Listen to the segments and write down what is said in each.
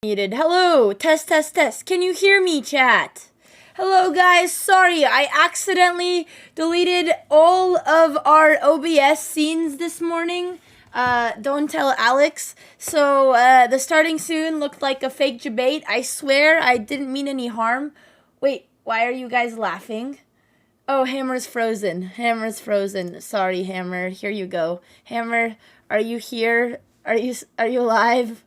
Muted. Hello, test, test, test. Can you hear me, chat? Hello, guys. Sorry, I accidentally deleted all of our OBS scenes this morning. Don't tell Alex. So, the starting soon looked like a fake debate. I swear I didn't mean any harm. Wait, why are you guys laughing? Oh, Hammer's frozen. Hammer's frozen. Sorry, Hammer. Here you go. Hammer, are you here? Are you alive?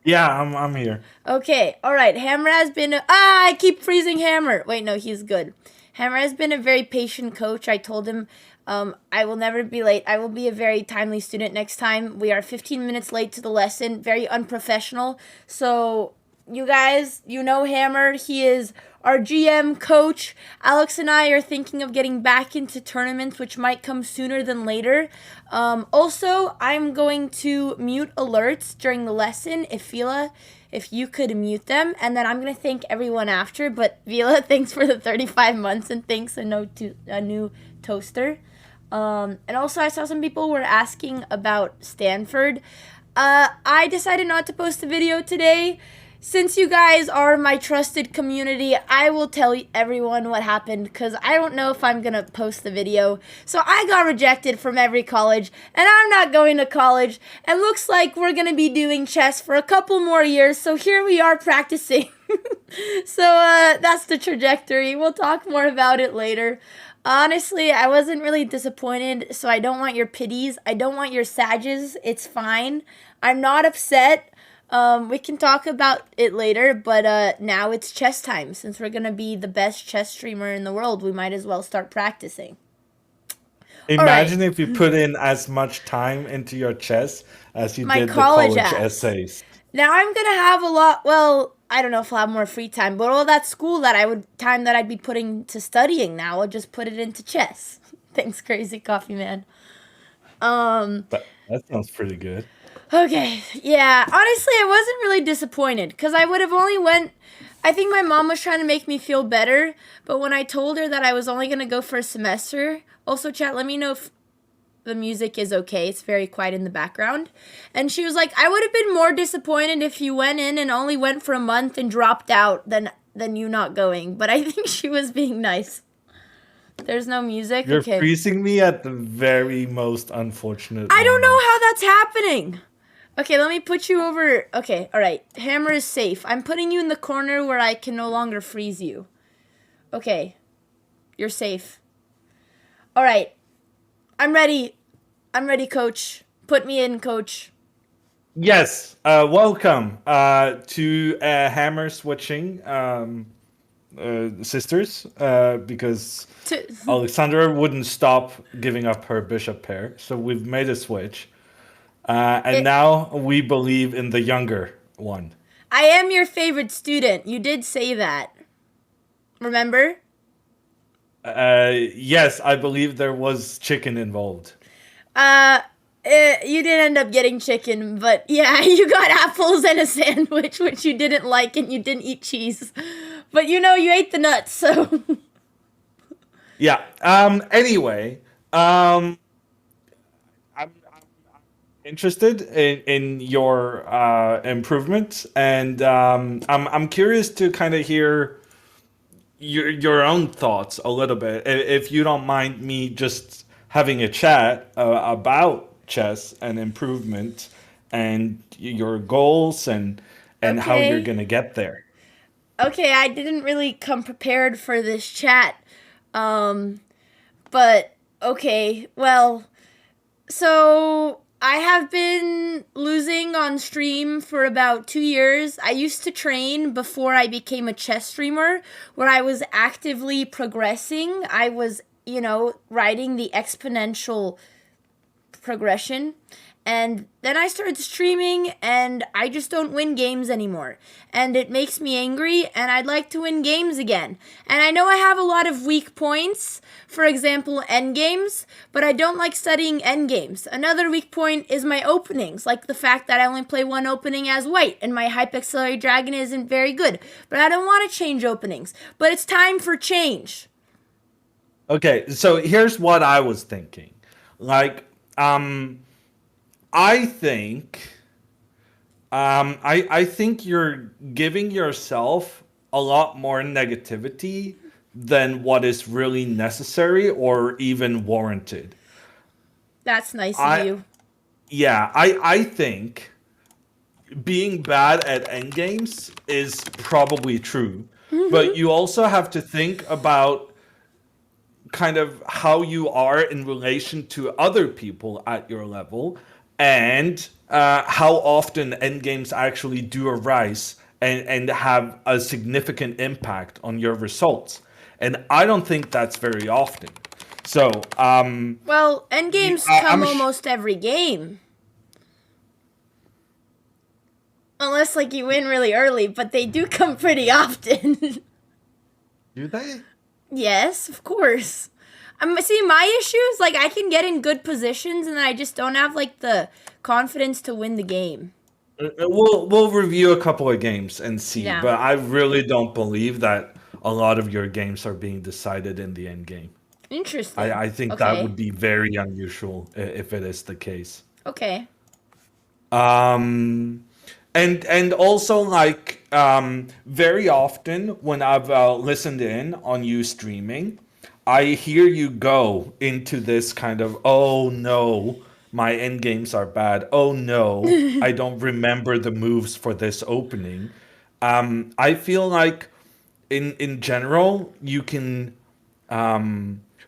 Yeah, I'm here. Okay, alright. Hammer has been I keep freezing Hammer. Wait, no, he's good. Hammer has been a very patient coach. I told him I will never be late. I will be a very timely student next time. We are 15 minutes late to the lesson. Very unprofessional. So, you guys, you know Hammer. He is our GM coach. Alex and I are thinking of getting back into tournaments, which might come sooner than later. Also, I'm going to mute alerts during the lesson. If you could mute them, and then I'm going to thank everyone after. But Vila, thanks for the 35 months, and thanks a new toaster. And also, I saw some people were asking about Stanford. I decided not to post a video today. Since you guys are my trusted community, I will tell everyone what happened because I don't know if I'm going to post the video. So I got rejected from every college, and I'm not going to college. And looks like we're going to be doing chess for a couple more years, so here we are practicing. So that's the trajectory. We'll talk more about it later. Honestly, I wasn't really disappointed, so I don't want your pities. I don't want your sages. It's fine. I'm not upset. We can talk about it later, but now it's chess time. Since we're gonna be the best chess streamer in the world, we might as well start practicing. Imagine if you put in as much time into your chess as you did the college essays. Now I'm gonna have a lot. Well, I don't know if I'll have more free time, but all that school that I'd be putting to studying now, I'll just put it into chess. Thanks, Crazy Coffee Man. That sounds pretty good. Okay, yeah. Honestly, I wasn't really disappointed because I would have only went. I think my mom was trying to make me feel better, but when I told her that I was only gonna go for a semester, also chat, let me know if the music is okay. It's very quiet in the background. And she was like, I would have been more disappointed if you went in and only went for a month and dropped out than you not going. But I think she was being nice. There's no music. You're freezing me at the very most unfortunate I don't know how that's happening. Okay, let me put you over. Okay, alright. Hammer is safe. I'm putting you in the corner where I can no longer freeze you. Okay. You're safe. Alright. I'm ready. I'm ready, coach. Put me in, coach. Yes. Welcome to Hammer switching sisters because Alexandra wouldn't stop giving up her bishop pair. So we've made a switch. Now we believe in the younger one. I am your favorite student. You did say that. Remember? Yes, I believe there was chicken involved. You did end up getting chicken, but yeah, you got apples and a sandwich, which you didn't like, and you didn't eat cheese. But you ate the nuts, so. Yeah. Anyway, I'm interested in your improvements, and I'm curious to kind of hear your own thoughts a little bit, if you don't mind me just having a chat about chess and improvement and your goals and how you're gonna get there. Okay, I didn't really come prepared for this chat, but okay, well, so I have been losing on stream for about 2 years. I used to train before I became a chess streamer, where I was actively progressing. I was, riding the exponential progression. And then I started streaming, and I just don't win games anymore. And it makes me angry, and I'd like to win games again. And I know I have a lot of weak points, for example, endgames, but I don't like studying endgames. Another weak point is my openings, like the fact that I only play one opening as white, and my Hype Accelerated Dragon isn't very good. But I don't want to change openings. But it's time for change. Okay, so here's what I was thinking. I think I think you're giving yourself a lot more negativity than what is really necessary or even warranted. That's nice of I you. Yeah, I think being bad at endgames is probably true, but you also have to think about kind of how you are in relation to other people at your level and how often endgames actually do arise and have a significant impact on your results. And I don't think that's very often. So, Well, end games come I'm. almost every game. Unless, like, you win really early, but they do come pretty often. Do they? Yes, of course. See, my issue is, like, I can get in good positions and then I just don't have, like, the confidence to win the game. We'll review a couple of games and see, Yeah. but I really don't believe that a lot of your games are being decided in the end game. Interesting. I think that Okay. would be very unusual if it is the case. Okay. Um, and also like very often when I've listened in on you streaming, I hear you go into this kind of oh no, my end games are bad. Oh no, I don't remember the moves for this opening. I feel like in general you can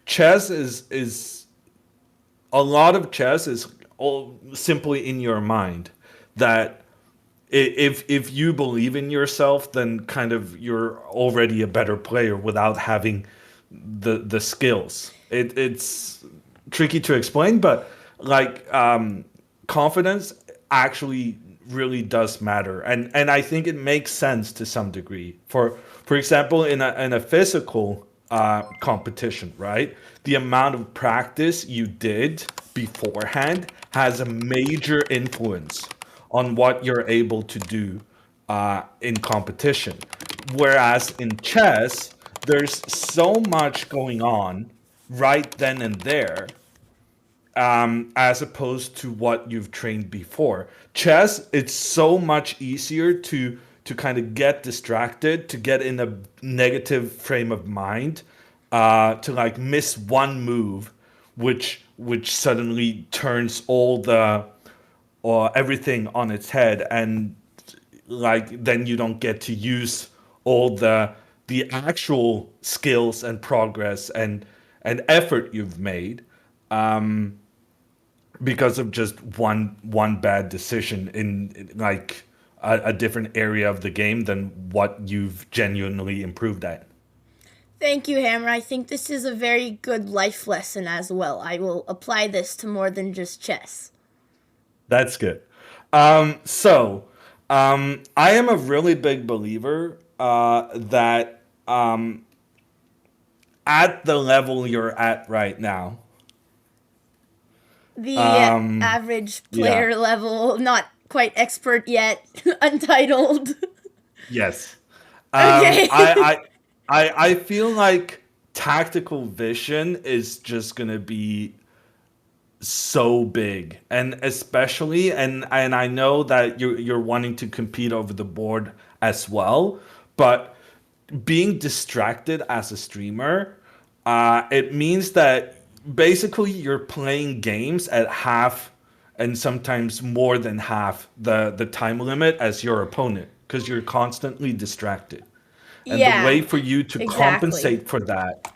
chess is a lot of chess is all simply in your mind that if you believe in yourself then kind of you're already a better player without having the skills it's tricky to explain but like confidence actually really does matter and I think it makes sense to some degree for example in a physical competition right the amount of practice you did beforehand has a major influence on what you're able to do in competition whereas in chess there's so much going on right then and there as opposed to what you've trained before. Chess, it's so much easier to kind of get distracted, to get in a negative frame of mind, to like miss one move, which suddenly turns all the or everything on its head, and like then you don't get to use all the actual skills and progress and effort you've made because of just one bad decision in like a different area of the game than what you've genuinely improved at. Thank you, Hammer. I think this is a very good life lesson as well. I will apply this to more than just chess. That's good. I am a really big believer that at the level you're at right now, The average yeah, player level, not quite expert yet, untitled. yes, Okay. I feel like tactical vision is just gonna be so big and especially and I know that you're wanting to compete over the board as well but being distracted as a streamer it means that basically you're playing games at half and sometimes more than half the time limit as your opponent because you're constantly distracted and the Yeah, way for you to exactly. compensate for that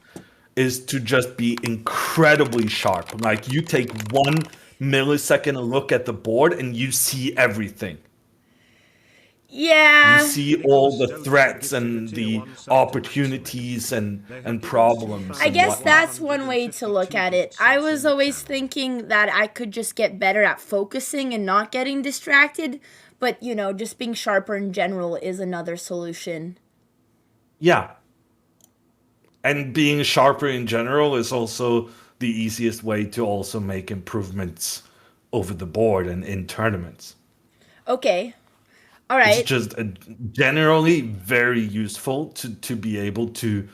is to just be incredibly sharp. Like you take 1 millisecond look at the board and you see everything. You Yeah, see all the threats and the opportunities and problems I and guess whatnot. that's one way to look at it. I was always thinking that I could just get better at focusing and not getting distracted, but just being sharper in general is another solution. Yeah. And being sharper in general is also the easiest way to also make improvements over the board and in tournaments. Okay. All It's right. just generally very useful to be able to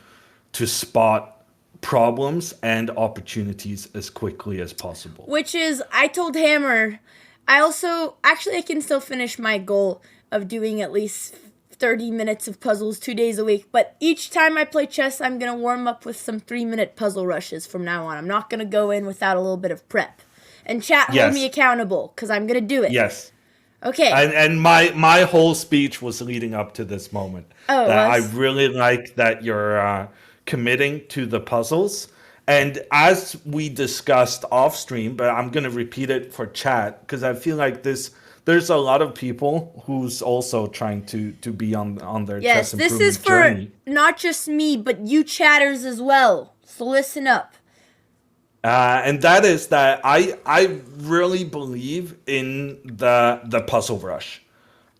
spot problems and opportunities as quickly as possible. Which is, I told Hammer, I also actually I can still finish my goal of doing at least 30 minutes of puzzles 2 days a week. But each time I play chess, I'm going to warm up with some 3-minute puzzle rushes from now on. I'm not going to go in without a little bit of prep. And chat, hold me Yes. accountable because I'm going to do it. Yes. Okay. And my whole speech was leading up to this moment. Oh, it That I was? really like that you're committing to the puzzles. And as we discussed off stream, but I'm gonna repeat it for chat because I feel like there's a lot of people who's also trying to be on their Yes, chess this is improvement for journey. not just me, but you chatters as well. So listen up. And that is that I really believe in the puzzle rush,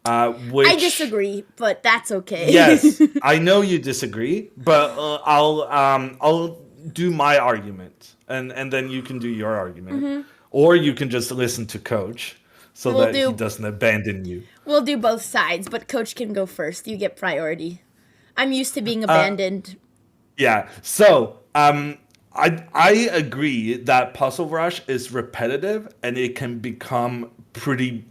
I which disagree, but that's okay. yes, I know you disagree, but I'll do my argument, and then you can do your argument, or you can just listen to Coach so we'll that he do doesn't abandon you. we'll do both sides, but coach can go first. You get priority. I'm used to being Uh, abandoned. yeah. So I agree that Puzzle Rush is repetitive and it can become pretty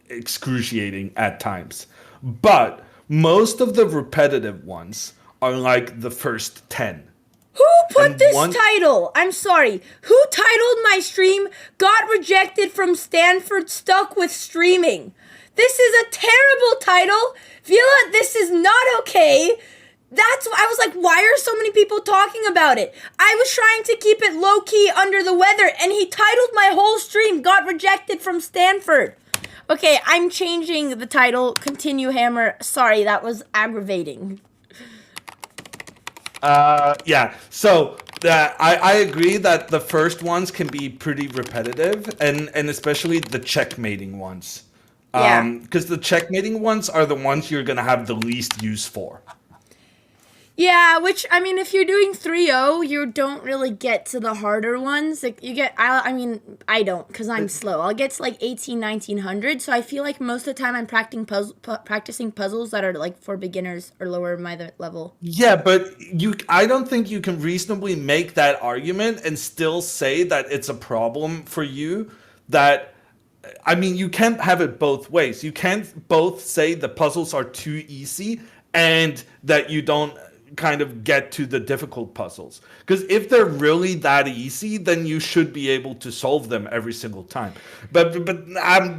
excruciating at times, but most of the repetitive ones are like the first 10. Who put And this one title? I'm sorry. Who titled my stream "Got Rejected from Stanford Stuck with Streaming"? This is a terrible title. Vila, this is not okay. That's why I was like, why are so many people talking about it? I was trying to keep it low key under the weather, and he titled my whole stream "Got Rejected from Stanford." Okay, I'm changing the title. Continue, Hammer. Sorry, that was aggravating. Yeah. So I agree that the first ones can be pretty repetitive, and especially the checkmating ones. Yeah. Because the checkmating ones are the ones you're gonna have the least use for. Yeah, which I mean, if you're doing 3-0, you don't really get to the harder ones. Like you get, I mean, I don't because I'm slow. I'll get to like 18, 1900. So I feel like most of the time I'm practicing puzzles that are like for beginners or lower level. Yeah, but I don't think you can reasonably make that argument and still say that it's a problem for you. That I mean, you can't have it both ways. You can't both say the puzzles are too easy and that you don't kind of get to the difficult puzzles. Because if they're really that easy, then you should be able to solve them every single time. But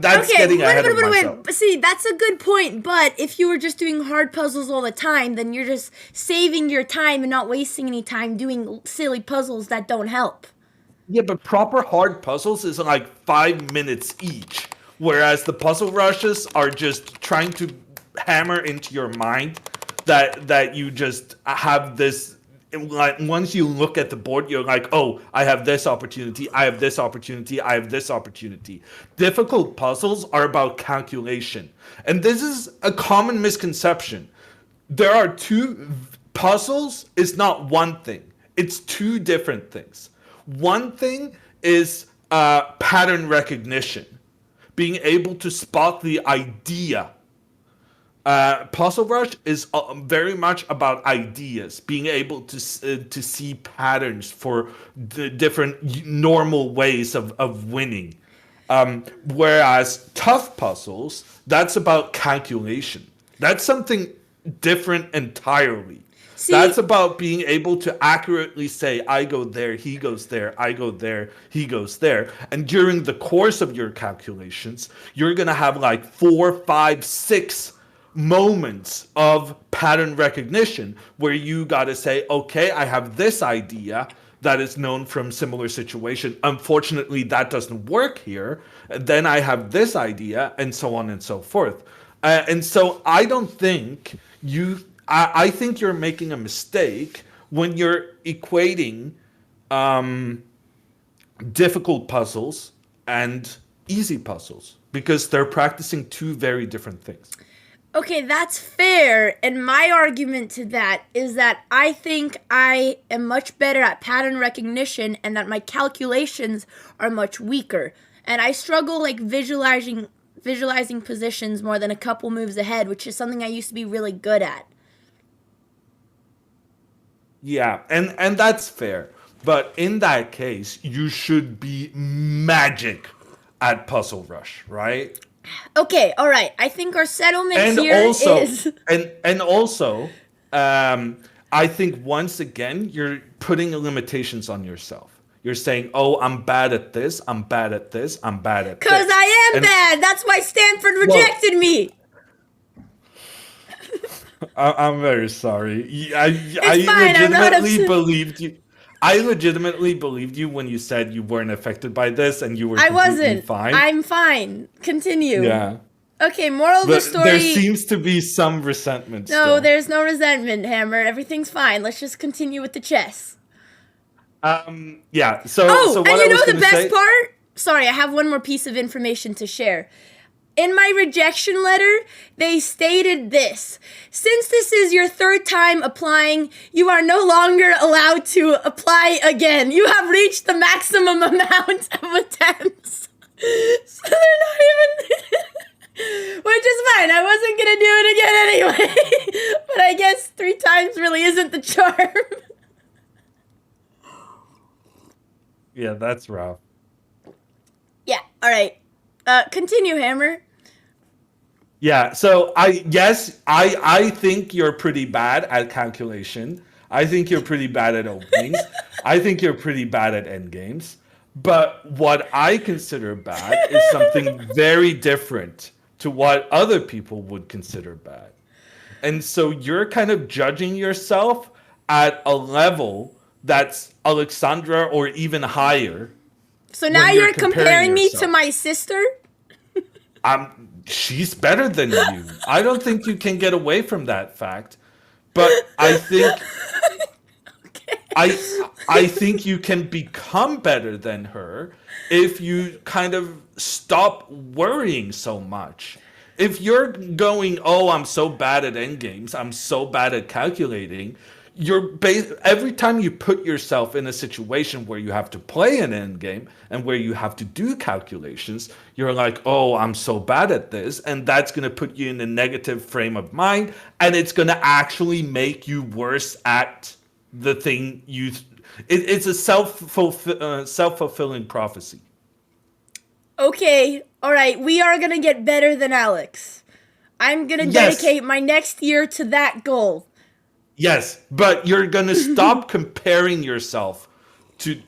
that's Okay, getting ahead of myself. wait. See, that's a good point. But if you were just doing hard puzzles all the time, then you're just saving your time and not wasting any time doing silly puzzles that don't help. Yeah, but proper hard puzzles is like 5 minutes each, whereas the puzzle rushes are just trying to hammer into your mind that you just have this. Like once you look at the board, you're like, oh, I have this opportunity, I have this opportunity, I have this opportunity. Difficult puzzles are about calculation, and this is a common misconception. There are two puzzles. Is not one thing. It's two different things. One thing is pattern recognition, being able to spot the idea. Puzzle Rush is very much about ideas, being able to see patterns for the different normal ways of winning. Whereas tough puzzles, that's about calculation. That's something different entirely. See, That's about being able to accurately say, I go there, he goes there, I go there, he goes there. And during the course of your calculations, you're going to have like 4, 5, 6 moments of pattern recognition where you got to say, okay, I have this idea that is known from similar situation. Unfortunately, that doesn't work here. Then I have this idea, and so on and so forth. And so I don't think I think you're making a mistake when you're equating difficult puzzles and easy puzzles because they're practicing two very different things. okay, that's fair. And my argument to that is that I think I am much better at pattern recognition and that my calculations are much weaker. And I struggle like visualizing positions more than a couple moves ahead, which is something I used to be really good at. Yeah, and that's fair. But in that case, you should be magic at Puzzle Rush, right? Okay, all right. I think our settlement And here also, is and also, um, I think once again you're putting limitations on yourself. You're saying, "Oh, I'm bad at this. I'm bad at this. I'm bad at because this." I am And bad. That's why Stanford well, rejected me. I'm very sorry. I It's fine. I'm not legitimately upset. believed you. I legitimately believed you when you said you weren't affected by this and you were I completely wasn't. fine. I'm fine. Continue. Yeah. Okay, moral of the But there story. seems to be some resentment No, still. there's no resentment, Hammer. Everything's fine. Let's just continue with the chess. Yeah. So Oh, and what I you was know the gonna best say. part? Sorry, I have one more piece of information to share. In my rejection letter, they stated this. Since this is your third time applying, you are no longer allowed to apply again. You have reached the maximum amount of attempts. So they're not even... Which is fine. I wasn't going to do it again anyway. But I guess 3 times really isn't the charm. Yeah, that's rough. Yeah, all right. Continue, Hammer. Yeah, so I think you're pretty bad at calculation. I think you're pretty bad at openings. I think you're pretty bad at endgames. But what I consider bad is something very different to what other people would consider bad. And so you're kind of judging yourself at a level that's Alexandra or even higher So now when you're you're comparing comparing me to yourself. my sister? She's better than you. I don't think you can get away from that fact. But I think Okay. I think you can become better than her if you kind of stop worrying so much. If you're going, "Oh, I'm so bad at endgames, I'm so bad at calculating," every time you put yourself in a situation where you have to play an endgame and where you have to do calculations, you're like, "Oh, I'm so bad at this," and that's going to put you in a negative frame of mind, and it's going to actually make you worse at the thing it's a self-fulfilling prophecy. Okay, alright, we are gonna get better than Alex. I'm gonna Yes, dedicate my next year to that goal. yes, but you're gonna stop comparing yourself to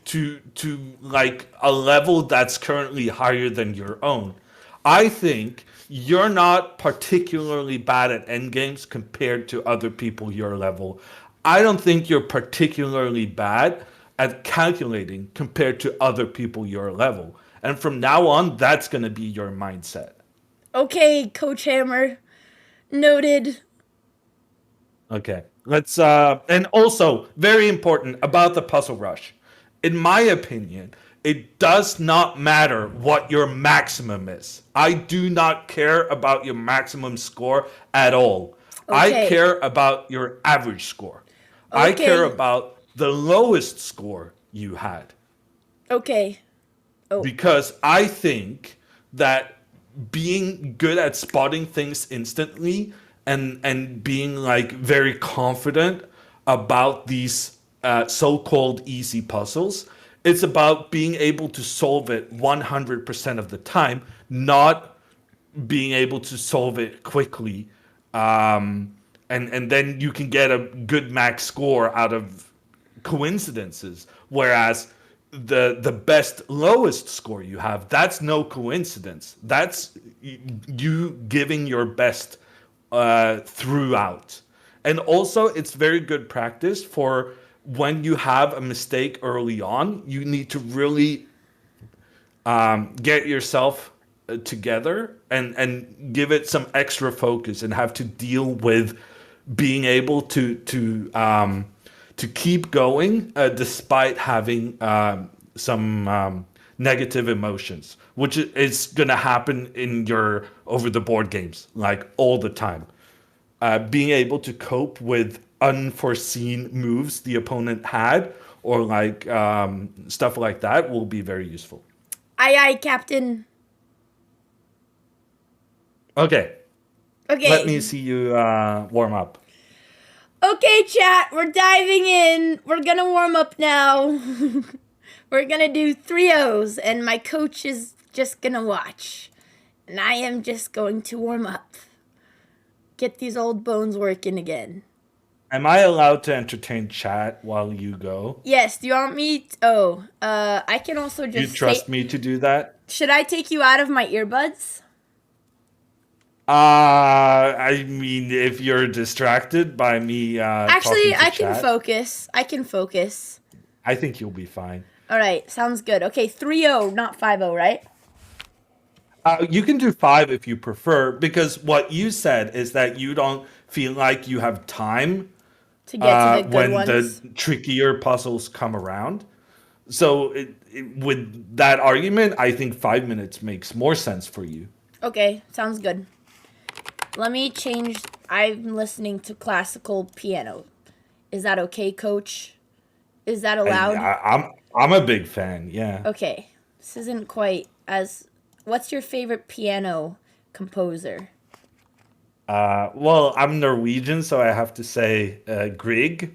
like a level that's currently higher than your own. I think you're not particularly bad at endgames compared to other people your level. I don't think you're particularly bad at calculating compared to other people your level. And from now on, that's going to be your mindset. Okay, Coach Hammer. Noted. Okay. Let's and also very important about the puzzle rush. In my opinion, it does not matter what your maximum is. I do not care about your maximum score at all. I Okay. care about your average score. I care Okay. about the lowest score you had Okay. Oh. because I think that being good at spotting things instantly and being like very confident about these so-called easy puzzles, it's about being able to solve it 100% of the time, not being able to solve it quickly, and then you can get a good max score out of coincidences. Whereas the best lowest score you have, that's no coincidence. That's you giving your best throughout. And also, it's very good practice for when you have a mistake early on. You need to really get yourself together and give it some extra focus and have to deal with being able to keep going despite having some negative emotions, which is going to happen in your over the board games like all the time. Being able to cope with unforeseen moves the opponent had or like stuff like that will be very useful. Aye, aye, Captain. Okay, let me Okay. see you warm up. Okay, chat, we're diving in. We're gonna warm up now. We're gonna do 3 O's, and my coach is just gonna watch. And I am just going to warm up. Get these old bones working again. Am I allowed to entertain chat while you go? Yes, do you want me? I can also You just trust take. me to do that? Should I take you out of my earbuds? I mean, if you're distracted by me Actually, talking to I can chat, focus. I can focus. I think you'll be fine. All right, sounds good. Okay, 3-0, not 5-0, right? You can do five if you prefer, because what you said is that you don't feel like you have time To get to the good when the ones. trickier puzzles come around. So, with that argument, I think 5 minutes makes more sense for you. Okay, sounds good. Let me change. I'm listening to classical piano. Is that okay, coach? Is that I, allowed? I, I'm I'm a big fan. Yeah. Okay, this isn't quite as. What's your favorite piano composer? Well, I'm Norwegian, so I have to say Grieg,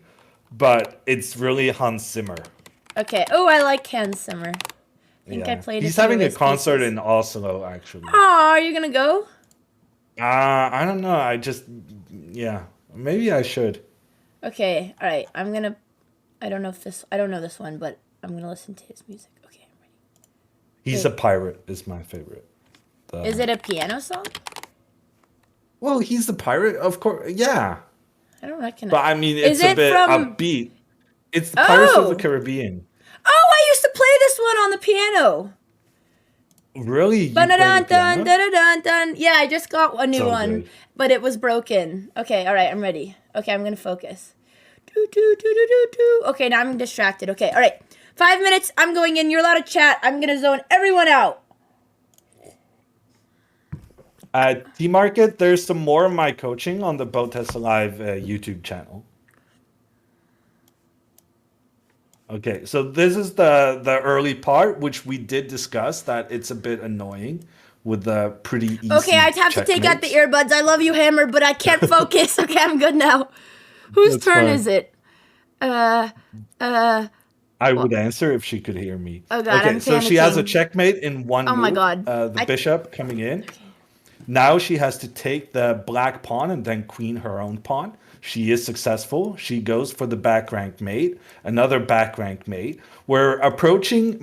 but it's really Hans Zimmer. Okay. Oh, I like Hans Zimmer. I think I Yeah, played a he's few of having a his concert pieces. in Oslo, actually. Oh, are you gonna go? I don't know. Yeah, maybe I should. Okay. All right. I'm gonna. I don't know if this. I don't know this one, but I'm gonna listen to his music. Okay, I'm ready. He's a Okay. pirate is my favorite. Is The it a piano song? Well, he's the pirate, of course. Yeah, I don't recognize. but I mean, Is it's a it bit from? upbeat. It's the Pirates of the Oh. Caribbean. Oh, I used to play this one on the piano. Really, you play the Dun dun piano? dun dun dun. Yeah, I just got a new So one, good. but it was broken. Okay, all right, I'm ready. Okay, I'm gonna focus. Do do do do do do. Okay, now I'm distracted. Okay, all right. 5 minutes. I'm going in. You're allowed to chat. I'm gonna zone everyone out. At T Market, there's some more of my coaching on the BotezLive YouTube channel. Okay, so this is the early part, which we did discuss that it's a bit annoying with the pretty Okay, easy I'd have to take out the checkmates. earbuds. I love you, Hammer, but I can't focus. Okay, I'm good now. Whose That's turn fine. is it? Uh, uh. I would Well, answer if she could hear me. oh God, Okay, I'm so she has a panicking. checkmate in one Oh my move, God. the I. bishop coming in. Okay. Now she has to take the black pawn and then queen her own pawn. She is successful. She goes for the back rank mate, another back rank mate. We're approaching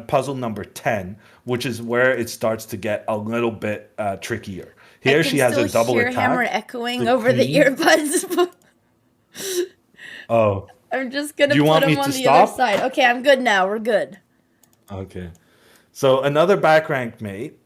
puzzle number 10, which is where it starts to get a little bit trickier. I Here can she has still a double hear Hammer attack. echoing The over the queen. earbuds. Oh, I'm just do gonna you put want him me on to the other stop? side. Okay, I'm good now. We're good. Okay. So another back rank mate.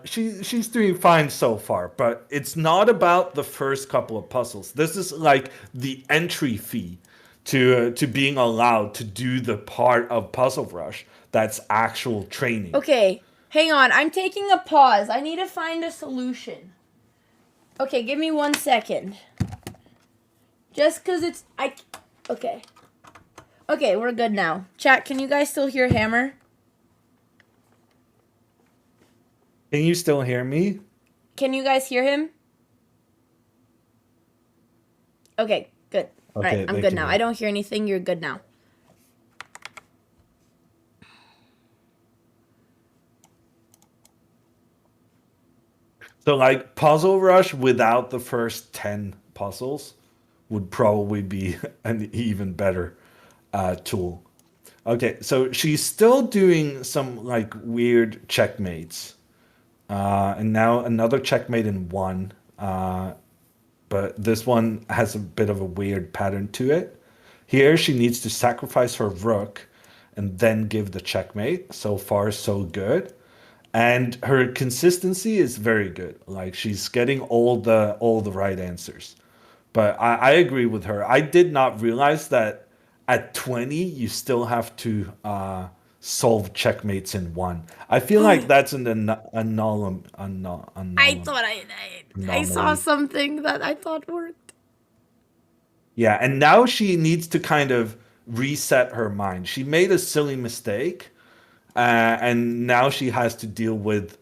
She's doing fine so far, but it's not about the first couple of puzzles. This is like the entry fee to being allowed to do the part of Puzzle Rush that's actual training. Okay, hang on. I'm taking a pause. I need to find a solution. Okay, give me 1 second. Just cause it's I. Okay. Okay, we're good now. Chat, can you guys still hear Hammer? Can you still hear me? Can you guys hear him? Okay, good. All right, Okay, I'm they good can now. hear. I don't hear anything. You're good now. So like Puzzle Rush without the first 10 puzzles would probably be an even better tool. Okay, so she's still doing some like weird checkmates. And now another checkmate in one. But this one has a bit of a weird pattern to it. Here she needs to sacrifice her rook and then give the checkmate. So far, so good. And her consistency is very good. Like she's getting all the right answers. But I agree with her. I did not realize that at 20 you still have to solve checkmates in one. I feel like that's an I thought I saw anomaly. something that I thought worked. Yeah, and now she needs to kind of reset her mind. She made a silly mistake, and now she has to deal with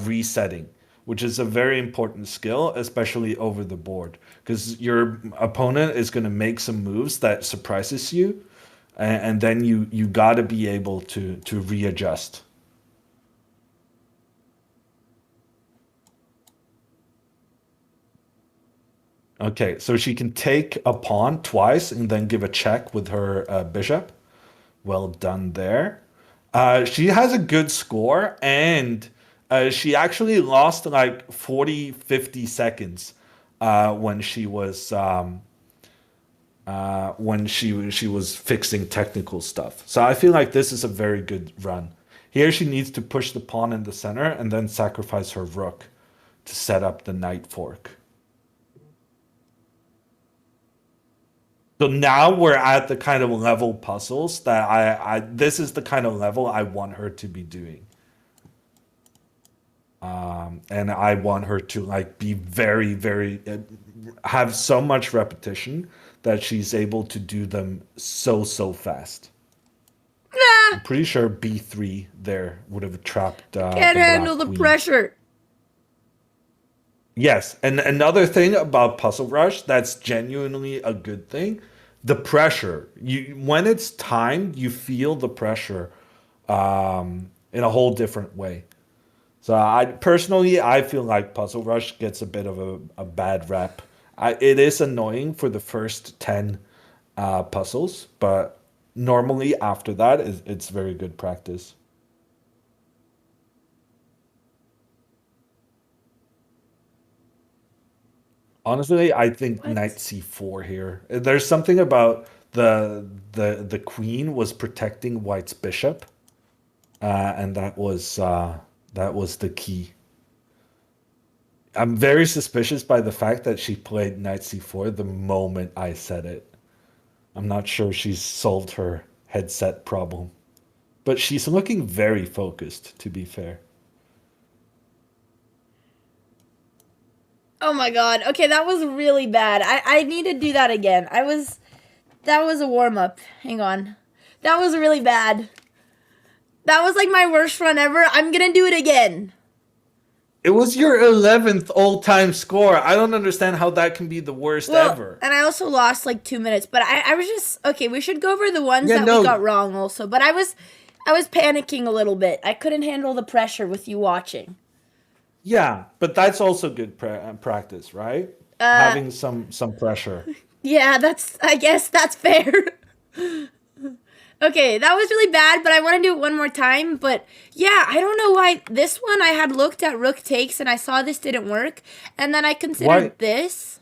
resetting, which is a very important skill, especially over the board, because your opponent is going to make some moves that surprises you, and then you got to be able to readjust. Okay, so she can take a pawn twice and then give a check with her bishop. Well done there. She has a good score, and she actually lost like 40, 50 seconds when she was fixing technical stuff. So I feel like this is a very good run. Here she needs to push the pawn in the center and then sacrifice her rook to set up the knight fork. So now we're at the kind of level puzzles that this is the kind of level I want her to be doing. And I want her to like be very, very have so much repetition that she's able to do them so fast. Nah, I'm pretty sure B3 there would have trapped can't the handle black the queen. pressure. Yes, and another thing about Puzzle Rush that's genuinely a good thing, the pressure. You when it's timed, you feel the pressure in a whole different way. So I personally, I feel like Puzzle Rush gets a bit of a bad rep. It is annoying for the first 10 puzzles, but normally after that, it's very good practice. Honestly, I think knight What? c4 here. There's something about the queen was protecting white's bishop, and that was the key. I'm very suspicious by the fact that she played knight c4 the moment I said it. I'm not sure she's solved her headset problem, but she's looking very focused, to be fair. Oh my god. Okay, that was really bad. I need to do that again. That was a warm up. Hang on. That was really bad. That was like my worst run ever. I'm gonna do it again. It was your 11th all-time score. I don't understand how that can be the worst Well, ever. and I also lost like 2 minutes, but I was just okay. We should go over the ones Yeah, that we no, got wrong also. But I was panicking a little bit. I couldn't handle the pressure with you watching. yeah, but that's also good practice, right? Uh, Having some pressure. yeah, that's I guess that's fair. Okay, that was really bad, but I want to do it one more time. But yeah, I don't know why this one I had looked at rook takes and I saw this didn't work, and then I Why? considered this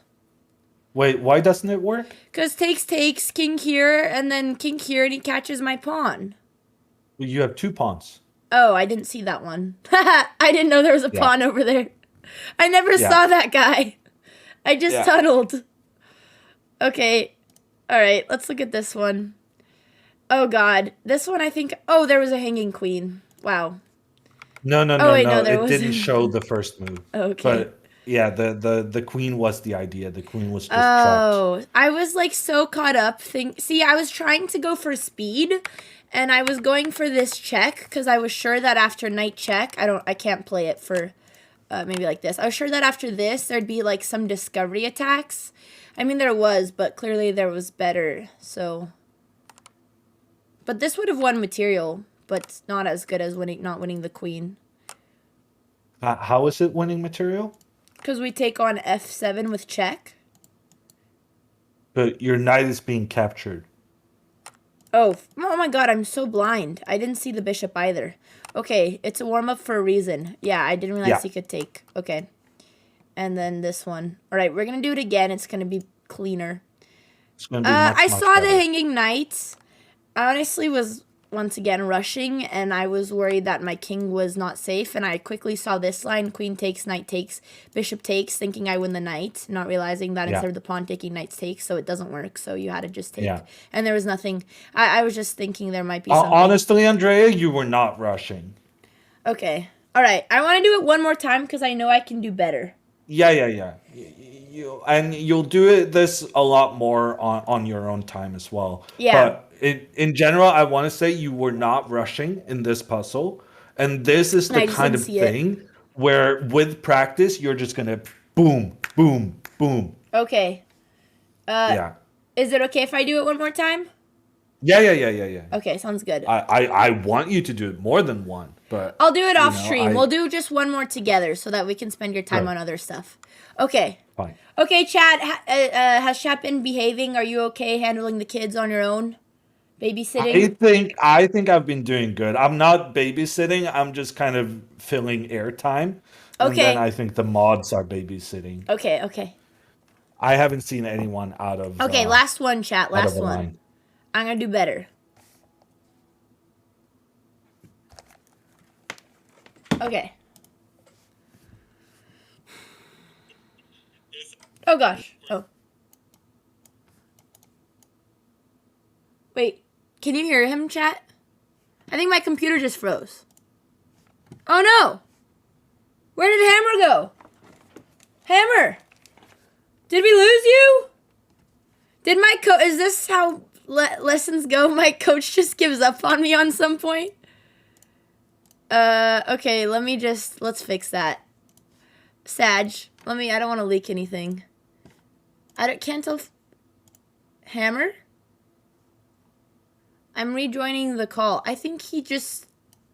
Wait, why doesn't it work? because takes king here and then king here and he catches my pawn. Well, you have two pawns. Oh, I didn't see that one. I didn't know there was a Yeah, pawn over there. I never yeah, saw that guy. I just yeah. tunneled. Okay, all right. Let's look at this one. Oh God, this one I think. Oh, there was a hanging queen. Wow. No, no, Oh no, wait, no, no. there It didn't wasn't. show the first move. Okay. But yeah, the queen was the idea. The queen was just trapped. Oh, I was like so caught up. See, I was trying to go for speed, and I was going for this check because I was sure that after knight check, I can't play it for maybe like this. I was sure that after this there'd be like some discovery attacks. I mean, there was, but clearly there was better. So, but this would have won material, but not as good as not winning the queen. How is it winning material? Because we take on f7 with check. But your knight is being captured. Oh my god, I'm so blind. I didn't see the bishop either. Okay, it's a warm-up for a reason. Yeah, I didn't realize Yeah, he could take. Okay. And then this one. All right, we're going to do it again. It's going to be cleaner. it's going to be much, I much saw the better. hanging knight. I honestly was once again rushing, and I was worried that my king was not safe, and I quickly saw this line, queen takes, knight takes, bishop takes, thinking I win the knight, not realizing that Yeah, instead of the pawn taking, knight takes, so it doesn't work, so you had to just take. yeah. And there was nothing. I was just thinking there might be something. Honestly, Andrea, you were not rushing. Okay. All right. I want to do it one more time because I know I can do better. Yeah, yeah, yeah. And you'll do it this a lot more on your own time as well. Yeah. But in general, I want to say you were not rushing in this puzzle. And this is And the I just kind didn't of see it. thing where with practice, you're just gonna boom, boom, boom. Okay. Uh, Yeah. is it okay if I do it one more time? Yeah, yeah, yeah, yeah, yeah. Okay, sounds good. I want you to do it more than one. but I'll do it you off know, stream. I We'll do just one more together so that we can spend your time right, on other stuff. Okay. fine. Okay, Chad. Has Chat been behaving? Are you okay handling the kids on your own? Babysitting? I think I've been doing good. I'm not babysitting. I'm just kind of filling airtime, and then Okay. I think the mods are babysitting. Okay. Okay. I haven't seen anyone out of Okay. Last one, Chat. out of Last a one. line. I'm gonna do better. Okay. Oh gosh. Oh. Wait. Can you hear him, Chat? I think my computer just froze. Oh no! Where did Hammer go? Hammer! Did we lose you? Did my coach... Is this how lessons go? My coach just gives up on me on some point? Okay, let's fix that. Sag, I don't want to leak anything. Can't tell Hammer? I'm rejoining the call. I think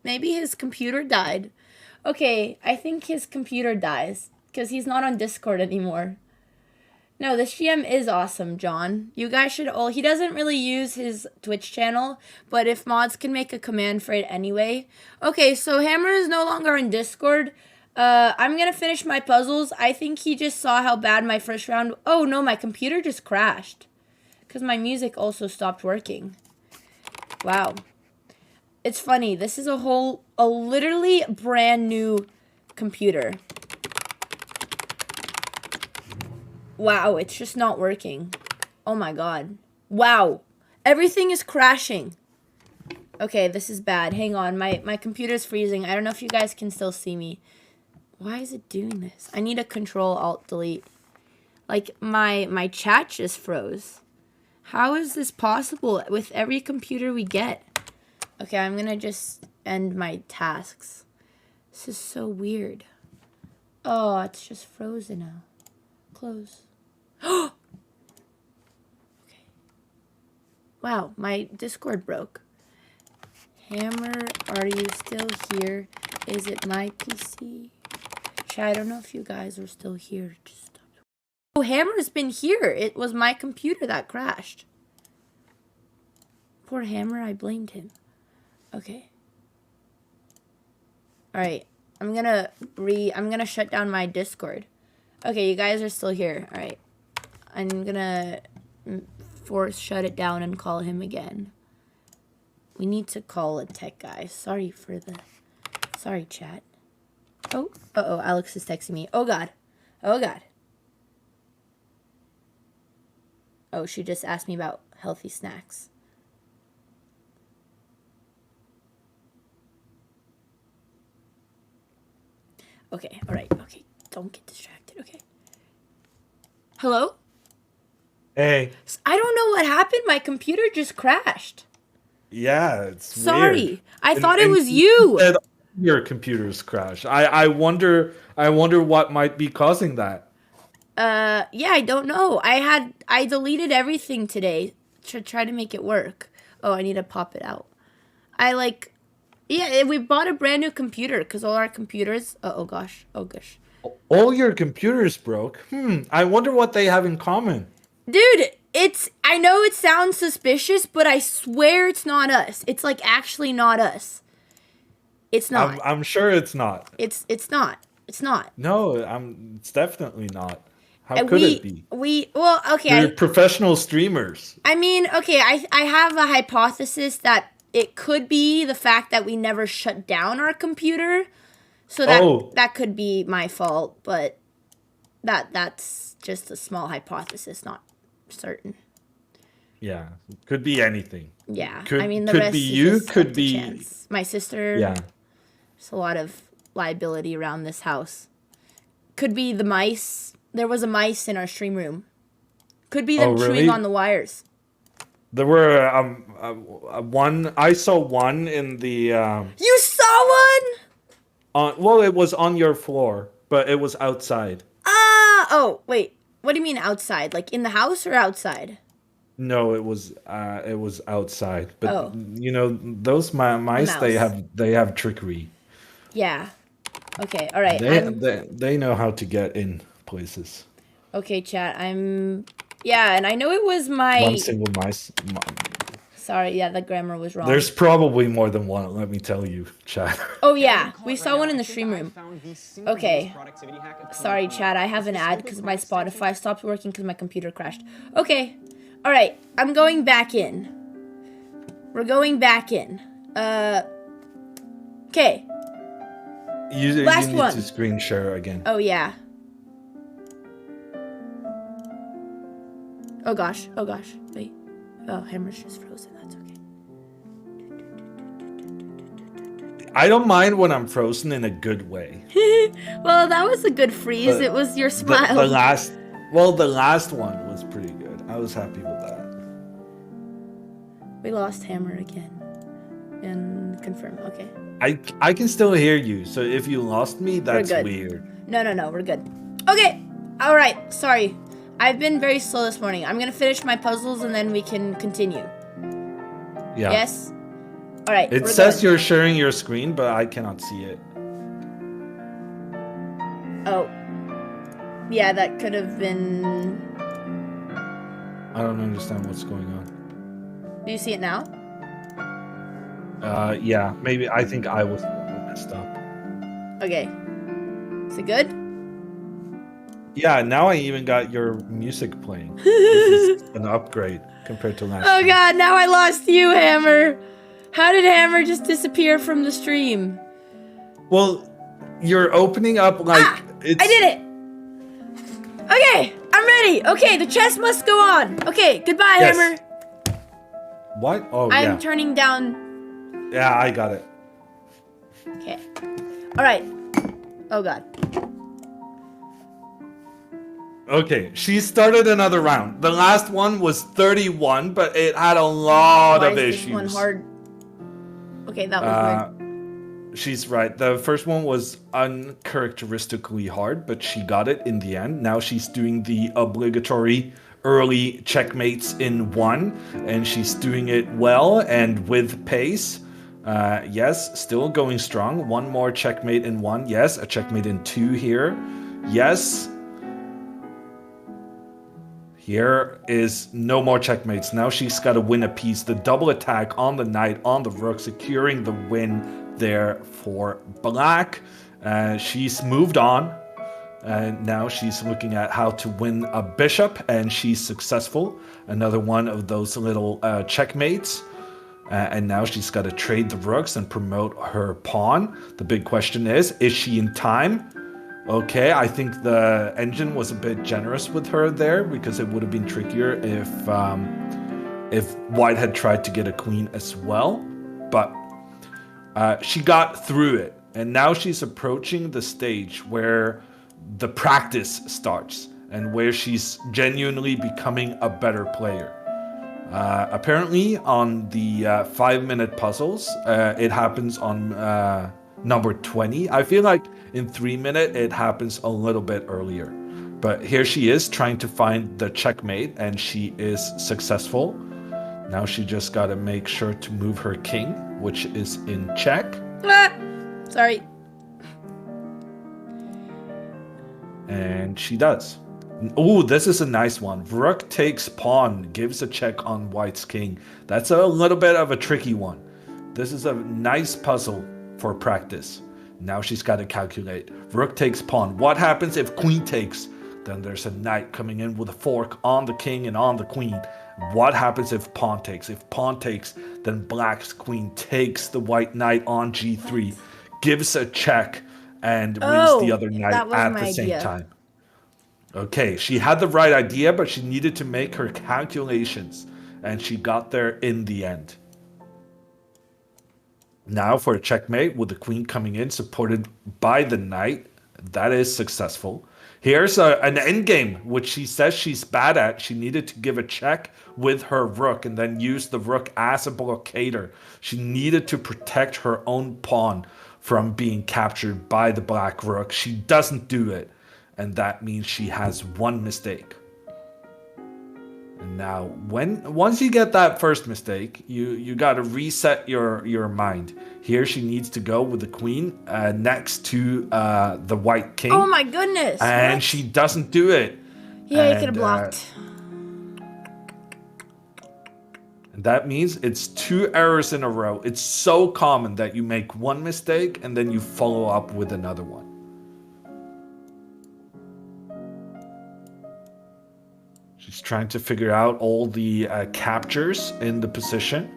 maybe his computer died. Okay, I think his computer dies because he's not on Discord anymore. No, this GM is awesome, John. You guys should all... He doesn't really use his Twitch channel, but if mods can make a command for it anyway. Okay, so Hammer is no longer on Discord. I'm gonna finish my puzzles. I think he just saw how bad my first round... Oh, no, my computer just crashed. Because my music also stopped working. Wow. It's funny. This is a literally brand new computer. Wow, it's just not working. Oh my god. Wow. Everything is crashing. Okay, this is bad. Hang on. My computer's freezing. I don't know if you guys can still see me. Why is it doing this? I need a Control-Alt-Delete. Like, my chat just froze. How is this possible with every computer we get? Okay, I'm gonna just end my tasks. This is so weird. Oh, it's just frozen now. Close. Okay. Wow, my Discord broke. Hammer, are you still here? Is it my PC? Chat, I don't know if you guys are still here. Just stop. Oh, Hammer's been here. It was my computer that crashed. Poor Hammer, I blamed him. Okay. Alright. I'm gonna shut down my Discord. Okay, you guys are still here. Alright. I'm gonna shut it down and call him again. We need to call a tech guy. Sorry, chat. Oh, uh-oh, Alex is texting me. Oh, God. Oh, God. Oh, she just asked me about healthy snacks. Okay, alright, okay. Don't get distracted, okay. Hello? Hey. I don't know what happened. My computer just crashed. Yeah, it's Sorry. weird. I thought it was You you. said your computer's crash. I wonder what might be causing that. Yeah, I don't know. I deleted everything today to try to make it work. Oh, I need to pop it out. Yeah, we bought a brand new computer because all our computers... Oh, gosh. Oh, gosh. All your computers broke. I wonder what they have in common. Dude, I know it sounds suspicious, but I swear it's not us. It's like actually not us. It's not. I'm sure it's not. It's not. It's not. No, it's definitely not. How could it be? Well, okay. They're professional streamers. I mean, okay, I have a hypothesis that it could be the fact that we never shut down our computer. So that could be my fault, but that's just a small hypothesis, not certain. Yeah, could be anything. Yeah, Could, I mean the could rest be is you, just could up to be chance. My sister. Yeah. There's a lot of liability around this house. Could be the mice. There was a mice in our stream room. Could be them chewing on the wires. There were one. I saw one in the. You saw one? Well, it was on your floor, but it was outside. Oh, wait. What do you mean outside? Like in the house or outside? No, it was outside. But you know, those mice, they have trickery. Yeah. Okay, all right. They know how to get in places. Okay, chat. Yeah, and I know it was One my... single mice. Sorry, yeah, the grammar was wrong. There's probably more than one, let me tell you, chat. Oh, yeah. We saw one in the stream room. Okay. Sorry, chat. I have an ad because my Spotify stopped working because my computer crashed. Okay. All right. I'm going back in. We're going back in. Okay. You Last need one. to screen share again. Oh, yeah. Oh, gosh. Oh, gosh. Wait. Oh, Hammer's just frozen. That's okay. I don't mind when I'm frozen in a good way. Well, that was a good freeze. It was your smile. The last one was pretty good. I was happy with that. We lost Hammer again. And confirm. Okay. I can still hear you, so if you lost me, that's weird. No, we're good. Okay. All right. Sorry. I've been very slow this morning. I'm going to finish my puzzles and then we can continue. Yeah. Yes? All right. It says you're sharing your screen, but I cannot see it. Oh. Yeah, that could have been... I don't understand what's going on. Do you see it now? Yeah, maybe. I think I was messed up. Okay. Is it good? Yeah, now I even got your music playing. This is an upgrade compared to last time. Oh god, now I lost you, Hammer! How did Hammer just disappear from the stream? Well, you're opening up like... I did it! Okay, I'm ready! Okay, the chest must go on! Okay, goodbye, Yes. Hammer! What? Oh, I'm turning down... Yeah, I got it. Okay. Alright. Oh god. Okay, she started another round. The last one was 31, but it had a lot of issues. This one hard? Okay, that was weird. She's right. The first one was uncharacteristically hard, but she got it in the end. Now she's doing the obligatory early checkmates in one, and she's doing it well and with pace. Yes, still going strong. One more checkmate in one. Yes, a checkmate in two here. Yes. Here is no more checkmates. Now she's got to win a piece. The double attack on the knight, on the rook, securing the win there for black. She's moved on. And now she's looking at how to win a bishop, and she's successful. Another one of those little checkmates. And now she's got to trade the rooks and promote her pawn. The big question is she in time? Okay, I think the engine was a bit generous with her there, because it would have been trickier if white had tried to get a queen as well. But she got through it, and now she's approaching the stage where the practice starts and where she's genuinely becoming a better player. Apparently on the 5-minute puzzles, it happens on number 20. I feel like in 3-minute it happens a little bit earlier. But here she is trying to find the checkmate, and she is successful. Now she just got to make sure to move her king, which is in check. Sorry. And she does. Oh, this is a nice one. Rook takes pawn, gives a check on white's king. That's a little bit of a tricky one. This is a nice puzzle for practice. Now she's got to calculate. Rook takes pawn. What happens if queen takes? Then there's a knight coming in with a fork on the king and on the queen. What happens if pawn takes? If pawn takes, then black's queen takes the white knight on g3, gives a check, and wins the other knight at the same time. Okay, she had the right idea, but she needed to make her calculations, and she got there in the end. Now for a checkmate with the queen coming in, supported by the knight. That is successful. Here's an endgame, which she says she's bad at. She needed to give a check with her rook and then use the rook as a blockader. She needed to protect her own pawn from being captured by the black rook. She doesn't do it, and that means she has one mistake. And now, once you get that first mistake, you got to reset your mind. Here, she needs to go with the queen next to the white Oh king, my goodness! and What? she doesn't do it. Yeah, you could have And blocked. that means it's 2 errors in a row. It's so common that you make one mistake and then you follow up with another one. She's trying to figure out all the captures in the position.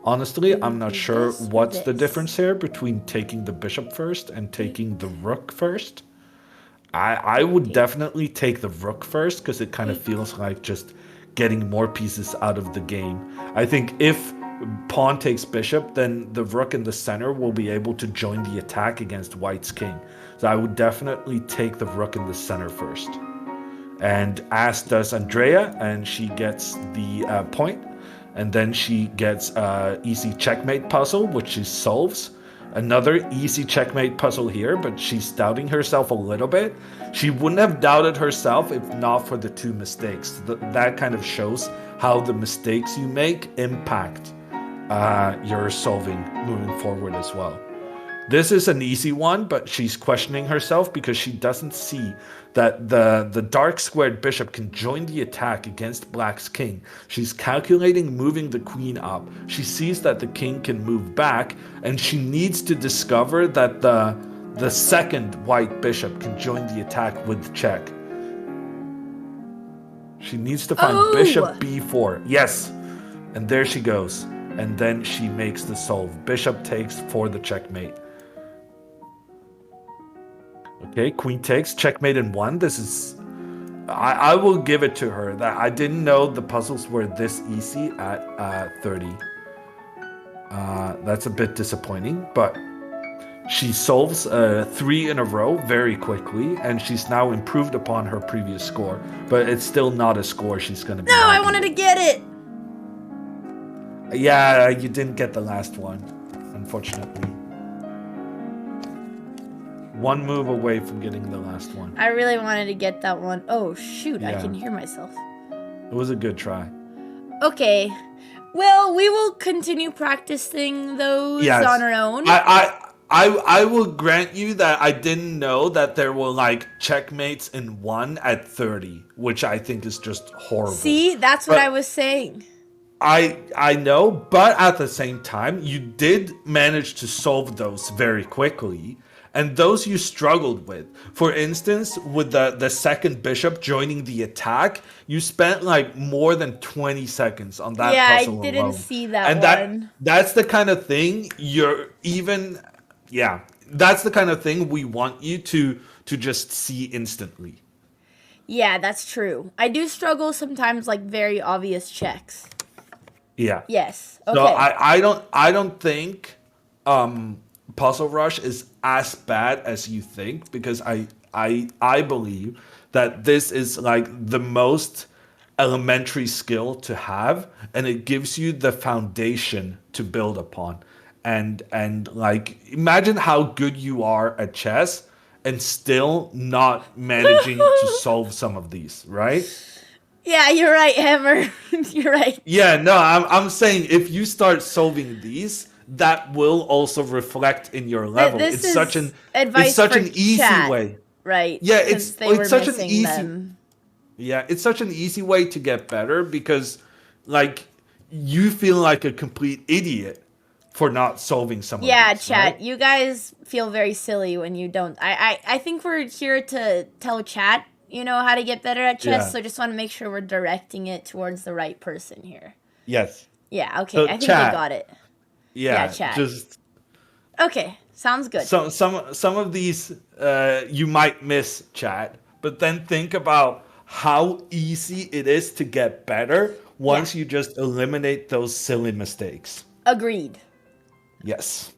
Honestly, I'm not sure This or what's the this? difference here between taking the bishop first and taking the rook first. I would definitely take the rook first because it kind of feels like just getting more pieces out of the game. I think if pawn takes bishop, then the rook in the center will be able to join the attack against white's king. So I would definitely take the rook in the center first. And as does Andrea, and she gets the point. And then she gets easy checkmate puzzle, which she solves. Another easy checkmate puzzle here, but she's doubting herself a little bit. She wouldn't have doubted herself if not for the 2 mistakes. That kind of shows how the mistakes you make impact your solving moving forward as well. This is an easy one, but she's questioning herself because she doesn't see that the dark squared bishop can join the attack against black's king. She's calculating moving the queen up. She sees that the king can move back, and she needs to discover that the second white bishop can join the attack with check. She needs to find bishop b4. Yes. And there she goes. And then she makes the solve. Bishop takes for the checkmate. Okay, queen takes, checkmate in 1. This is... I will give it to her. That I didn't know the puzzles were this easy at 30. That's a bit disappointing, but she solves 3 in a row very quickly, and she's now improved upon her previous score. But it's still not a score she's going to be No, I happy wanted to with. get it! Yeah, you didn't get the last one, unfortunately. 1 move away from getting the last one. I really wanted to get that one. Oh, shoot, I Yeah. can hear myself. It was a good try. Okay. Well, we will continue practicing those Yes. on our own. I will grant you that I didn't know that there were like checkmates in 1 at 30, which I think is just horrible. See, that's what But- I was saying. I know, but at the same time, you did manage to solve those very quickly. And those you struggled with. For instance, with the second bishop joining the attack, you spent like more than 20 seconds on that Yeah, I puzzle didn't alone. see that And one. that's the kind of thing that's the kind of thing we want you to just see instantly. Yeah, that's true. I do struggle sometimes, like very obvious checks. Yeah. Yes. Okay. So I don't think Puzzle Rush is as bad as you think, because I believe that this is like the most elementary skill to have, and it gives you the foundation to build upon. And like, imagine how good you are at chess and still not managing to solve some of these, right? Yeah, you're right, Hammer. You're right. Yeah, no, I'm saying if you start solving these, that will also reflect in your level. This It's is such an advice it's such for an easy chat, way. right? Yeah, Because it's such an easy them. Yeah, it's such an easy way to get better, because like you feel like a complete idiot for not solving some Yeah, of these, chat. right? You guys feel very silly when you don't. I think we're here to tell chat, how to get better at chess. Yeah. So just want to make sure we're directing it towards the right person here. Yes. Yeah. Okay. So I think chat. they got it. Yeah, chat. just Okay. Sounds good. some of these you might miss, chat, but then think about how easy it is to get better once you just eliminate those silly mistakes. Agreed. Yes.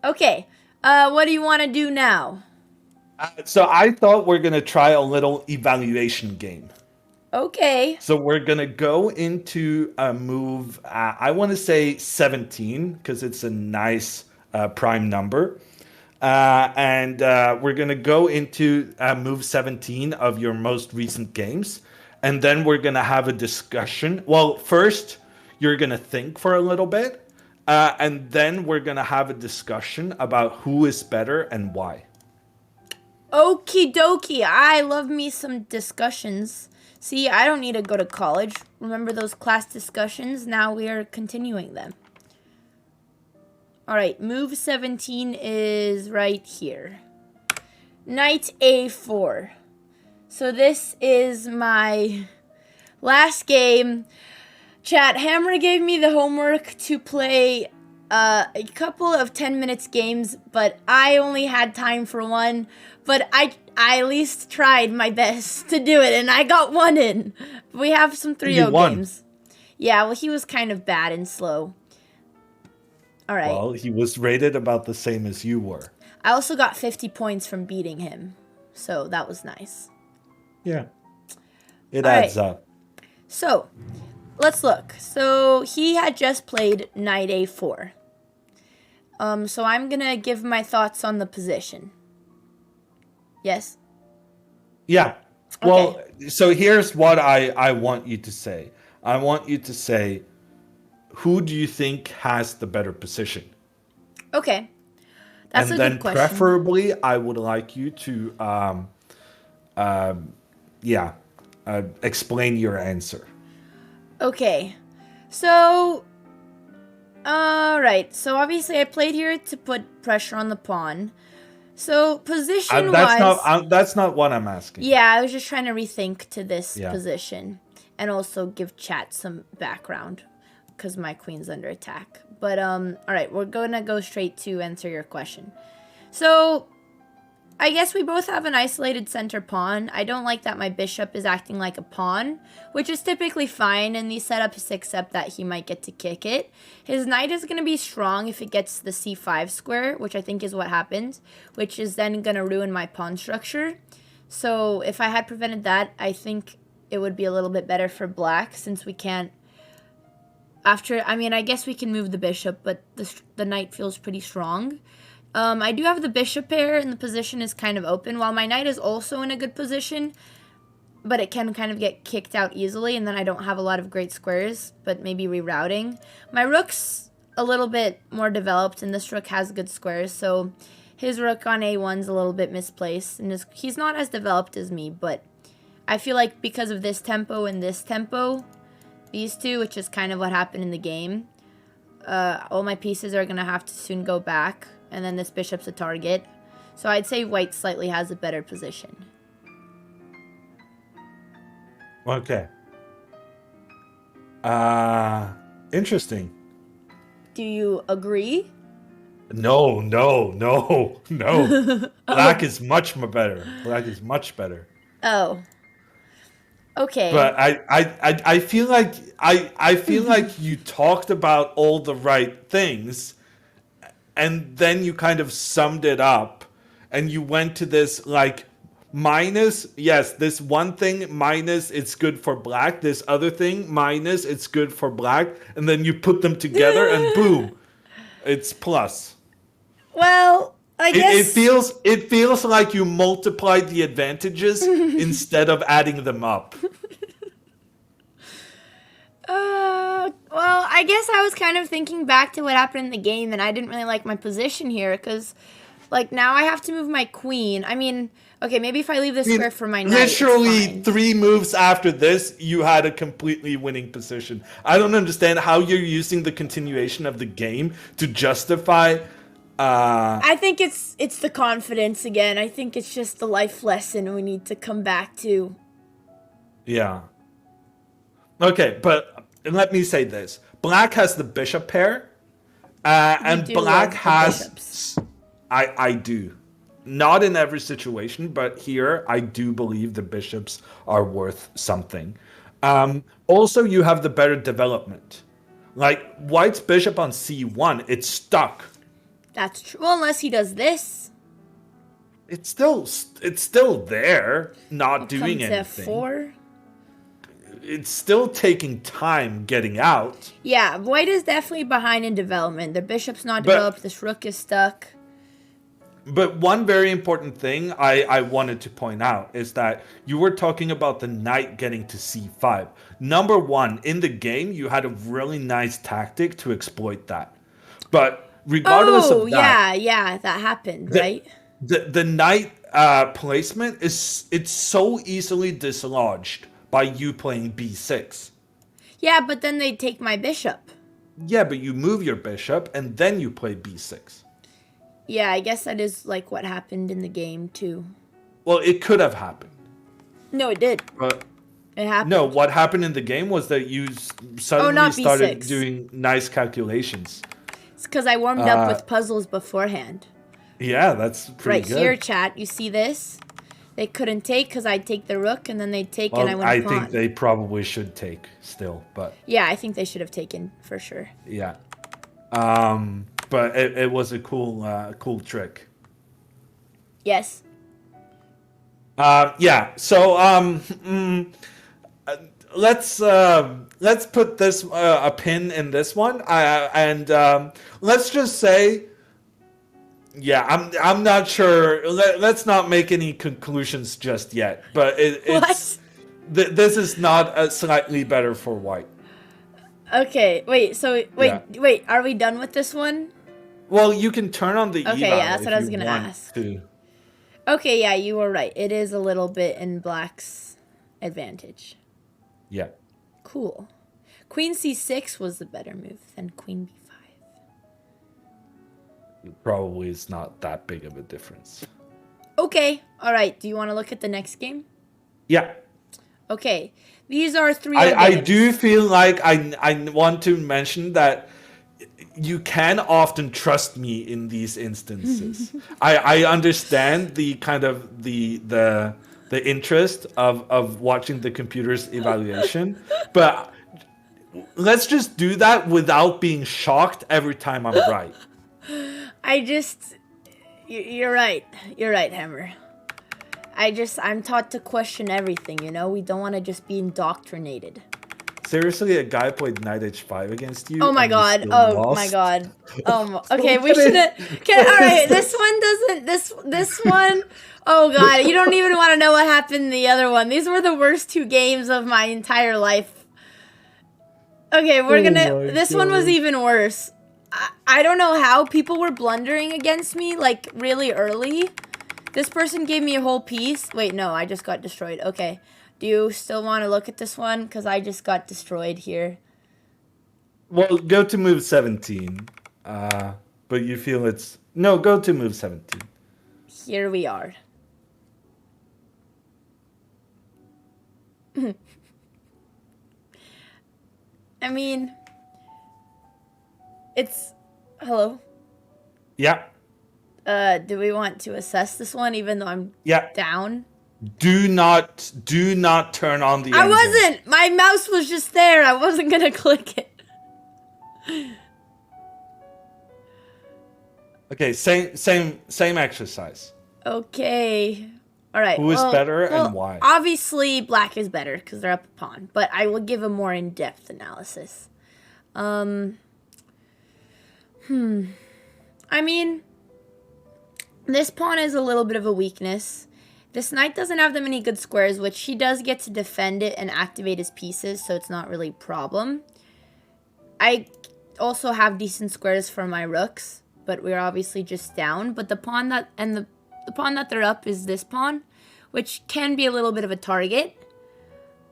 Okay. What do you want to do now? So I thought we're gonna try a little evaluation game. Okay. So we're gonna go into a move. I want to say 17 because it's a nice prime number, and we're gonna go into move 17 of your most recent games, and then we're gonna have a discussion. Well, first you're gonna think for a little bit, and then we're gonna have a discussion about who is better and why. Okie dokie. I love me some discussions. See, I don't need to go to college. Remember those class discussions? Now we are continuing them. Alright, move 17 is right here. Knight A4. So this is my last game. Chat, Hammer gave me the homework to play a couple of 10 minutes games, but I only had time for one. But I at least tried my best to do it, and I got one in. We have some 3-0 games. Yeah, well, he was kind of bad and slow. All right. Well, he was rated about the same as you were. I also got 50 points from beating him, so that was nice. Yeah. It adds up. So, let's look. So, he had just played Knight A4. So I'm going to give my thoughts on the position. Yes? Yeah. Okay. Well, so here's what I want you to say. I want you to say, who do you think has the better position? Okay. That's a good question. And then preferably, I would like you to, explain your answer. Okay. So, alright. So obviously I played here to put pressure on the pawn. So position-wise... That's not what I'm asking. Yeah, I was just trying to rethink to this position. And also give chat some background. Because my queen's under attack. But, alright, we're going to go straight to answer your question. So, I guess we both have an isolated center pawn. I don't like that my bishop is acting like a pawn, which is typically fine in these setups, except that he might get to kick it. His knight is going to be strong if it gets the c5 square, which I think is what happened, which is then going to ruin my pawn structure. So, if I had prevented that, I think it would be a little bit better for black, since we can't... I guess we can move the bishop, but the knight feels pretty strong. I do have the bishop pair, and the position is kind of open, while my knight is also in a good position, but it can kind of get kicked out easily, and then I don't have a lot of great squares, but maybe rerouting. My rook's a little bit more developed, and this rook has good squares, so his rook on a1's a little bit misplaced, and he's not as developed as me, but I feel like because of this tempo and this tempo... These two, which is kind of what happened in the game. All my pieces are going to have to soon go back. And then this bishop's a target. So I'd say white slightly has a better position. Okay. Interesting. Do you agree? No. Black is much better. Black is much better. Oh. Okay. But I feel like I feel like you talked about all the right things, and then you kind of summed it up, and you went to this like minus, yes, this one thing minus it's good for black, this other thing minus it's good for black, and then you put them together and boom, it's plus. Well, I guess it feels like you multiplied the advantages instead of adding them up. Well, I guess I was kind of thinking back to what happened in the game, and I didn't really like my position here, because, like, now I have to move my queen. I mean, okay, maybe if I leave this square for my knight, literally 3 moves after this, you had a completely winning position. I don't understand how you're using the continuation of the game to justify... I think it's the confidence again. I think it's just the life lesson we need to come back to. Yeah. Okay, but let me say this. Black has the bishop pair, and black has... I do. Not in every situation, but here I do believe the bishops are worth something. Also, you have the better development. Like, white's bishop on c1, it's stuck. That's true. Well, unless he does this. It's still there, not doing anything. F4. It's still taking time getting out. Yeah, white is definitely behind in development. The bishop's not developed. This rook is stuck. But one very important thing I wanted to point out is that you were talking about the knight getting to c5. Number one, in the game, you had a really nice tactic to exploit that. But regardless Oh, of that, yeah, that happened, the right? the knight placement is it's so easily dislodged by you playing b6. Yeah, but then they take my bishop. Yeah, but you move your bishop and then you play b6. Yeah, I guess that is like what happened in the game too. Well, it could have happened. No, it did. But It happened. no, what happened in the game was that you suddenly not started B6. doing nice calculations. It's because I warmed up with puzzles beforehand. Yeah, that's pretty Right good. here, chat, you see this? They couldn't take because I'd take the rook and then they'd take and I Well, went I pawn. think they probably should take still, but Yeah, I think they should have taken for sure. yeah. But it was a cool trick. Yes. Yeah. So let's put this a pin in this one, and let's just say, yeah, I'm not sure. Let's not make any conclusions just yet. But it's this is not slightly better for white. Okay, wait. So wait, Yeah. wait. Are we done with this one? Well, you can turn on the Okay, eval yeah, that's if what I was you gonna want ask. to. Okay, yeah, you were right. It is a little bit in black's advantage. Yeah. Cool. Queen c6 was the better move than queen b5. Probably it's not that big of a difference. Okay, all right. Do you want to look at the next game? Yeah. Okay, these are three. I do feel like I want to mention that you can often trust me in these instances. I understand the kind of the interest of watching the computer's evaluation, but let's just do that without being shocked every time I'm right. You're right. You're right, Hammer. I'm taught to question everything, you know? We don't want to just be indoctrinated. Seriously, a guy played knight h5 against you. Oh my and you god. still Oh lost? my god. Okay, we shouldn't. Okay, all right. This one doesn't. This one. Oh god, you don't even want to know what happened in the other one. These were the worst two games of my entire life. Okay, we're gonna. This one was even worse. I don't know how people were blundering against me like really early. This person gave me a whole piece. Wait, no, I just got destroyed. Okay. Do you still want to look at this one? Because I just got destroyed here. Well, go to move 17. But you feel it's... No, go to move 17. Here we are. I mean... It's... Hello? Yeah. Do we want to assess this one even though I'm down? Do not turn on the engine. I wasn't! My mouse was just there. I wasn't gonna click it. Okay, same exercise. Okay. Alright. Who is better and why? Obviously, black is better because they're up a pawn. But I will give a more in-depth analysis. I mean... This pawn is a little bit of a weakness. This knight doesn't have that many good squares, which he does get to defend it and activate his pieces, so it's not really a problem. I also have decent squares for my rooks, but we're obviously just down. But the pawn that the pawn that they're up is this pawn, which can be a little bit of a target.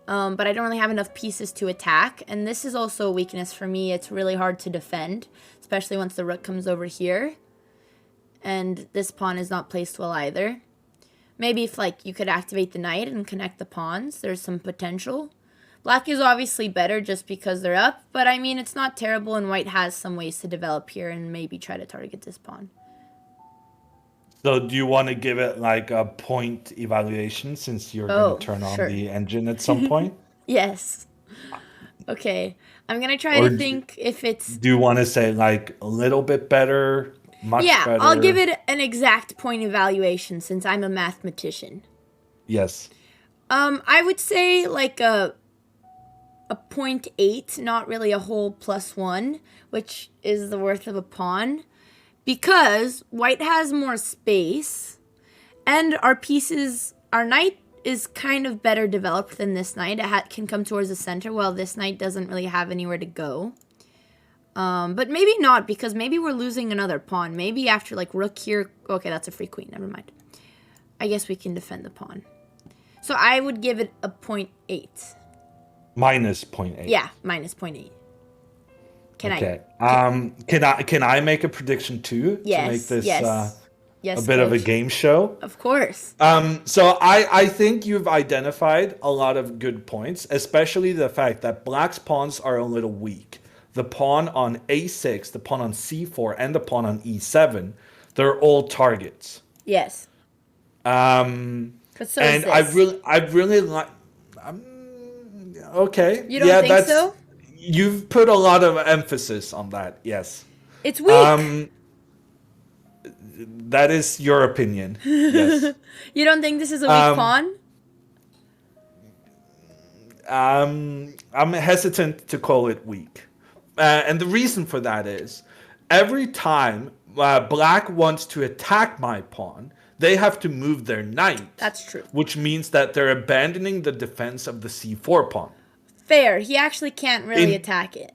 But I don't really have enough pieces to attack, and this is also a weakness for me. It's really hard to defend, especially once the rook comes over here. And this pawn is not placed well either. Maybe if, like, you could activate the knight and connect the pawns, there's some potential. Black is obviously better just because they're up, but I mean, it's not terrible, and white has some ways to develop here and maybe try to target this pawn. So do you want to give it, like, a point evaluation since you're going to turn on the engine at some point? Yes. Okay. I'm going to try to think if it's... Do you want to say, like, a little bit better... Much better. I'll give it an exact point evaluation since I'm a mathematician. Yes. I would say like a 0.8, not really a whole +1, which is the worth of a pawn, because white has more space, and our knight is kind of better developed than this knight. It can come towards the center, while this knight doesn't really have anywhere to go. But maybe not, because maybe we're losing another pawn. Maybe after, like, rook here. Okay, that's a free queen. Never mind. I guess we can defend the pawn. So I would give it a 0.8. Minus 0.8. Yeah, minus 0.8. Okay. Can I make a prediction too? Yes. To make this Yes, a bit of a coach. game show? Of course. So I think you've identified a lot of good points, especially the fact that black's pawns are a little weak. The pawn on a6, the pawn on c4, and the pawn on e7, they're all targets. Yes. But so and is this. I really like. Okay. You don't think so? You've put a lot of emphasis on that. Yes. It's weak. That is your opinion. Yes. You don't think this is a weak pawn? I'm hesitant to call it weak. And the reason for that is every time black wants to attack my pawn, they have to move their knight. That's true. Which means that they're abandoning the defense of the c4 pawn. Fair. He actually can't really attack it.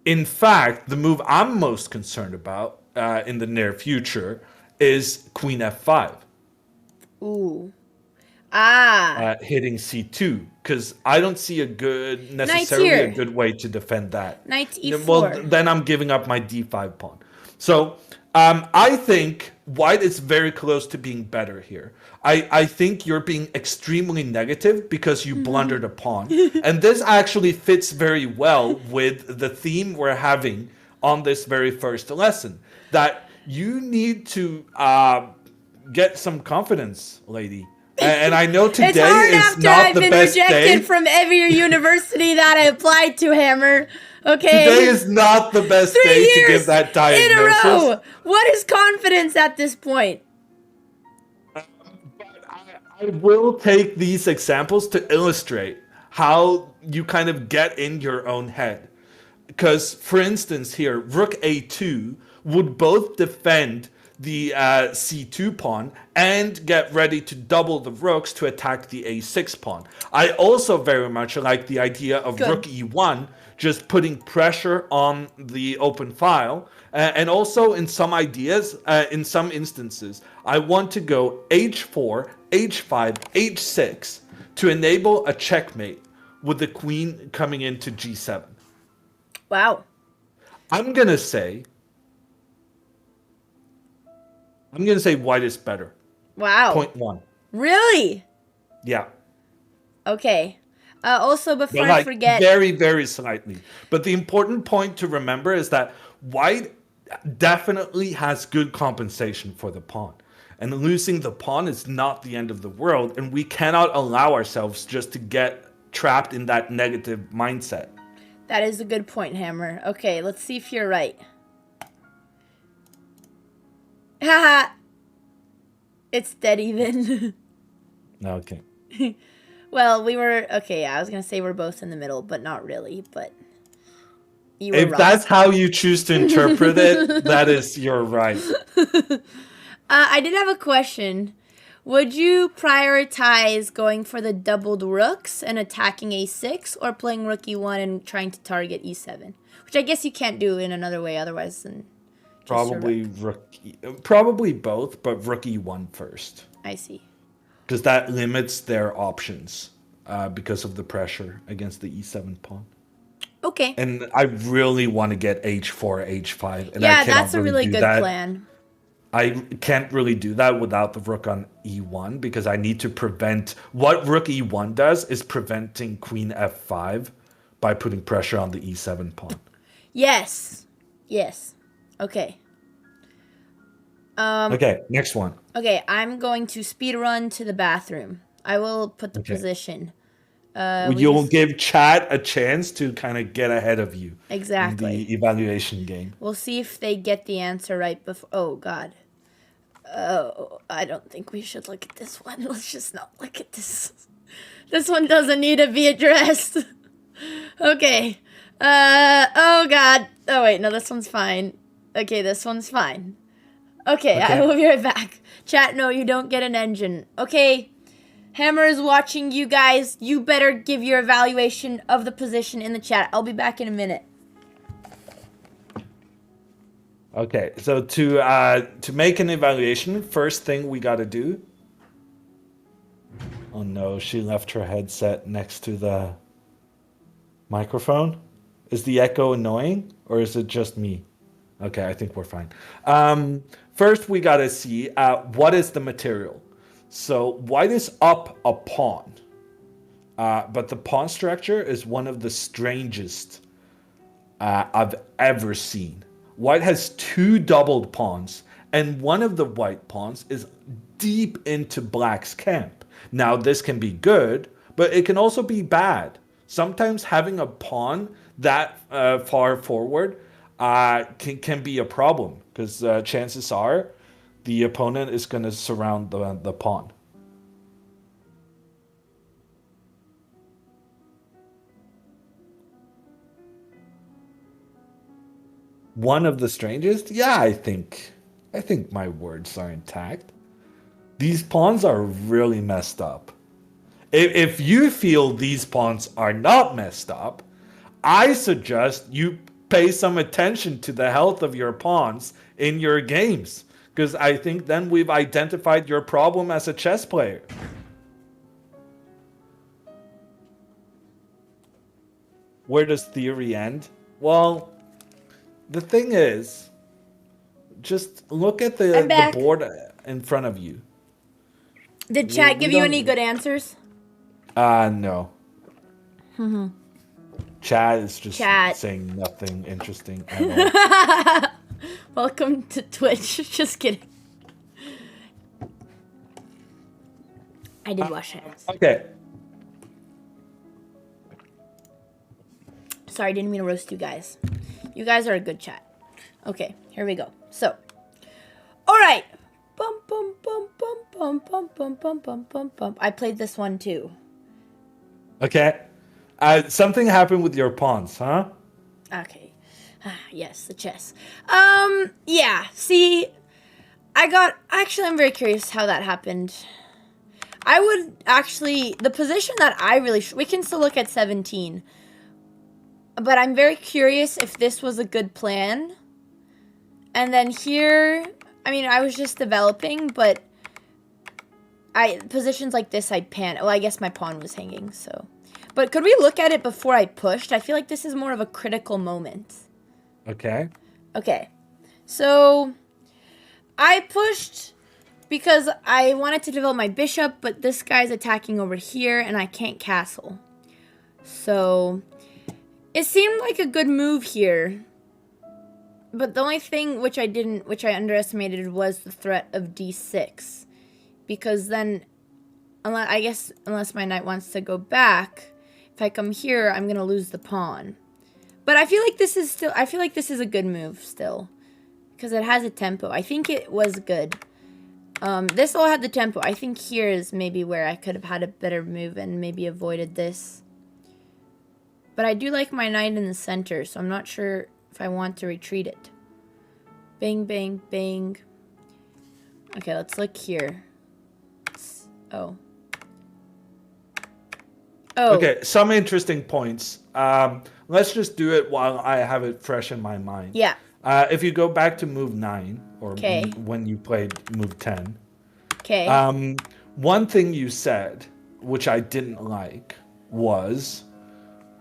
In fact, the move I'm most concerned about in the near future is queen f5. Ooh. Hitting c2, because I don't see necessarily a good way to defend that. Knight e4. Well, then I'm giving up my d5 pawn. So I think white is very close to being better here. I think you're being extremely negative because you blundered a pawn. And this actually fits very well with the theme we're having on this very first lesson. That you need to get some confidence, lady. And I know today is not the best day. I've been rejected from every university that I applied to, Hammer. Okay. Today is not the best day to give that diagnosis. In a row. What is confidence at this point? But I will take these examples to illustrate how you kind of get in your own head. Because, for instance, here, rook a2 would both defend the c2 pawn and get ready to double the rooks to attack the a6 pawn. I also very much like the idea of rook e1 just putting pressure on the open file. And also in some ideas, in some instances, I want to go h4, h5, h6 to enable a checkmate with the queen coming into g7. Wow. I'm going to say white is better. Wow. 0.1. Really? Yeah. Okay. Also, before I forget... Very, very slightly. But the important point to remember is that white definitely has good compensation for the pawn. And losing the pawn is not the end of the world. And we cannot allow ourselves just to get trapped in that negative mindset. That is a good point, Hammer. Okay, let's see if you're right. Haha. It's dead even. Okay. Well, we were... Okay, I was going to say we're both in the middle, but not really. But you were wrong. If that's how you choose to interpret it, you're right. I did have a question. Would you prioritize going for the doubled rooks and attacking a6, or playing rook e1 and trying to target e7? Which I guess you can't do in another way otherwise than... Probably probably both, but rook e1 first. I see. Because that limits their options because of the pressure against the e7 pawn. Okay. And I really want to get h4, h5. And yeah, that's a really good plan. I can't really do that without the rook on e1 because I need to prevent... What rook e1 does is preventing queen f5 by putting pressure on the e7 pawn. Yes. Yes. Okay. Okay, next one. Okay, I'm going to speed run to the bathroom. I will put the position. You'll give chat a chance to kind of get ahead of you. Exactly. In the evaluation game. We'll see if they get the answer right before... Oh, God. Oh, I don't think we should look at this one. Let's just not look at this. This one doesn't need to be addressed. Okay. Oh, God. Oh, wait. No, this one's fine. Okay, this one's fine. Okay, I Okay. will be right back. Chat, no, you don't get an engine. Okay, Hammer is watching you guys. You better give your evaluation of the position in the chat. I'll be back in a minute. Okay. So to make an evaluation, first thing we got to do. Oh no, she left her headset next to the microphone. Is the echo annoying or is it just me? Okay, I think we're fine. First, we gotta see what is the material. So white is up a pawn, but the pawn structure is one of the strangest I've ever seen. White has two doubled pawns, and one of the white pawns is deep into black's camp. Now, this can be good, but it can also be bad. Sometimes having a pawn that far forward can be a problem because chances are the opponent is going to surround the pawn. One of the strangest? Yeah, I think my words are intact. These pawns are really messed up. If you feel these pawns are not messed up, I suggest you pay some attention to the health of your pawns in your games. Because I think then we've identified your problem as a chess player. Where does theory end? Well, the thing is, just look at I'm the back. board in front of you. Did chat We give you any don't. good answers? No. Chad is just Chat. saying nothing interesting at all. Welcome to Twitch. Just kidding. I did wash hands. Okay. Sorry, didn't mean to roast you guys. You guys are a good chat. Okay, here we go. So, all right. Bum bum bum bum bum bum bum bum bum bum bum. I played this one too. Okay. Something happened with your pawns, huh? Okay. Yes, the chess. Yeah. See, I'm very curious how that happened. I would actually, the position that I really, we can still look at 17. But I'm very curious if this was a good plan. And then here, I mean, I was just developing, but positions like this, I'd pan. Well, I guess my pawn was hanging, so. But could we look at it before I pushed? I feel like this is more of a critical moment. Okay. Okay. So, I pushed because I wanted to develop my bishop, but this guy's attacking over here, and I can't castle. So, it seemed like a good move here. But the only thing which I underestimated was the threat of d6. Because then, unless my knight wants to go back, if I come here, I'm going to lose the pawn. But I feel like this is a good move still. Because it has a tempo. I think it was good. This all had the tempo. I think here is maybe where I could have had a better move and maybe avoided this. But I do like my knight in the center, so I'm not sure if I want to retreat it. Bang, bang, bang. Okay, let's look here. Oh. Okay, some interesting points. Let's just do it while I have it fresh in my mind. Yeah. If you go back to move 9, or Okay. when you played move 10, Okay. one thing you said, which I didn't like, was,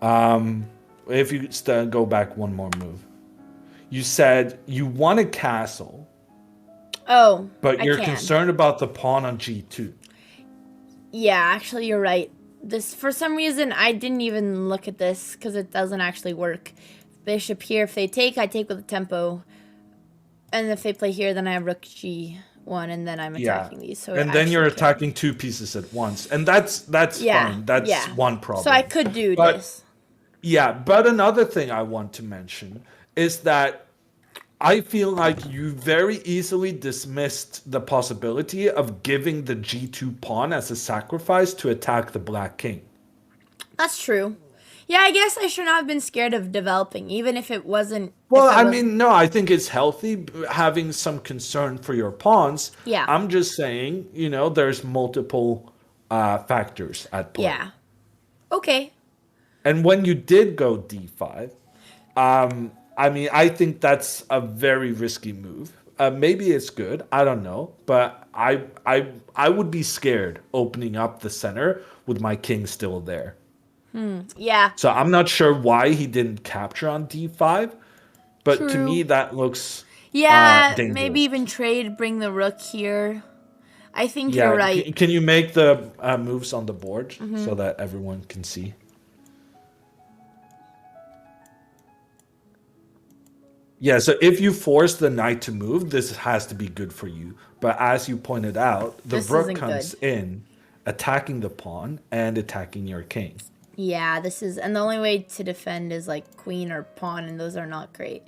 if you go back one more move, you said you want a castle, Oh, but I you're can. concerned about the pawn on g2. Yeah, actually, you're right. This, for some reason, I didn't even look at this because it doesn't actually work. Bishop here, if they take, I take with the tempo. And if they play here, then I have rook g1, and then I'm attacking these. So and then you're attacking two pieces at once, and that's fine. That's one problem. So I could do But- this. Yeah, but another thing I want to mention is that I feel like you very easily dismissed the possibility of giving the g2 pawn as a sacrifice to attack the black king. That's true. Yeah, I guess I should not have been scared of developing, even if it wasn't. Well, If I I was. mean, no, I think it's healthy having some concern for your pawns. Yeah. I'm just saying, there's multiple factors at play. Yeah. Okay. And when you did go d5, I mean, I think that's a very risky move. Maybe it's good. I don't know, but I would be scared opening up the center with my king still there. Yeah. So I'm not sure why he didn't capture on d5, but to me True. that looks Yeah. Maybe dangerous. even trade. Bring the rook here. I think you're Yeah, right. can you make the moves on the board so that everyone can see? Yeah, so if you force the knight to move, this has to be good for you. But as you pointed out, the This rook isn't good. comes in, attacking the pawn and attacking your king. Yeah, this is, and the only way to defend is like queen or pawn, and those are not great.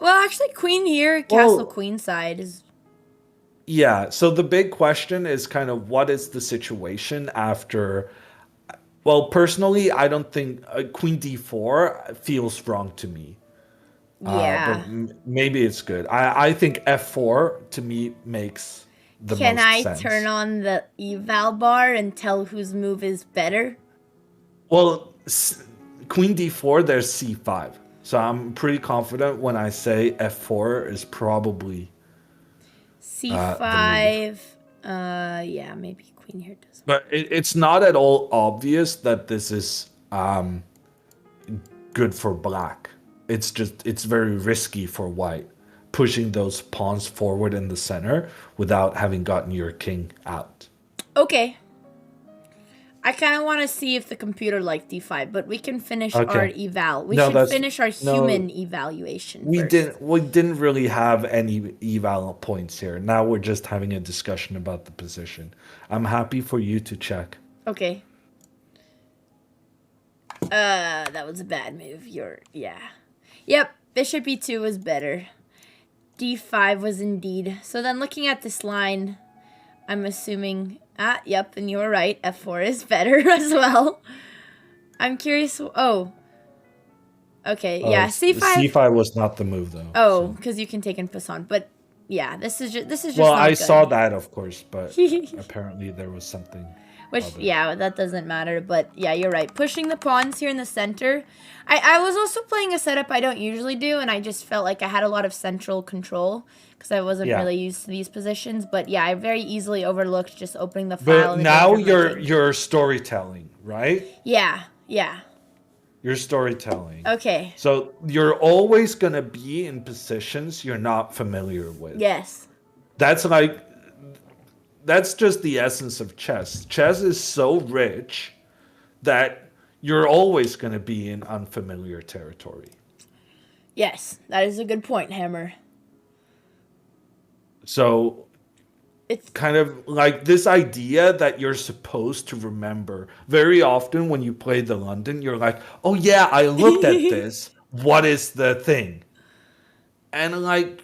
Well, actually, queen here, castle Well, queen side is. yeah, so the big question is kind of what is the situation after. Well, personally, I don't think queen d4 feels wrong to me. But Yeah. maybe it's good. I think f4 to me makes the Can most I turn sense. on the eval bar and tell whose move is better? Well, queen d4, there's c5. So I'm pretty confident when I say f4 is probably the move. C5. Yeah, maybe queen here does. But it's not at all obvious that this is good for black. It's very risky for white, pushing those pawns forward in the center without having gotten your king out. Okay. I kind of want to see if the computer liked D5, but we can finish our Okay. eval. We No, should that's finish our no. human evaluation We first. didn't really have any eval points here. Now we're just having a discussion about the position. I'm happy for you to check. Okay. That was a bad move. Yeah. Yep, bishop e2 was better. D5 was indeed. So then looking at this line, I'm assuming, yep, and you were right. F4 is better as well. I'm curious. Oh, okay, yeah, C5. C5 was not the move though. Oh, So. because you can take en passant. But yeah, this is Well, just I not saw good. that, of course, but apparently there was something Which, other. yeah, that doesn't matter. But yeah, you're right. Pushing the pawns here in the center. I was also playing a setup I don't usually do, and I just felt like I had a lot of central control because I wasn't Yeah. really used to these positions. But yeah, I very easily overlooked just opening the file But and the now danger of my you're king. you're storytelling, right? Yeah, yeah. You're storytelling. Okay. So you're always gonna be in positions you're not familiar with. Yes. That's like that's just the essence of chess. Chess is so rich that you're always gonna be in unfamiliar territory. Yes, that is a good point, Hammer. So It's kind of like this idea that you're supposed to remember. Very often when you play the London, you're like, oh yeah, I looked at this. What is the thing? And like,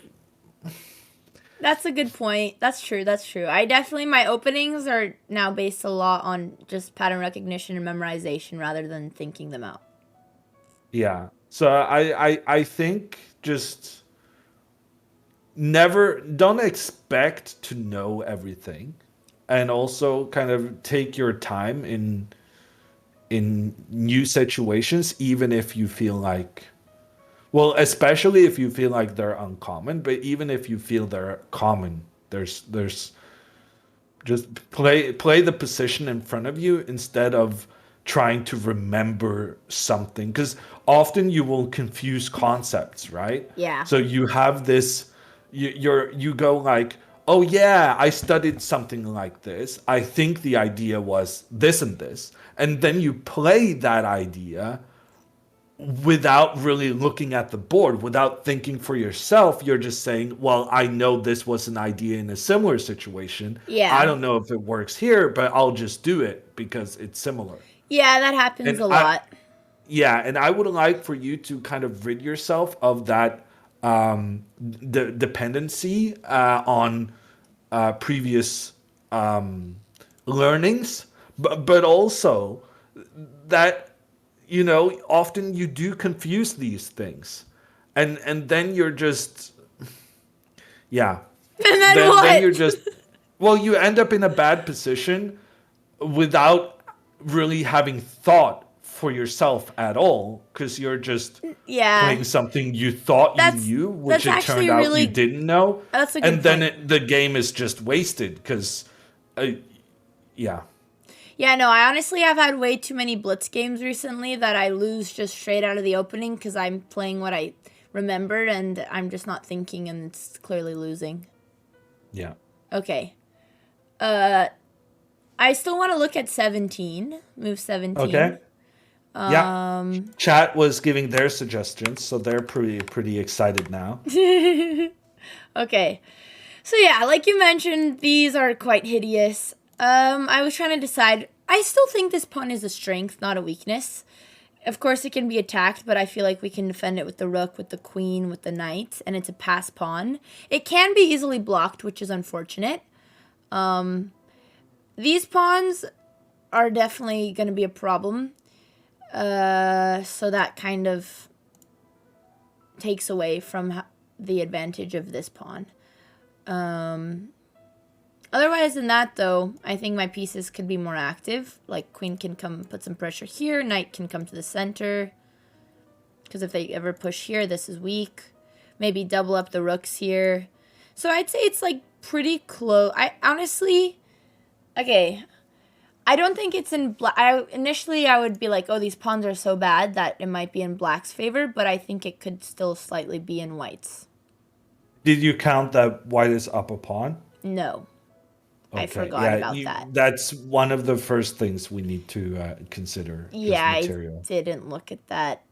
That's a good point. That's true. That's true. I definitely, my openings are now based a lot on just pattern recognition and memorization rather than thinking them out. yeah. So I think just never don't expect to know everything, and also kind of take your time in new situations, even if you feel like. Well, especially if you feel like they're uncommon, but even if you feel they're common, there's just play the position in front of you instead of trying to remember something, because often you will confuse concepts, right? Yeah. So you have this you go like, oh yeah, I studied something like this, I think the idea was this and this, and then you play that idea without really looking at the board, without thinking for yourself. You're just saying, well, I know this was an idea in a similar situation. I Yeah. don't know if it works here, but I'll just do it because it's similar. Yeah, that happens And a lot. and I would like for you to kind of rid yourself of that the dependency on previous learnings, but also that often you do confuse these things, and then you're just, yeah, And then then what? you're just, well, you end up in a bad position without really having thought for yourself at all, because you're just Yeah, playing something you thought you that's knew, which that's it actually turned out you really didn't know, that's a good and then point. the game is just wasted because, uh, yeah, Yeah, no, I honestly have had way too many Blitz games recently that I lose just straight out of the opening because I'm playing what I remembered and I'm just not thinking and it's clearly losing. yeah. Okay. Uh, I still want to look at 17, move 17. Okay. Yeah. Chat was giving their suggestions, so they're pretty excited now. Okay. So yeah, like you mentioned, these are quite hideous. I was trying to decide. I still think this pawn is a strength, not a weakness. Of course, it can be attacked, but I feel like we can defend it with the rook, with the queen, with the knight, and it's a pass pawn. It can be easily blocked, which is unfortunate. These pawns are definitely going to be a problem. So that kind of takes away from the advantage of this pawn. Otherwise than that, though, I think my pieces could be more active. Like, queen can come put some pressure here. Knight can come to the center. Because if they ever push here, this is weak. Maybe double up the rooks here. So I'd say it's, like, pretty close. I honestly... Okay. I don't think it's in black. Initially, I would be like, oh, these pawns are so bad that it might be in black's favor. But I think it could still slightly be in white's. Did you count that white is up a pawn? No. I Okay, forgot yeah, about that. that's one of the first things we need to consider. Just Yeah, I material. didn't look at that.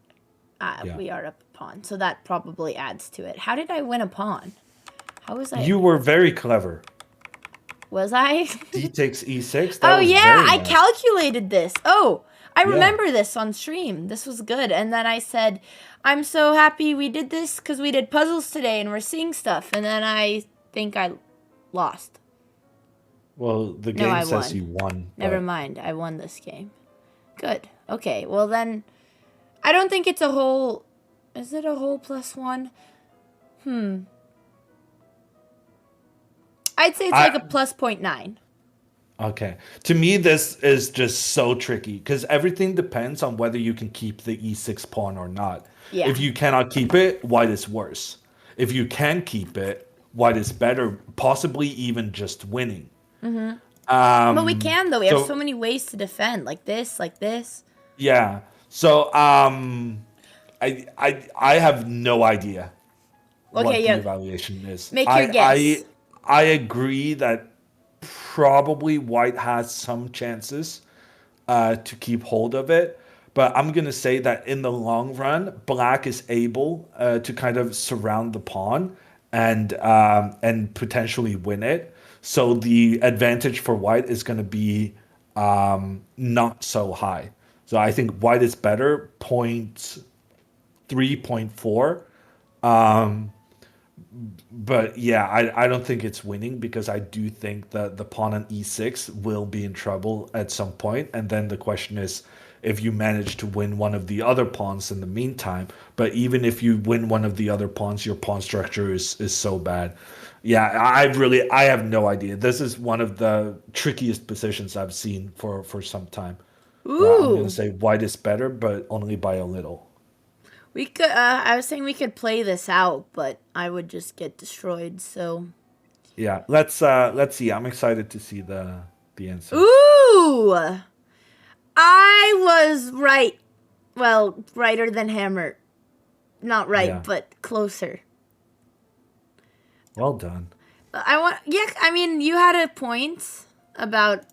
Yeah, We are up a pawn, so that probably adds to it. How did I win a pawn? How was I? you were very clever. Was I? D takes e6. That Oh was yeah, very I nice. calculated this. Oh, I Yeah. remember this on stream. This was good. And then I said, I'm so happy we did this because we did puzzles today and we're seeing stuff. And then I think I lost. Well, the No, game I says won. you won, Never but mind. I won this game. Good. Okay. Well then, I don't think it's a whole. Is it a whole +1? I'd say it's like a I +0.9. okay. To me, this is just so tricky because everything depends on whether you can keep the e6 pawn or not. Yeah. If you cannot keep it, white is worse. If you can keep it, white is better, possibly even just winning. But we can though. We have so So many ways to defend, like this, like this. yeah. So I have no idea what Okay, the yeah. evaluation is. Make your guess. I agree that probably white has some chances to keep hold of it. But I'm going to say that in the long run, black is able to kind of surround the pawn and potentially win it. So the advantage for white is going to be not so high. So I think white is better, point 3, point 4. But yeah, I don't think it's winning because I do think that the pawn on e6 will be in trouble at some point. And then the question is if you manage to win one of the other pawns in the meantime. But even if you win one of the other pawns, your pawn structure is so bad. Yeah, I have no idea. This is one of the trickiest positions I've seen for some time. So I'm gonna Ooh. say white is better, but only by a little. We could I was saying we could play this out, but I would just get destroyed, so Yeah, let's see. I'm excited to see the answer. ooh. I was right. Well, righter than Hammer. Not right, Yeah, but closer. well done. Yeah, I mean, you had a point about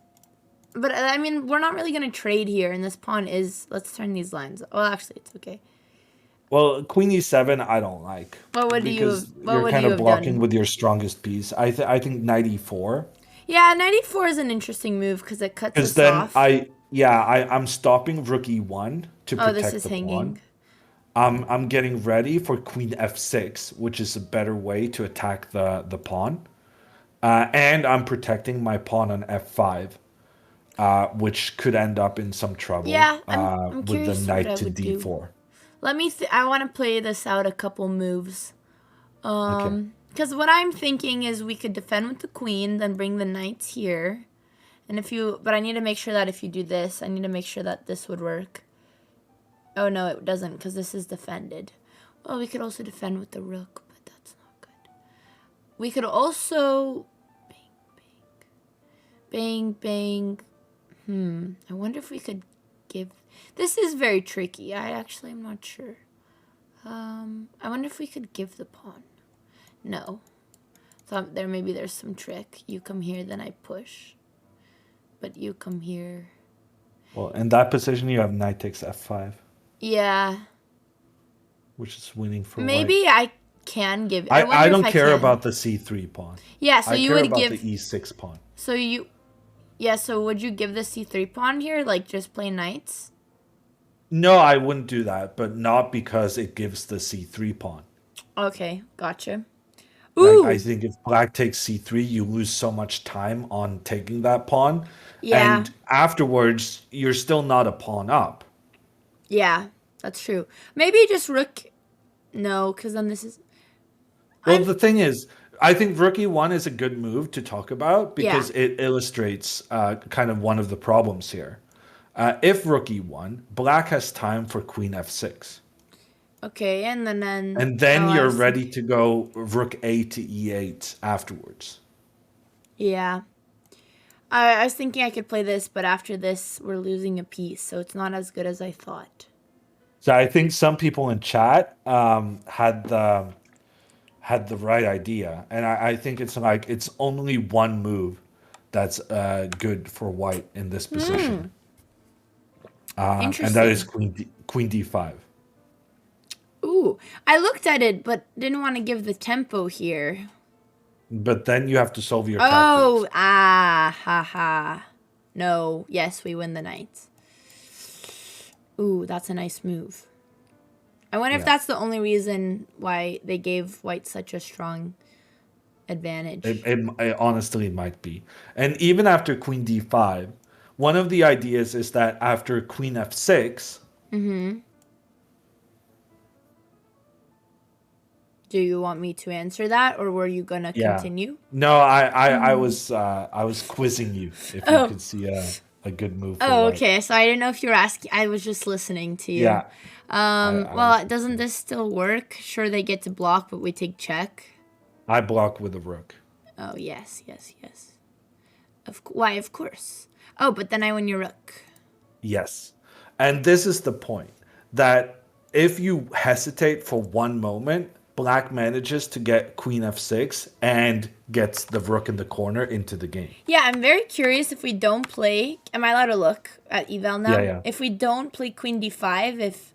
but I mean, we're not really going to trade here and this pawn is let's turn these lines. Well, actually, it's okay. Well, Queen E7 I don't like because What you're would kind you of have blocking done? with your strongest piece. I think Knight E4 Yeah, 94 is an interesting move because it cuts because us then off. I'm stopping Rook E1 to Oh, this protect is the pawn. hanging. I'm getting ready for Queen F6, which is a better way to attack the pawn. And I'm protecting my pawn on F5. which could end up in some trouble Yeah, I'm with the curious what knight I to would do. d4. Let me. I want to play this out a couple moves. Okay. Because what I'm thinking is we could defend with the queen, then bring the knights here. And if you, but I need to make sure that if you do this, I need to make sure that this would work. Oh no, it doesn't, because this is defended. Well, we could also defend with the rook, but that's not good. We could also bang, bang. I wonder if we could give. This is very tricky. I actually am not sure. I wonder if we could give the pawn. No. Thought there maybe there's some trick. You come here, then I push. But you come here. Well, in that position, you have knight takes f5, Yeah. which is winning for white. Maybe I can give. I wonder I don't if I care can. about the c3 pawn. Yeah, so I you care would about give. the e6 pawn. So you. Yeah, so would you give the c3 pawn here, like just play knights? No, I wouldn't do that, but not because it gives the c3 pawn. Okay, gotcha. Like, I Ooh. think if black takes c3, you lose so much time on taking that pawn. Yeah. And afterwards, you're still not a pawn up. Yeah, that's true. Maybe just rook. No, because then this is. Well, the thing is, I think rook e1 is a good move to talk about because Yeah. it illustrates kind of one of the problems here. If rook e1, black has time for queen f6. Okay, and then. And then Oh, I you're see. ready to go rook a to e8 afterwards. Yeah. I was thinking I could play this, but after this, we're losing a piece, so it's not as good as I thought. So I think some people in chat had the right idea, and I think it's like it's only one move that's good for white in this position, and that is Interesting. queen d5. Ooh, I looked at it, but didn't want to give the tempo here. But then you have to solve your Oh, tactics. haha. No, yes, we win the knight. Ooh, that's a nice move. I wonder if Yeah, that's the only reason why they gave white such a strong advantage. it honestly might be. And even after queen d5, one of the ideas is that after queen f6, Do you want me to answer that, or were you gonna yeah. continue? No, I was quizzing you if you Oh, could see a good move for oh, white. okay. So I didn't know if you were asking. I was just listening to you. Yeah, I was Well, doesn't this still work? Sure, they get to block, but we take check. I block with a rook. Oh, yes, yes, yes. Why, of course. Oh, but then I win your rook. Yes. And this is the point that if you hesitate for one moment, black manages to get queen f6 and gets the rook in the corner into the game. Yeah, I'm very curious if we don't play. Am I allowed to look at eval now? Yeah, yeah. If we don't play queen d5, if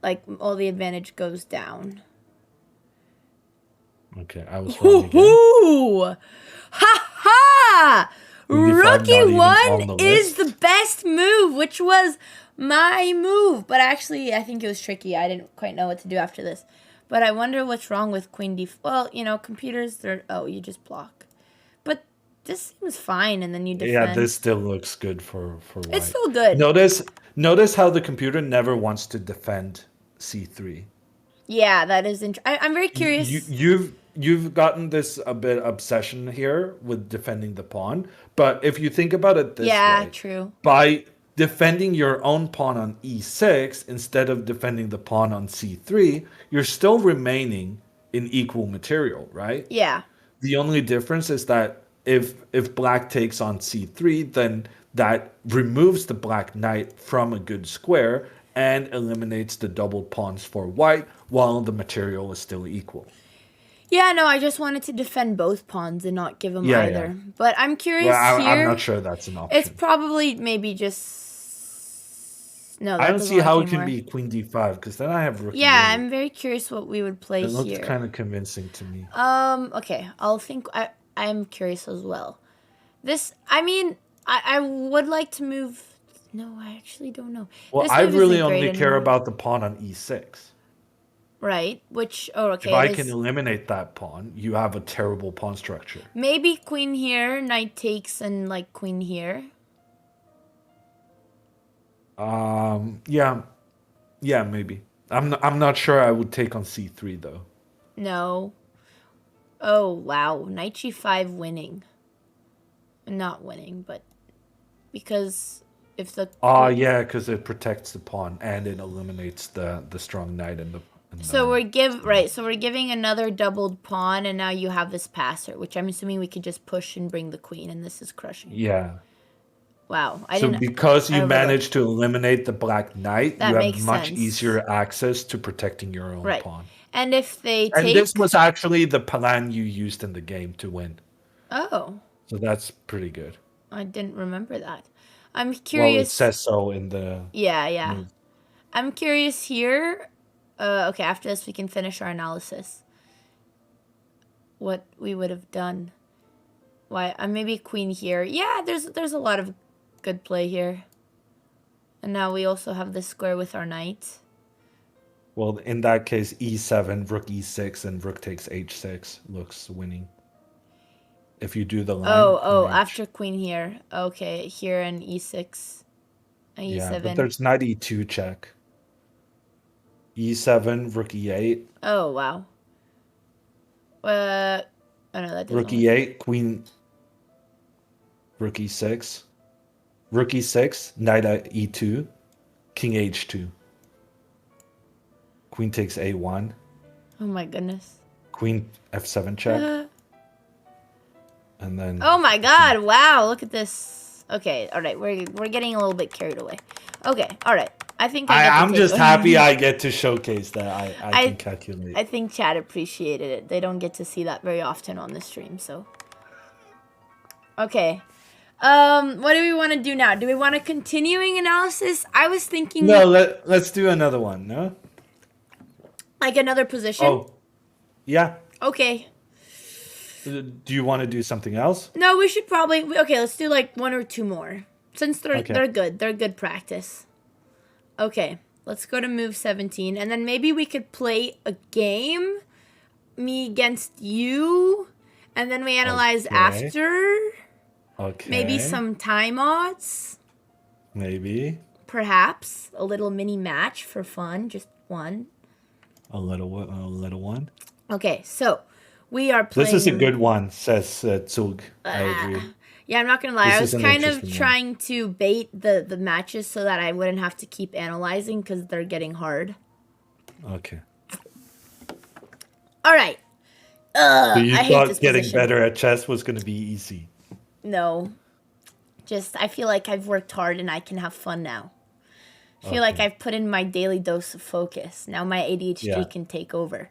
like all the advantage goes down. Okay, I was wrong again. Woohoo! Ha ha! Queen d5 not Rookie even one on the is list. the best move, which was my move. But actually, I think it was tricky. I didn't quite know what to do after this. But I wonder what's wrong with queen d. Well, you know, computers, they're. Oh, you just block. But this seems fine, and then you Yeah, defend. this still looks good for white. It's still good. Notice how the computer never wants to defend c3. Yeah, that is interesting. I'm very curious. You've gotten this a bit obsession here with defending the pawn, but if you think about it this Yeah, way, true. by defending your own pawn on e6 instead of defending the pawn on c3, you're still remaining in equal material, right? Yeah. The only difference is that if black takes on c3, then that removes the black knight from a good square and eliminates the double pawns for white while the material is still equal. Yeah, no, I just wanted to defend both pawns and not give them Yeah, either. yeah. But I'm Well, curious I'm here. not sure that's an It's option. probably maybe just. No, I that don't doesn't see work how it can anymore. be queen d5 because then I have rook Yeah, e8. I'm very curious what we would play It looks here. kind of convincing to me. Okay, I'll think. I'm curious as well. This, I mean, I would like to move. No, I actually don't know. Well, This I move really isn't great only care anymore. about the pawn on e6. Right, which, oh, If okay, I it can is. eliminate that pawn, you have a terrible pawn structure. Maybe queen here, knight takes, and like queen here. Yeah, yeah, maybe. I'm not sure I would take on c3 though. No. Oh, wow. Knight g5 winning. Not winning, but because if the Yeah, because it protects the pawn and it eliminates the strong knight in so the so we're giving another doubled pawn, and now you have this passer, which I'm assuming we could just push and bring the queen, and this is crushing. yeah. Wow, I So didn't because you overlooked. managed to eliminate the black knight, you That have makes much sense, easier access to protecting your own right? pawn. And if they And this take, was actually the plan you used in the game to win. oh, So that's pretty good. I didn't remember that. I'm Well, it curious. says so in the Yeah, yeah. move. I'm curious here. Okay, after this we can finish our analysis. What we would have done. Why? Maybe queen here. Yeah, there's a lot of good play here. And now we also have this square with our knight. Well, in that case, e7, rook e6, and rook takes h6 looks winning. If you do the line, Oh, queen h. after queen here. Okay, here and e6 and Yeah, but e7. there's knight e2 check. e7, rook e8. Oh, wow. Oh no, that Rook doesn't work. e8, queen, rook e6. Rook e6, knight at e2, king h2. Queen takes a1, Oh my goodness. queen f7 check, and Oh then my king. god, wow, look at this. Okay, alright, we're getting a little bit carried away. Okay, alright. I think I get the I'm just happy takeaway. I get to showcase that I can I calculate. I think Chad appreciated it. They don't get to see that very often on the stream, so. Okay. What do we want to do now? Do we want a continuing analysis? I was thinking No, let's do another one, no? like another position. Oh, yeah. Okay. Do you want to do something else? No, we should probably okay, let's do like one or two more. Since Okay. they're good. They're good practice. Okay. Let's go to move 17 and then maybe we could play a game me against you and then we analyze Okay. after. Maybe Okay. some time odds. Maybe Perhaps a little mini match for fun, just one. a little one. Okay, so we are This is a playing. good one, says Zug. I agree. Yeah, I'm not gonna lie. This I is was an kind of interesting one. trying to bait the matches so that I wouldn't have to keep analyzing because they're getting hard. Okay. All right. So you I hate thought this getting position. better at chess was going to be easy. No, just I feel like I've worked hard and I can have fun now. I feel like Okay. I've put in my daily dose of focus. Now my ADHD Yeah. can take over.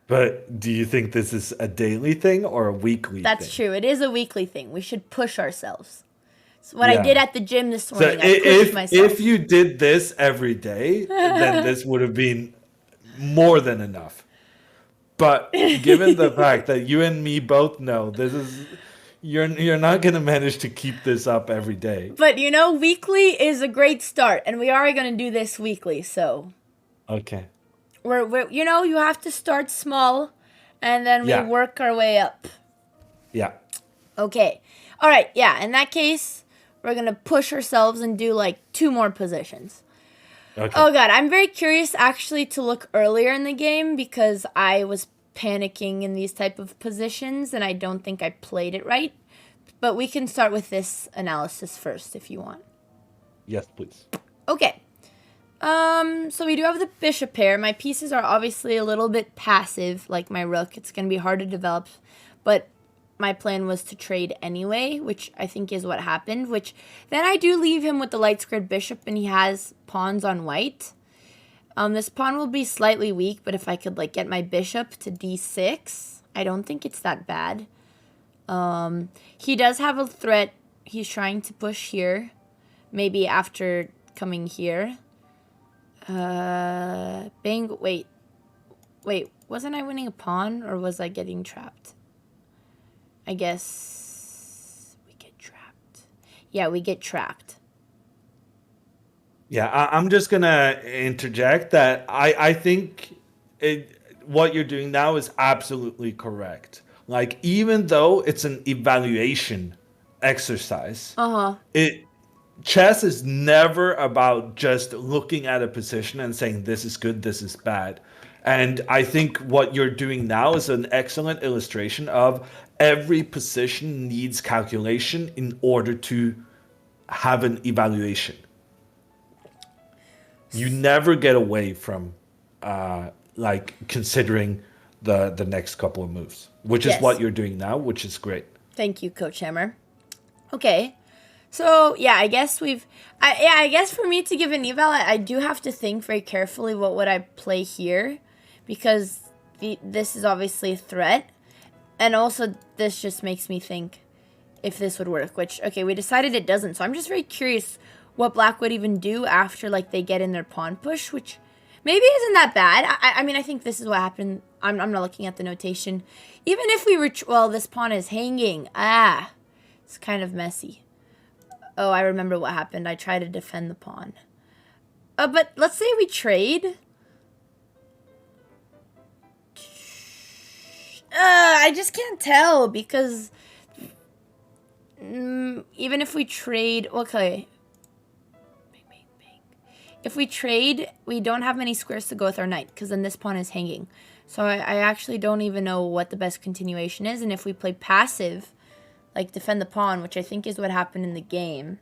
But do you think this is a daily thing or a weekly That's thing? true. It is a weekly thing. We should push ourselves. So what I did Yeah. at the gym this So morning, I pushed if myself. you did this every day, then this would have been more than enough. But given the fact that you and me both know this is you're not going to manage to keep this up every day. But you know, weekly is a great start, and we are going to do this weekly. So Okay. we're you know, you have to start small, and then we Yeah. work our way up. Yeah. Okay. All right. Yeah. In that case, we're gonna push ourselves and do like two more positions. Okay. Oh god, I'm very curious actually to look earlier in the game because I was panicking in these type of positions and I don't think I played it right. But we can start with this analysis first if you want. Yes, please. Okay. So we do have the bishop pair. My pieces are obviously a little bit passive, like my rook. It's gonna be hard to develop, but my plan was to trade anyway, which I think is what happened. Which then I do leave him with the light squared bishop, and he has pawns on white. This pawn will be slightly weak, but if I could like get my bishop to d6, I don't think it's that bad. He does have a threat. He's trying to push here, maybe after coming here. Bang. Wait. Wasn't I winning a pawn, or was I getting trapped? I guess we get trapped. Yeah, we get trapped. Yeah, I'm just gonna interject that I think what you're doing now is absolutely correct. Like even though it's an evaluation exercise, Uh huh. it chess is never about just looking at a position and saying this is good, this is bad. And I think what you're doing now is an excellent illustration of every position needs calculation in order to have an evaluation. You never get away from like considering the next couple of moves, which is what Yes. you're doing now, which is great. Thank you, Coach Hammer. Okay. So, yeah, I guess I guess for me to give an eval, I do have to think very carefully what would I play here, because this is obviously a threat. And also, this just makes me think if this would work, which, okay, we decided it doesn't. So I'm just very curious what Black would even do after, like, they get in their pawn push, which maybe isn't that bad. I mean, I think this is what happened. I'm not looking at the notation. Even if we were, well, this pawn is hanging. Ah, it's kind of messy. Oh, I remember what happened. I tried to defend the pawn. But let's say we trade. I just can't tell because even if we trade, okay. If we trade, we don't have many squares to go with our knight because then this pawn is hanging. So I actually don't even know what the best continuation is. And if we play passive, like defend the pawn, which I think is what happened in the game,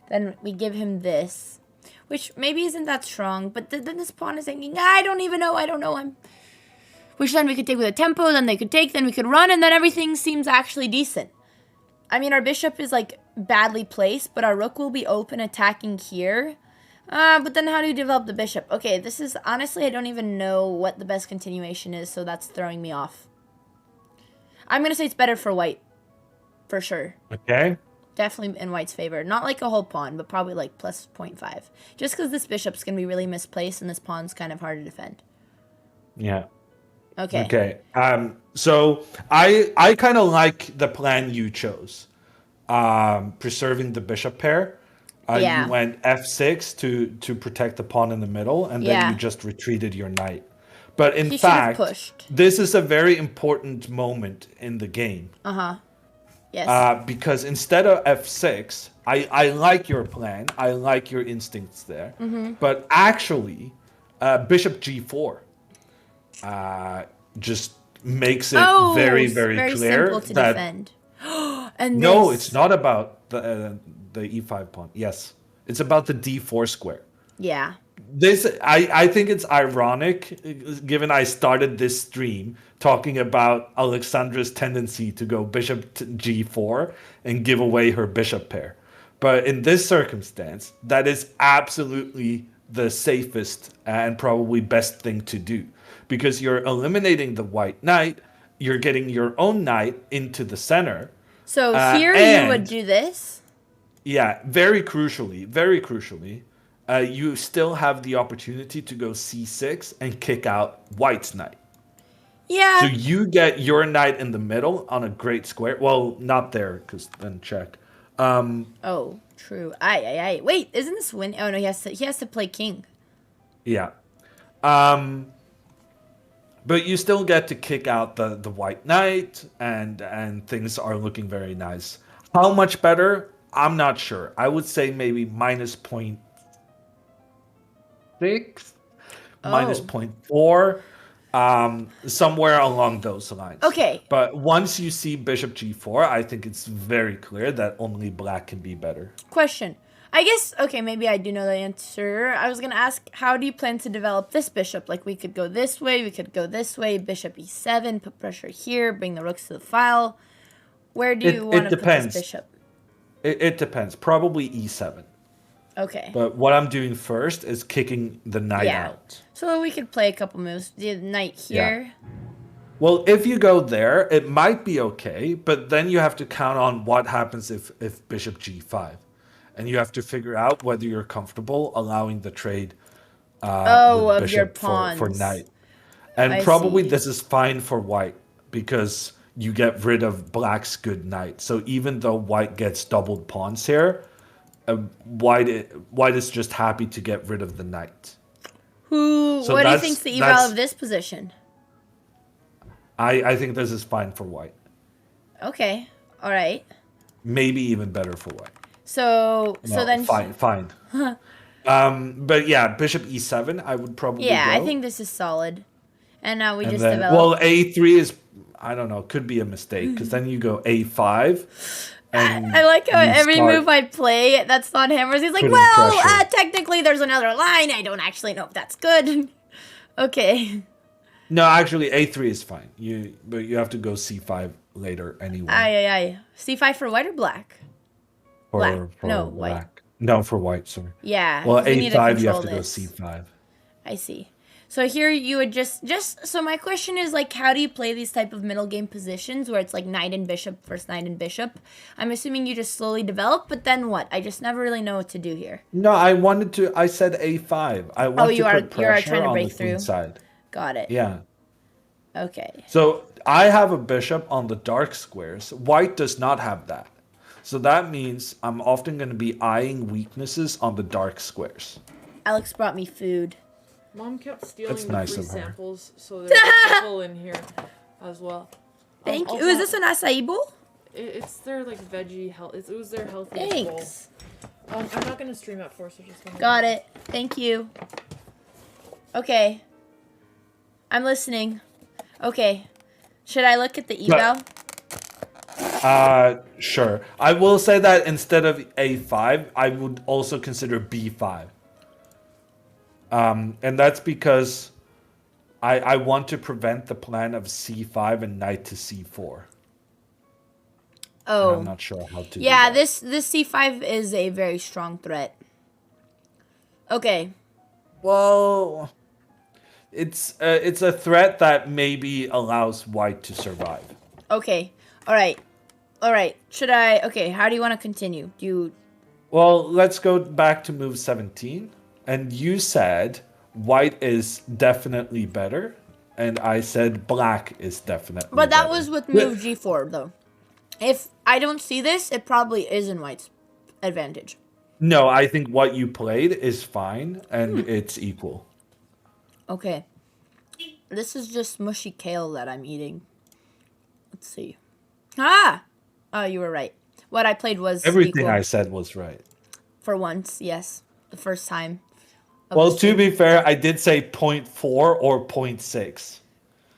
then we give him this, which maybe isn't that strong. But then this pawn is hanging. I don't even know. I don't know. Which then we could take with a tempo, then they could take, then we could run, and then everything seems actually decent. I mean, our bishop is, like, badly placed, but our rook will be open attacking here. But then how do you develop the bishop? Okay, this is, honestly, I don't even know what the best continuation is, so that's throwing me off. I'm going to say it's better for white, for sure. Okay. Definitely in white's favor. Not like a whole pawn, but probably like plus 0.5. Just because this bishop's going to be really misplaced, and this pawn's kind of hard to defend. Yeah. Okay. Okay. So I kind of like the plan you chose, preserving the bishop pair. Yeah. You went f6 to protect the pawn in the middle, and then you just retreated your knight. But in He should have fact, pushed. this is a very important moment in the game. Yes. Because instead of f6, I like your plan. I like your instincts there. But actually, bishop g4 just makes it very, very clear simple to that defend. And no, this. it's not about the e5 pawn. Yes, it's about the d4 square. Yeah. This I think it's ironic, given I started this stream talking about Alexandra's tendency to go bishop to g4 and give away her bishop pair. But in this circumstance, that is absolutely the safest and probably best thing to do, because you're eliminating the white knight, you're getting your own knight into the center. So here you would do this? Yeah, very crucially, you still have the opportunity to go c6 and kick out white's knight. Yeah. So you get your knight in the middle on a great square. Well, not there, because then check. Oh, true. Aye. Wait, isn't this win? Oh no, he has to play king. Yeah. But you still get to kick out the white knight, and things are looking very nice. How much better? I'm not sure. I would say maybe minus 0.6, minus 0.4, somewhere along those lines. Okay. But once you see bishop g4, I think it's very clear that only black can be better. Question. I guess, okay, maybe I do know the answer. I was going to ask, how do you plan to develop this bishop? Like, we could go this way, we could go this way, bishop e7, put pressure here, bring the rooks to the file. Where do you want to put this bishop? It depends. Probably e7. Okay. But what I'm doing first is kicking the knight out. So we could play a couple moves. The knight here. Yeah. Well, if you go there, it might be okay, but then you have to count on what happens if bishop g5. And you have to figure out whether you're comfortable allowing the trade with of bishop your pawns. for knight. And I probably see. this is fine for white, because you get rid of black's good knight. So even though white gets doubled pawns here, white is just happy to get rid of the knight. What do you think's the eval of this position? I think this is fine for white. Okay. All right. Maybe even better for white. So Well, then, fine. But yeah, bishop e7, I would probably yeah, I go. think this is solid. And now we And just then, develop. well, a3 is, I don't know, could be a mistake because then you go a5 I and like how you every move start I play that's not hammers, he's like, putting well, pressure. technically there's another line. I don't actually know if that's good. Okay. No, actually, a3 is fine. But you have to go c5 later anyway Aye, aye, aye. C5 for white or black? Black. for No, white. black. No, for white, sorry. Yeah, Well, because we need to a5, you have control to go this. c5. I see. So here you would just so my question is like, how do you play these type of middle game positions where it's like knight and bishop versus knight and bishop? I'm assuming you just slowly develop, but then what? I just never really know what to do here. No, I said a5. I Oh, want to put you are pressure trying to on the break queen through. side. Got it. Yeah. Okay. So I have a bishop on the dark squares. White does not have that. So that means I'm often going to be eyeing weaknesses on the dark squares. Alex brought me food. Mom kept stealing That's the nice free of her. samples, so there's a couple in here as well. Thank you. Also, Ooh, is this an acai bowl? It's their like veggie health. It was their healthiest Thanks. bowl. I'm not gonna stream at 4, so just gonna Got it. Thank you. Okay. I'm listening. Okay. Should I look at the eval? Sure. I will say that instead of a5, I would also consider b5. And that's because I want to prevent the plan of c5 and knight to c4. Oh. And I'm not sure how to do Yeah, that. this c5 is a very strong threat. Okay. Well, it's a threat that maybe allows white to survive. Okay. All right. All right. Should I? Okay. How do you want to continue? Do you? Well, let's go back to move 17. And you said white is definitely better, and I said black is definitely But that better. was with move g4 though. If I don't see this, it probably is in white's advantage. No, I think what you played is fine, and it's equal. Okay. This is just mushy kale that I'm eating. Let's see. Ah! Oh, you were right. What I played was Everything equal. I said was right. For once, yes. The first time. Well, to be fair, I did say 0.4 or 0.6.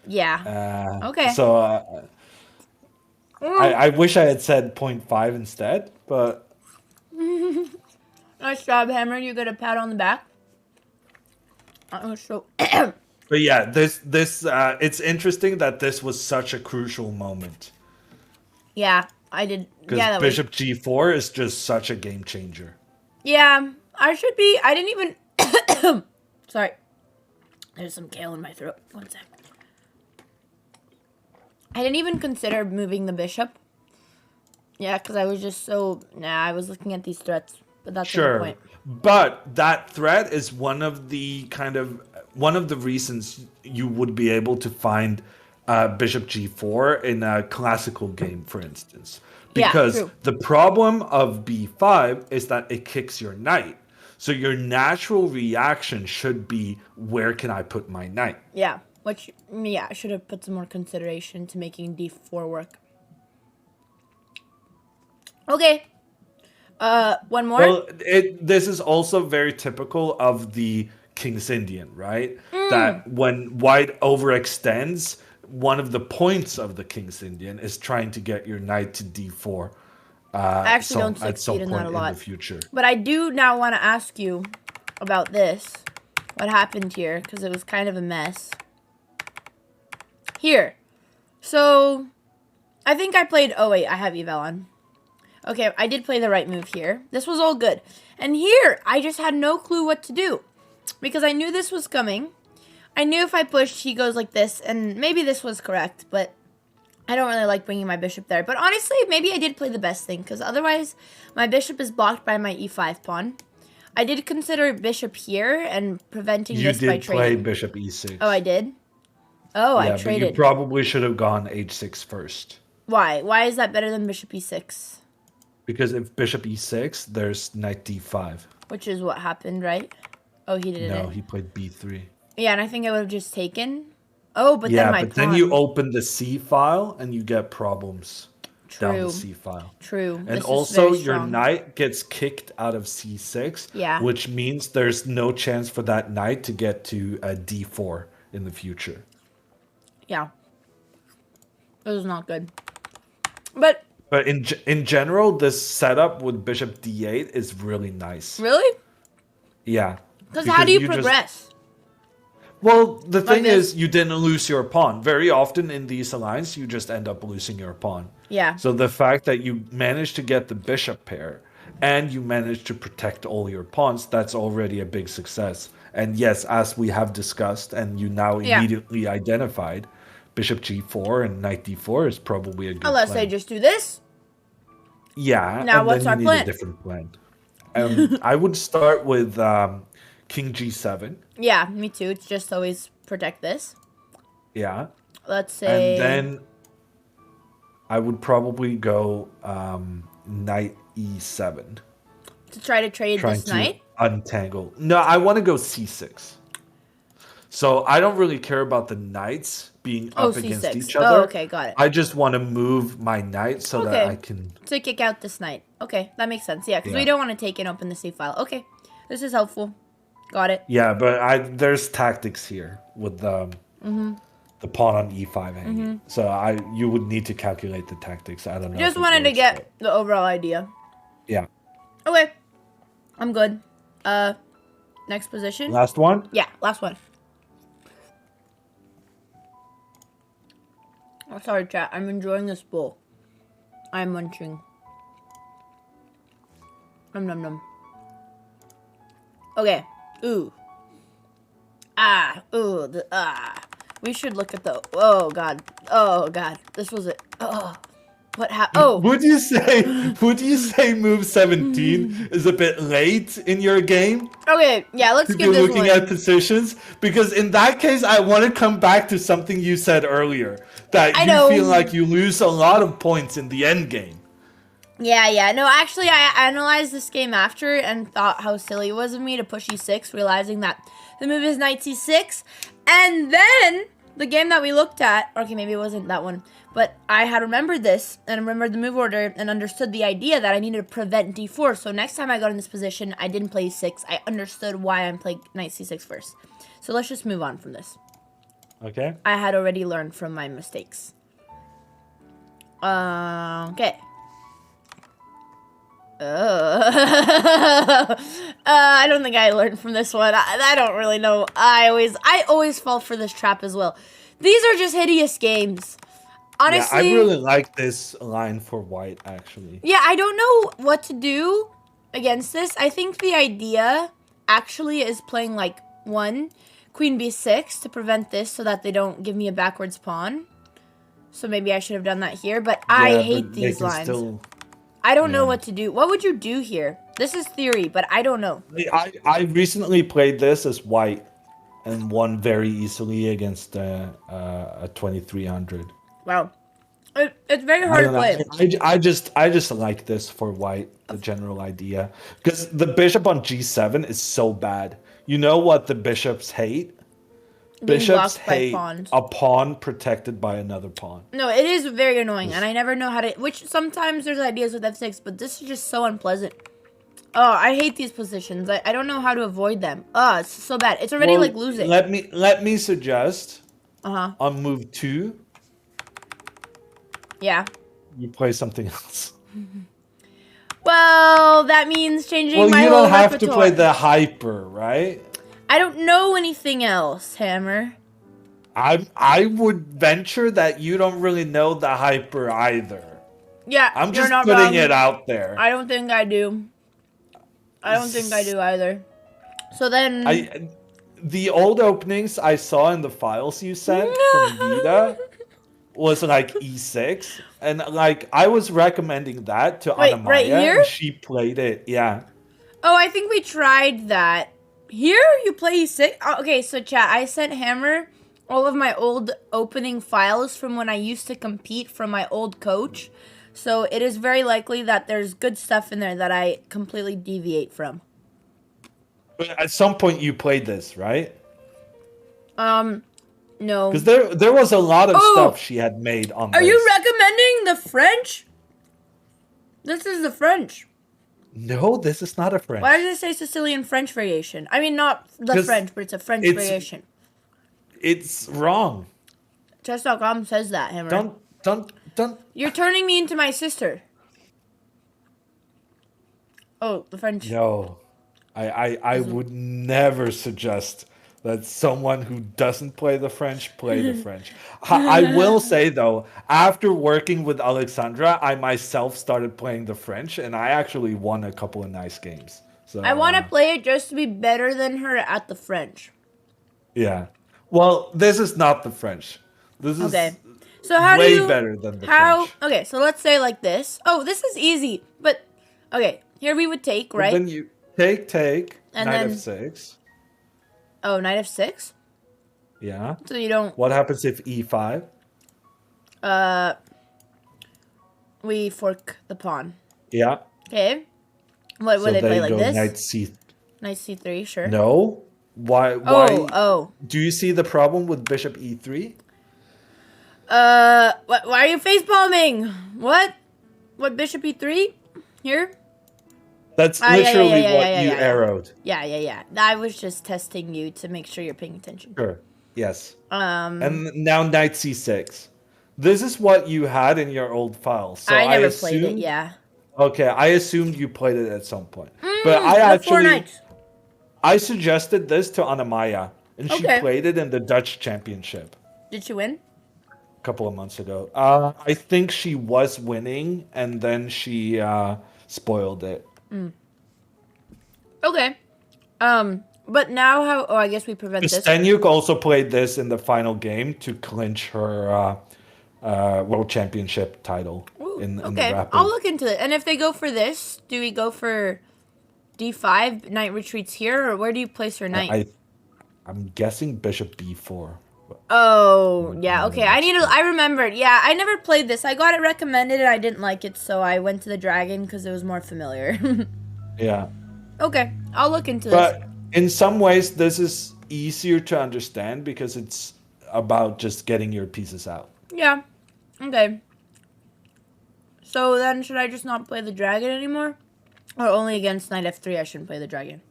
Yeah. Okay. So I wish I had said 0.5 instead, but Nice job, Hammer. You get a pat on the back. So but yeah, this it's interesting that this was such a crucial moment yeah, I did. because Yeah, that was. Bishop G4 is just such a game changer. Yeah, I should be. I didn't even. Sorry. There's some kale in my throat. One sec. I didn't even consider moving the bishop. Yeah, because I was just so. Nah, I was looking at these threats. But that's the Sure, point. but that threat is one of the reasons you would be able to find Bishop G4 in a classical game, for instance. Yeah, Because true. the problem of B5 is that it kicks your knight. So your natural reaction should be, where can I put my knight? Yeah, which, yeah, I should have put some more consideration to making d4 work. Okay. One more? Well, this is also very typical of the King's Indian, right? That when white overextends, one of the points of the King's Indian is trying to get your knight to d4. I actually don't At some succeed in point that a lot. in the future. But I do now want to ask you about this. What happened here? Because it was kind of a mess. Here. So, I think I played... Oh, wait. I have eval on. Okay, I did play the right move here. This was all good. And here, I just had no clue what to do. Because I knew this was coming. I knew if I pushed, he goes like this. And maybe this was correct, but... I don't really like bringing my bishop there. But honestly, maybe I did play the best thing. Because otherwise, my bishop is blocked by my e5 pawn. I did consider bishop here and preventing You this by did play trading. bishop e6. Oh, I did? Oh, yeah, I but you traded. probably should have gone h6 first. Why? Why is that better than bishop e6? Because if bishop e6, there's knight d5. Which is what happened, right? Oh, he did No, it. he played b3. Yeah, and I think I would have just taken. Oh, but Yeah, then my but pawn. then you open the c file and you get problems. down True. the c file. True. And This is also, very your strong. knight gets kicked out of c6, Yeah. which means there's no chance for that knight to get to d4 in the future. Yeah. This is not good. But But in general, this setup with bishop d8 is really nice. really? Yeah. Because how do you just- progress? Well, the thing this. is, you didn't lose your pawn. Very often in these alliances, you just end up losing your pawn. Yeah. So the fact that you managed to get the bishop pair and you managed to protect all your pawns, that's already a big success. And yes, as we have discussed and you now Yeah. immediately identified, bishop g4 and knight d4 is probably a good Unless plan. I just do this. Yeah, Now and what's then our you plan? need a different plan. I would start with king g7. Yeah, me too. It's just always protect this. Yeah. Let's say. And then I would probably go knight e7. To try to trade Trying this to knight. untangle. No, I want to go c6. So I don't really care about the knights being Oh, up against c6. each other. Oh, okay, got it. I just want to move my knight so that Okay. I can... To kick out this knight. Okay, that makes sense. Yeah, because we Yeah. don't want to take and open the C file. Okay, this is helpful. Got it. Yeah, but there's tactics here with Mm-hmm. the pawn on e5 hanging. So you would need to calculate the tactics. I don't know. Just if it wanted to works, get but- the overall idea. Yeah. Okay, I'm good. Next position. Last one? Yeah, last one. Oh, sorry, chat. I'm enjoying this bowl. I'm munching. Num num num. Okay. Ooh. Ah. Ooh. We should look at the. Oh god. Oh god. This was it. Oh. What happened? Oh. Would you say move 17 is a bit late in your game Okay. Yeah. Let's to be give this looking one. at positions? Because in that case, I want to come back to something you said earlier, that I you know. feel like you lose a lot of points in the end game. Yeah. No, actually, I analyzed this game after and thought how silly it was of me to push e6, realizing that the move is knight c6. And then the game that we looked at, okay, maybe it wasn't that one, but I had remembered this and remembered the move order and understood the idea that I needed to prevent d4. So next time I got in this position, I didn't play e6. I understood why I'm playing knight c6 first. So let's just move on from this. Okay. I had already learned from my mistakes. Okay. I don't think I learned from this one. I don't really know. I always fall for this trap as well. These are just hideous games. Honestly, Yeah, I really like this line for white, actually. yeah, I don't know what to do against this. I think the idea actually is playing like one queen b6 to prevent this so that they don't give me a backwards pawn. So maybe I should have done that here, but I Yeah, hate but they these can lines. still- I don't know yeah. what to do. What would you do here? This is theory, but I don't know. I recently played this as white and won very easily against a 2300. Wow. It's very I hard to don't play. know. I just like this for white, the general idea, because the bishop on g7 is so bad. You know what the bishops hate? Being Bishops blocked by hate pawns. a pawn protected by another pawn. No, it is very annoying, and I never know how to... Which sometimes there's ideas with f6, but this is just so unpleasant. Oh, I hate these positions. I don't know how to avoid them. Oh, it's so bad. It's already, Well, like, losing. Let me suggest Uh-huh. on move 2, Yeah. you play something else. Well, that means changing Well, my you whole don't have to repertoire. play the hyper, right? I don't know anything else, Hammer. I would venture that you don't really know the hyper either. Yeah, I'm you're just not putting wrong. it out there. I don't think I do. I don't think I do either. So then... The old openings I saw in the files you sent from Vita was like e6, and like I was recommending that to Wait, Anamaya, right here? and she played it. Yeah. Oh, I think we tried that. Here, you play e6? Oh, okay, so chat, I sent Hammer all of my old opening files from when I used to compete from my old coach. So it is very likely that there's good stuff in there that I completely deviate from. But at some point you played this, right? No. Because there was a lot of Oh! stuff she had made on Are this. you recommending the French? This is the French. No, this is not a French. Why does it say Sicilian French variation? I mean, not the 'Cause French, but it's a French it's- variation. It's wrong. Chess.com says that, Hammer. Don't. You're turning me into my sister. Oh, the French. No, I would never suggest that someone who doesn't play the French play the French. I will say though, after working with Alexandra, I myself started playing the French, and I actually won a couple of nice games. So I want to play it just to be better than her at the French. yeah. Well, this is not the French. This is Okay. So how way do you better than the French. Okay, so let's say like this. Oh, this is easy. But okay, here we would take, right? Then you take And knight then- f6. Oh, knight f6? Yeah. So you don't What happens if e5? we fork the pawn. Yeah. Okay. What would they then play you like go this? knight c. Knight c3, sure. No. Why? Oh. Do you see the problem with bishop e3? Why are you face palming? What? What, bishop e3? Here? That's yeah, literally yeah, what yeah, you yeah. arrowed. Yeah. I was just testing you to make sure you're paying attention. Sure. Yes. And now knight c6. This is what you had in your old file. So I never played it, assumed- yeah. Okay, I assumed you played it at some point. But I The four actually knights. I suggested this to Anamaya, and she Okay. played it in the Dutch Championship Did she win? a couple of months ago. I think she was winning, and then she spoiled it. Okay. But now how... Oh, I guess we prevent this. Stanyuk also played this in the final game to clinch her World Championship title Ooh, in the okay, rapid. I'll look into it. And if they go for this, do we go for d5, knight retreats here, or where do you place her knight? I'm guessing bishop b4. Oh, yeah, okay. I remembered. Yeah, I never played this. I got it recommended and I didn't like it, so I went to the dragon because it was more familiar. Yeah. Okay, I'll look into this. But in some ways, this is easier to understand because it's about just getting your pieces out. Yeah, okay. So then should I just not play the dragon anymore? Or only against knight f3 I shouldn't play the dragon?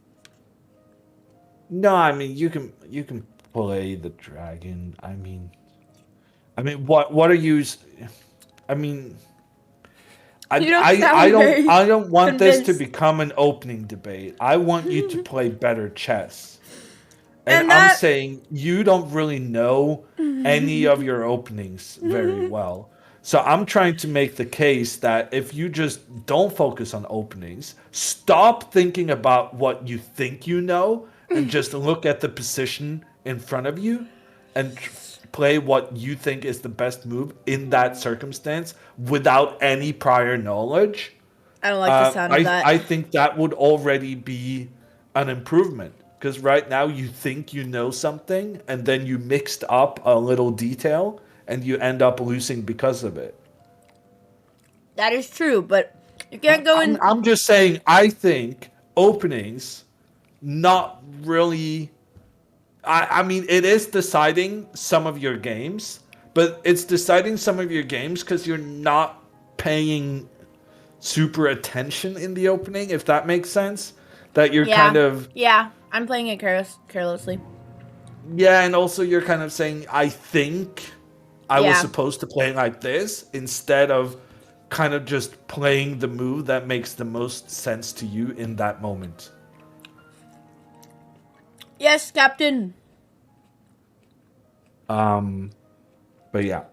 No, I mean you can play the dragon. I mean what are you? I mean, You don't sound very I don't want this to convinced. become an opening debate. I want you to play better chess. And And that- I'm saying you don't really know any of your openings very well. So I'm trying to make the case that if you just don't focus on openings, stop thinking about what you think you know, and just look at the position in front of you and play what you think is the best move in that circumstance without any prior knowledge. I don't like the sound of that. I think that would already be an improvement. Because right now you think you know something, and then you mixed up a little detail, and you end up losing because of it. That is true, but you can't go in... I'm just saying, I think openings, not really... I mean, it is deciding some of your games, but it's deciding some of your games because you're not paying super attention in the opening, if that makes sense. That you're kind of... Yeah, I'm playing it carelessly. Yeah, and also you're kind of saying, I think I was Yeah. supposed to play like this, instead of kind of just playing the move that makes the most sense to you in that moment. Yes, Captain. But yeah.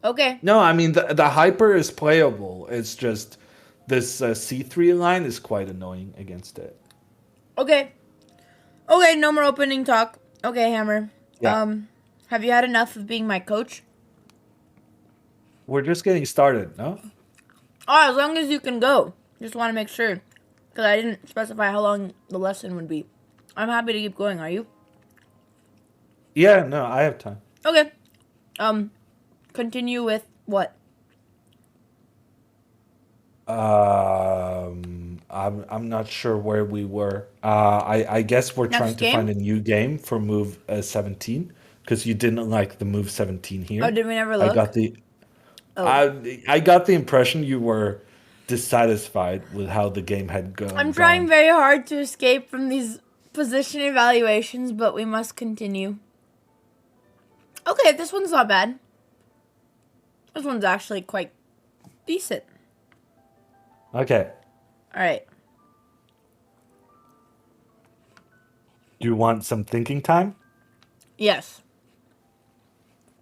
Okay. No, I mean, the hyper is playable. It's just this C3 line is quite annoying against it. Okay. Okay, no more opening talk. Okay, Hammer. Yeah. Have you had enough of being my coach? We're just getting started, no? Oh, as long as you can go. Just want to make sure. Because I didn't specify how long the lesson would be. I'm happy to keep going, are you? Yeah, no, I have time. Okay. Continue with what? I'm not sure where we were. I guess we're Next trying to game? find a new game for move 17 because you didn't like the move 17 here. Oh, did we never look? I got the Oh. I got the impression you were dissatisfied with how the game had I'm gone. trying very hard to escape from these position evaluations, but we must continue. Okay, this one's not bad. This one's actually quite decent. Okay. All right. Do you want some thinking time? Yes.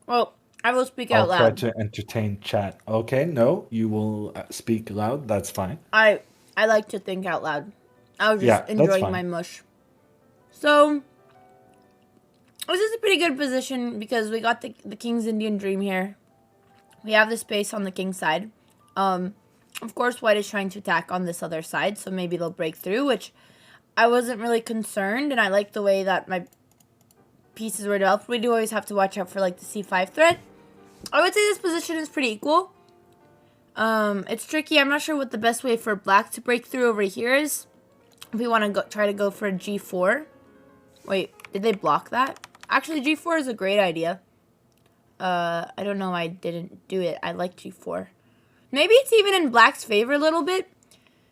Well, I will speak I'll out try loud. to entertain chat. Okay, no, you will speak loud. That's fine. I like to think out loud. I was Yeah, just that's enjoying fine. my mush. So, this is a pretty good position because we got the King's Indian Dream here. We have the space on the King's side. Of course, White is trying to attack on this other side, so maybe they'll break through, which I wasn't really concerned, and I like the way that my pieces were developed. We do always have to watch out for, like, the C5 threat. I would say this position is pretty equal. It's tricky. I'm not sure what the best way for Black to break through over here is. If we want to try to go for a G4. Wait, did they block that? Actually, G4 is a great idea. I don't know why I didn't do it. I like G4. Maybe it's even in Black's favor a little bit.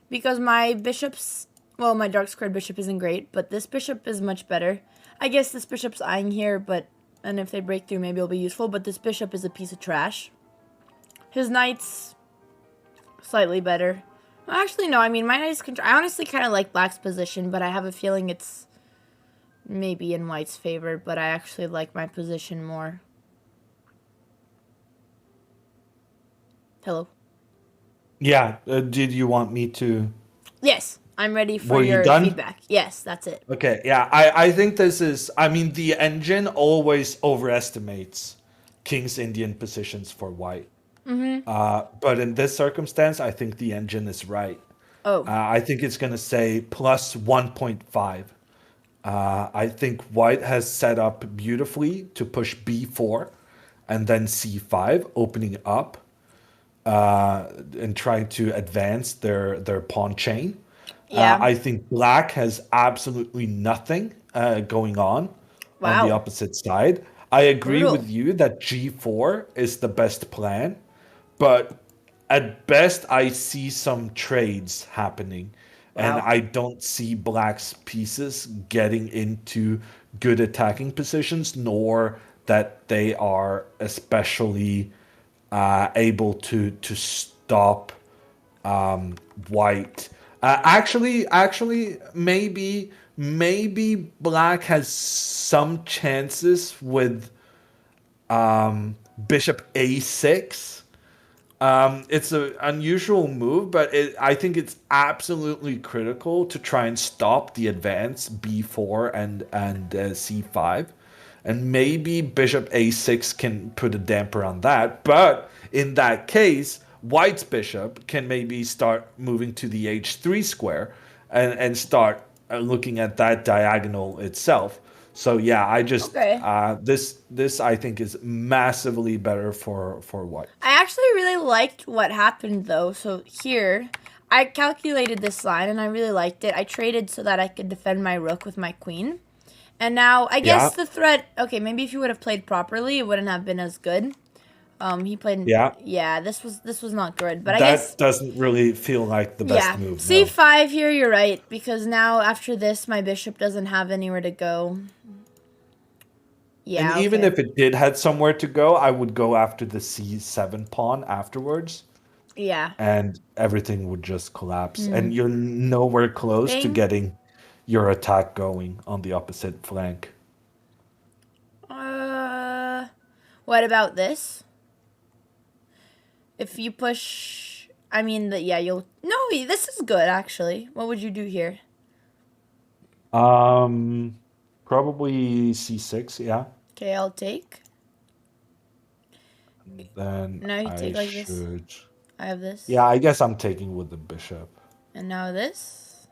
Because my bishop's... Well, my dark squared bishop isn't great. But this bishop is much better. I guess this bishop's eyeing here, but... And if they break through, maybe it'll be useful. But this bishop is a piece of trash. His knight's... slightly better. Well, actually, no. I mean, my knight is... I honestly kind of like Black's position. But I have a feeling it's... maybe in White's favor. But I actually like my position more. Hello? Yeah, did you want me to... Yes, I'm ready for Were you your done? feedback. Yes, that's it. Okay, yeah, I think this is... I mean, the engine always overestimates King's Indian positions for White. But in this circumstance, I think the engine is right. Oh, I think it's going to say plus 1.5. I think White has set up beautifully to push b4 and then c5, opening up and trying to advance their pawn chain. yeah. I think Black has absolutely nothing going on the Wow. opposite side. I agree Brutal. with you that g4 is the best plan, but at best I see some trades happening. And Wow. I don't see Black's pieces getting into good attacking positions, nor that they are especially able to stop White. Actually, maybe Black has some chances with Bishop A6. It's an unusual move, but I think it's absolutely critical to try and stop the advance b4 and c5. And maybe Bishop a6 can put a damper on that. But in that case, White's bishop can maybe start moving to the h3 square and start looking at that diagonal itself. So yeah, I just Okay. this I think is massively better for White. I actually really liked what happened though. So here, I calculated this line and I really liked it. I traded so that I could defend my rook with my queen. And now, I guess Yeah. the threat... Okay, maybe if you would have played properly, it wouldn't have been as good. He played... Yeah. Yeah, this was not good. But I That guess... doesn't really feel like the best Yeah, move. No. C5 here, you're right. Because now, after this, my bishop doesn't have anywhere to go. Yeah, And even okay. if it did had somewhere to go, I would go after the c7 pawn afterwards, Yeah. and everything would just collapse. And you're nowhere close to Bing. getting your attack going on the opposite flank. What about this? If you push... I mean, yeah, you'll... No, this is good, actually. What would you do here? Probably c6, yeah. Okay, I'll take. Then Now you I take like this. should... I have this. Yeah, I guess I'm taking with the bishop. And now this.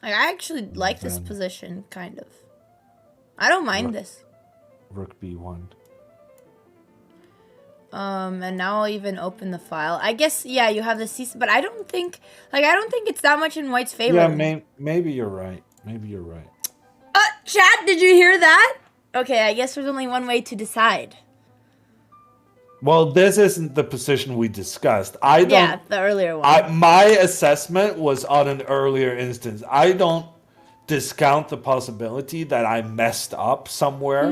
Like, I actually like this Then- position, kind of. I don't mind this. Rook b1. And now I'll even open the file. I guess, yeah, you have the C, but I don't think it's that much in White's favor. Yeah, maybe you're right. Maybe you're right. Chat, did you hear that? Okay, I guess there's only one way to decide. Well, this isn't the position we discussed. I Yeah, don't. the earlier one. My assessment was on an earlier instance. I don't discount the possibility that I messed up somewhere,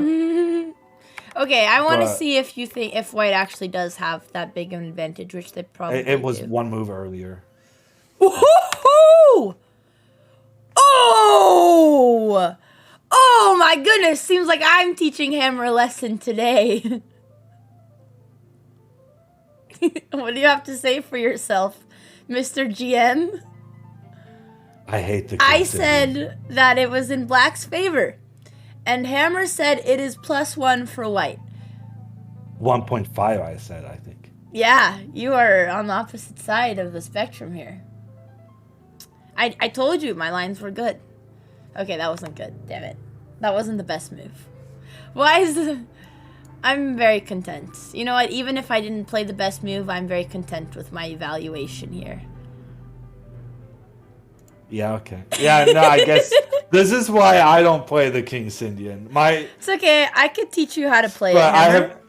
Okay, I want to but see if you think if white actually does have that big of an advantage, which they probably it was do. one move earlier. Woohoo! Oh! Oh my goodness! Seems like I'm teaching Hammer a lesson today. What do you have to say for yourself, Mr. GM? I hate the. I King Indian. said that it was in black's favor, and Hammer said it is +1 for white. 1.5. I said. I think. Yeah, you are on the opposite side of the spectrum here. I told you my lines were good. Okay, that wasn't good. Damn it. That wasn't the best move. Why is... I'm very content. You know what? Even if I didn't play the best move, I'm very content with my evaluation here. Yeah. Okay. Yeah. No. I guess this is why I don't play the King's Indian. It's okay. I could teach you how to play it. But I Hammer. have.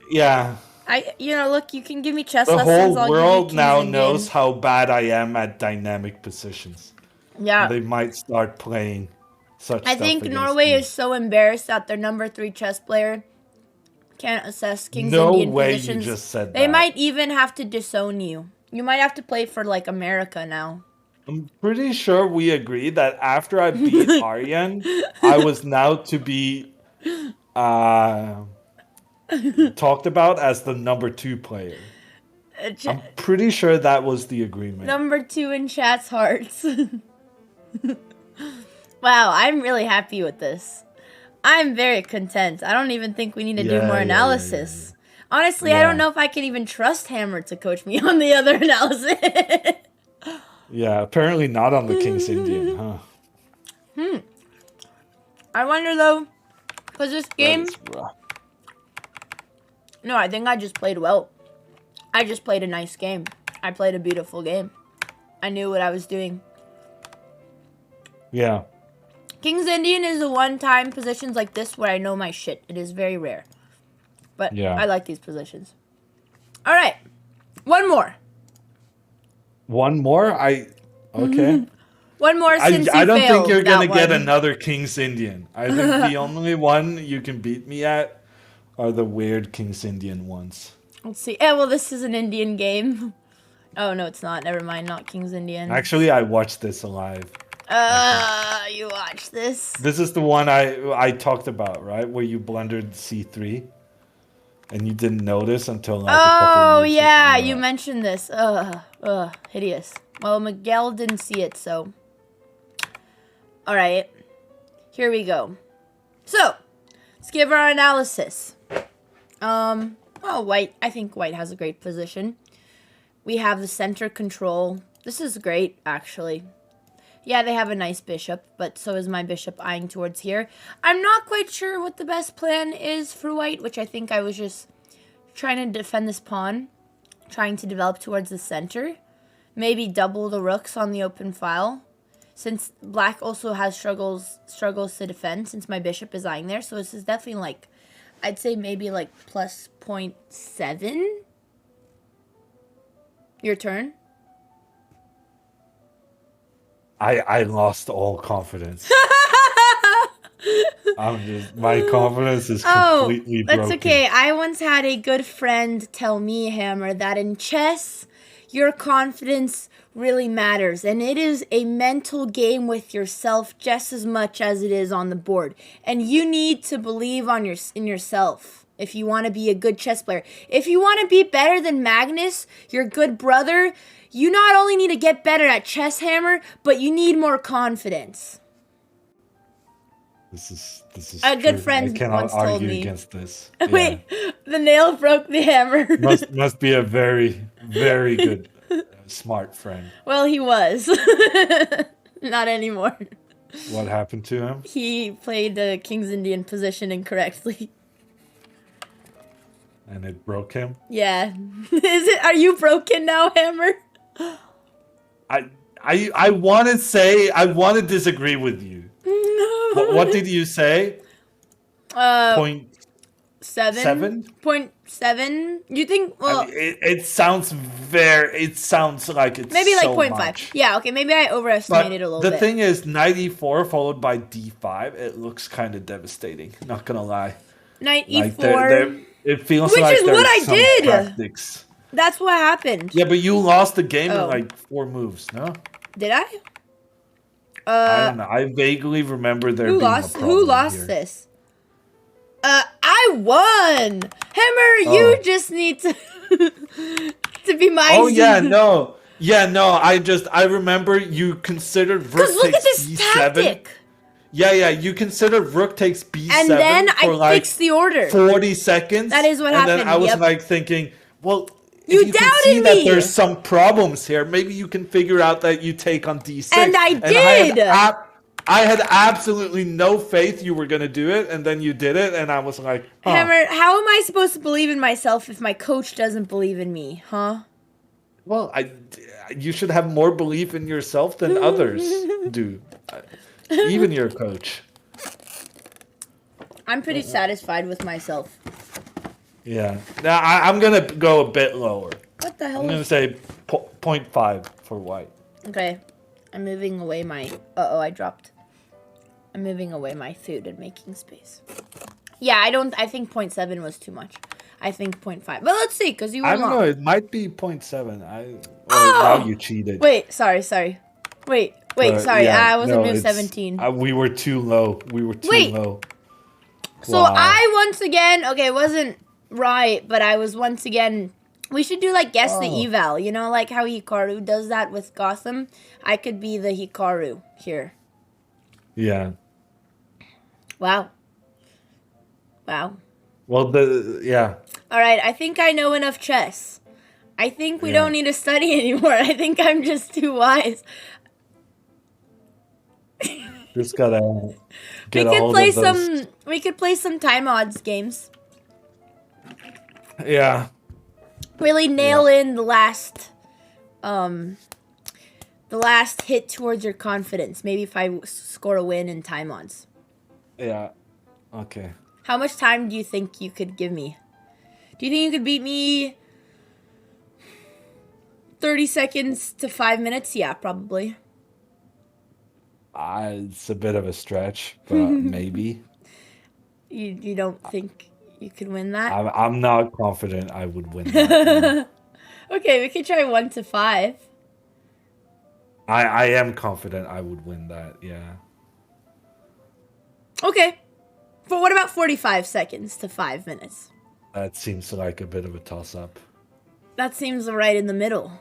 Yeah. Look, you can give me chess The lessons. whole I'll world give you now King's Indian. knows how bad I am at dynamic positions. Yeah. They might start playing such I stuff think against Norway me. is so embarrassed that their number 3 chess player can't assess King's No Indian way positions. you just said They that. might even have to disown you. You might have to play for like America now. I'm pretty sure we agreed that after I beat Aryan, I was now to be talked about as the number 2 player. I'm pretty sure that was the agreement. Number 2 in chat's hearts. Wow, I'm really happy with this. I'm very content. I don't even think we need to do more analysis. Honestly, I don't know if I can even trust Hammer to coach me on the other analysis. Yeah, apparently not on the King's Indian, huh? I wonder though, because this game... That is rough. No, I think I just played well. I just played a nice game. I played a beautiful game. I knew what I was doing. Yeah. King's Indian is the one-time positions like this where I know my shit. It is very rare. But Yeah. I like these positions. All right. One more. One more? Okay. One more since I you don't think failed you're going to that get one. another King's Indian. I think the only one you can beat me at are the weird King's Indian ones. Let's see. Eh, well, this is an Indian game. Oh, no, it's not. Never mind. Not King's Indian. Actually, I watched this live. You watch this. This is the one I talked about, right? Where you blundered C3 and you didn't notice until like a couple Oh, moves yeah. into You that. mentioned this. Hideous. Well, Miguel didn't see it, so. All right. Here we go. So, let's give our analysis. Well, white. I think white has a great position. We have the center control. This is great, actually. Yeah, they have a nice bishop, but so is my bishop eyeing towards here. I'm not quite sure what the best plan is for white, which I think I was just trying to defend this pawn, trying to develop towards the center. Maybe double the rooks on the open file, since black also has struggles to defend, since my bishop is eyeing there. So this is definitely like, I'd say maybe like plus 0.7. Your turn. I lost all confidence. My confidence is completely broken. That's okay. I once had a good friend tell me, Hammer, that in chess, your confidence really matters. And it is a mental game with yourself just as much as it is on the board. And you need to believe in yourself if you want to be a good chess player. If you want to be better than Magnus, your good brother, you not only need to get better at chess, Hammer, but you need more confidence. This is A good true. friend I cannot once told argue me. against this. Wait, the nail broke the hammer. Must be a very, very good, smart friend. Well, he was. Not anymore. What happened to him? He played the King's Indian position incorrectly. And it broke him? Yeah. Are you broken now, Hammer? I want to disagree with you. No. What did you say? Uh, Point 7? 7.7. You think? Well, I mean, it sounds like it's maybe like so 0.5. much. Yeah. Okay. Maybe I But overestimated a little the bit. thing is, 94 followed by D5, it looks kind of devastating. Not gonna lie. Knight Like E4, it feels which like is what there's I some did. tactics. That's what happened. Yeah, but you lost the game in Oh, like 4 moves, no? did I? I Uh, don't know. I vaguely remember there who being a lost? Who problem lost here. this? I won. Hammer, you Oh. just need to to be my. Oh yeah, no. Yeah, no, I remember you considered Cause rook look at takes this B7. tactic. Yeah, you considered rook takes And then B7 for I like fixed the order. 40 seconds. That is what and then happened, I was yep. like thinking, well, You if you can see doubted that me. there's some problems here, maybe you can figure out that you take on D6. And I did. I had absolutely no faith you were going to do it, and then you did it, and I was like, huh. Hammer, how am I supposed to believe in myself if my coach doesn't believe in me, huh? Well, you should have more belief in yourself than others do. Even your coach. I'm pretty satisfied with myself. Yeah. Now, I'm going to go a bit lower. What the hell? I'm going to say 0.5 for white. Okay. I'm moving away my... Uh-oh, I dropped. I'm moving away my food and making space. Yeah, I think 0.7 was too much. I think 0.5. But let's see, because you were I don't wrong. know. It might be 0.7. Oh! Now you cheated. Wait, sorry. Wait, sorry. Yeah, I wasn't move it's- 17. we were too low. Wait. Low. So Wow. I once again... Okay, it wasn't right, but I was once again... We should do, like, guess the eval. You know, like how Hikaru does that with Gotham? I could be the Hikaru here. Yeah. Wow. Well, yeah. All right, I think I know enough chess. I think we Yeah. don't need to study anymore. I think I'm just too wise. Just gotta We get a could hold play of those. some. We could play some time odds games. Yeah. Really nail in the last hit towards your confidence. Maybe if I score a win in time odds. Yeah. Okay. How much time do you think you could give me? Do you think you could beat me 30 seconds to 5 minutes? Yeah, probably. It's a bit of a stretch, but maybe. You don't think you could win that? I'm not confident I would win that. Okay, we could try 1 to 5. I am confident I would win that, yeah. Okay. But what about 45 seconds to 5 minutes? That seems like a bit of a toss-up. That seems right in the middle.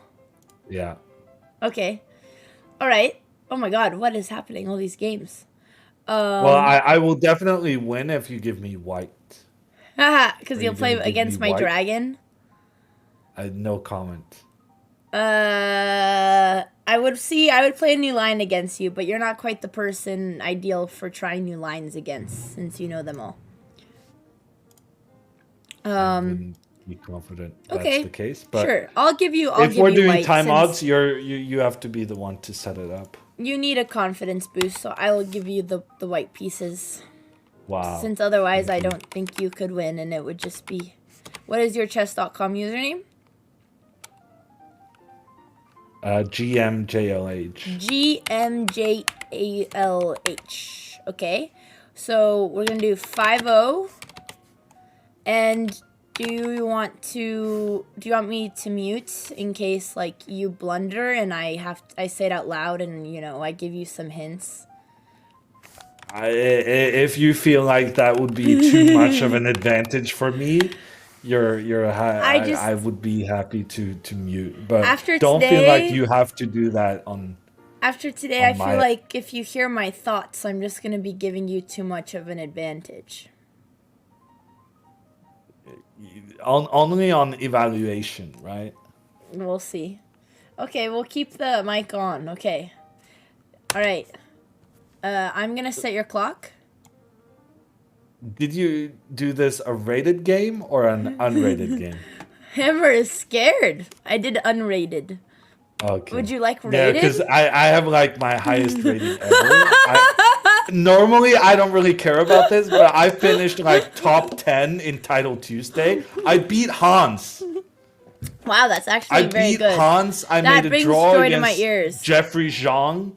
Yeah. Okay. All right. Oh my god, what is happening? All these games. Well, I will definitely win if you give me white. Haha, because Are you'll you play gonna give against me my white? dragon. No comment. I would play a new line against you, but you're not quite the person ideal for trying new lines against, since you know them all. I wouldn't be confident that's Okay, the case. But sure. I'll give you if we're doing white, time since odds, you have to be the one to set it up. you need a confidence boost, so I will give you the white pieces. Wow. Since otherwise I don't think you could win, and it would just be... What is your chess.com username? GMJLH. GMJALH. Okay. So we're going to do 5-0. And do you want me to mute in case like you blunder and I say it out loud and I give you some hints? If you feel like that would be too much of an advantage for me, I would be happy to mute. But After don't feel today- like you have to do that on. After today, I my- feel like if you hear my thoughts, I'm just going to be giving you too much of an advantage. Only on evaluation, right? We'll see. Okay, we'll keep the mic on. Okay. All right. I'm going to set your clock. Did you do this a rated game or an unrated game? Hammer is scared. I did unrated. Okay. Would you like Yeah, rated? because I have like my highest rating ever. Normally, I don't really care about this, but I finished like top 10 in Title Tuesday. I beat Hans. Wow, that's I actually very beat good. Hans. I That made a brings draw joy to my against ears. Jeffrey Zhang.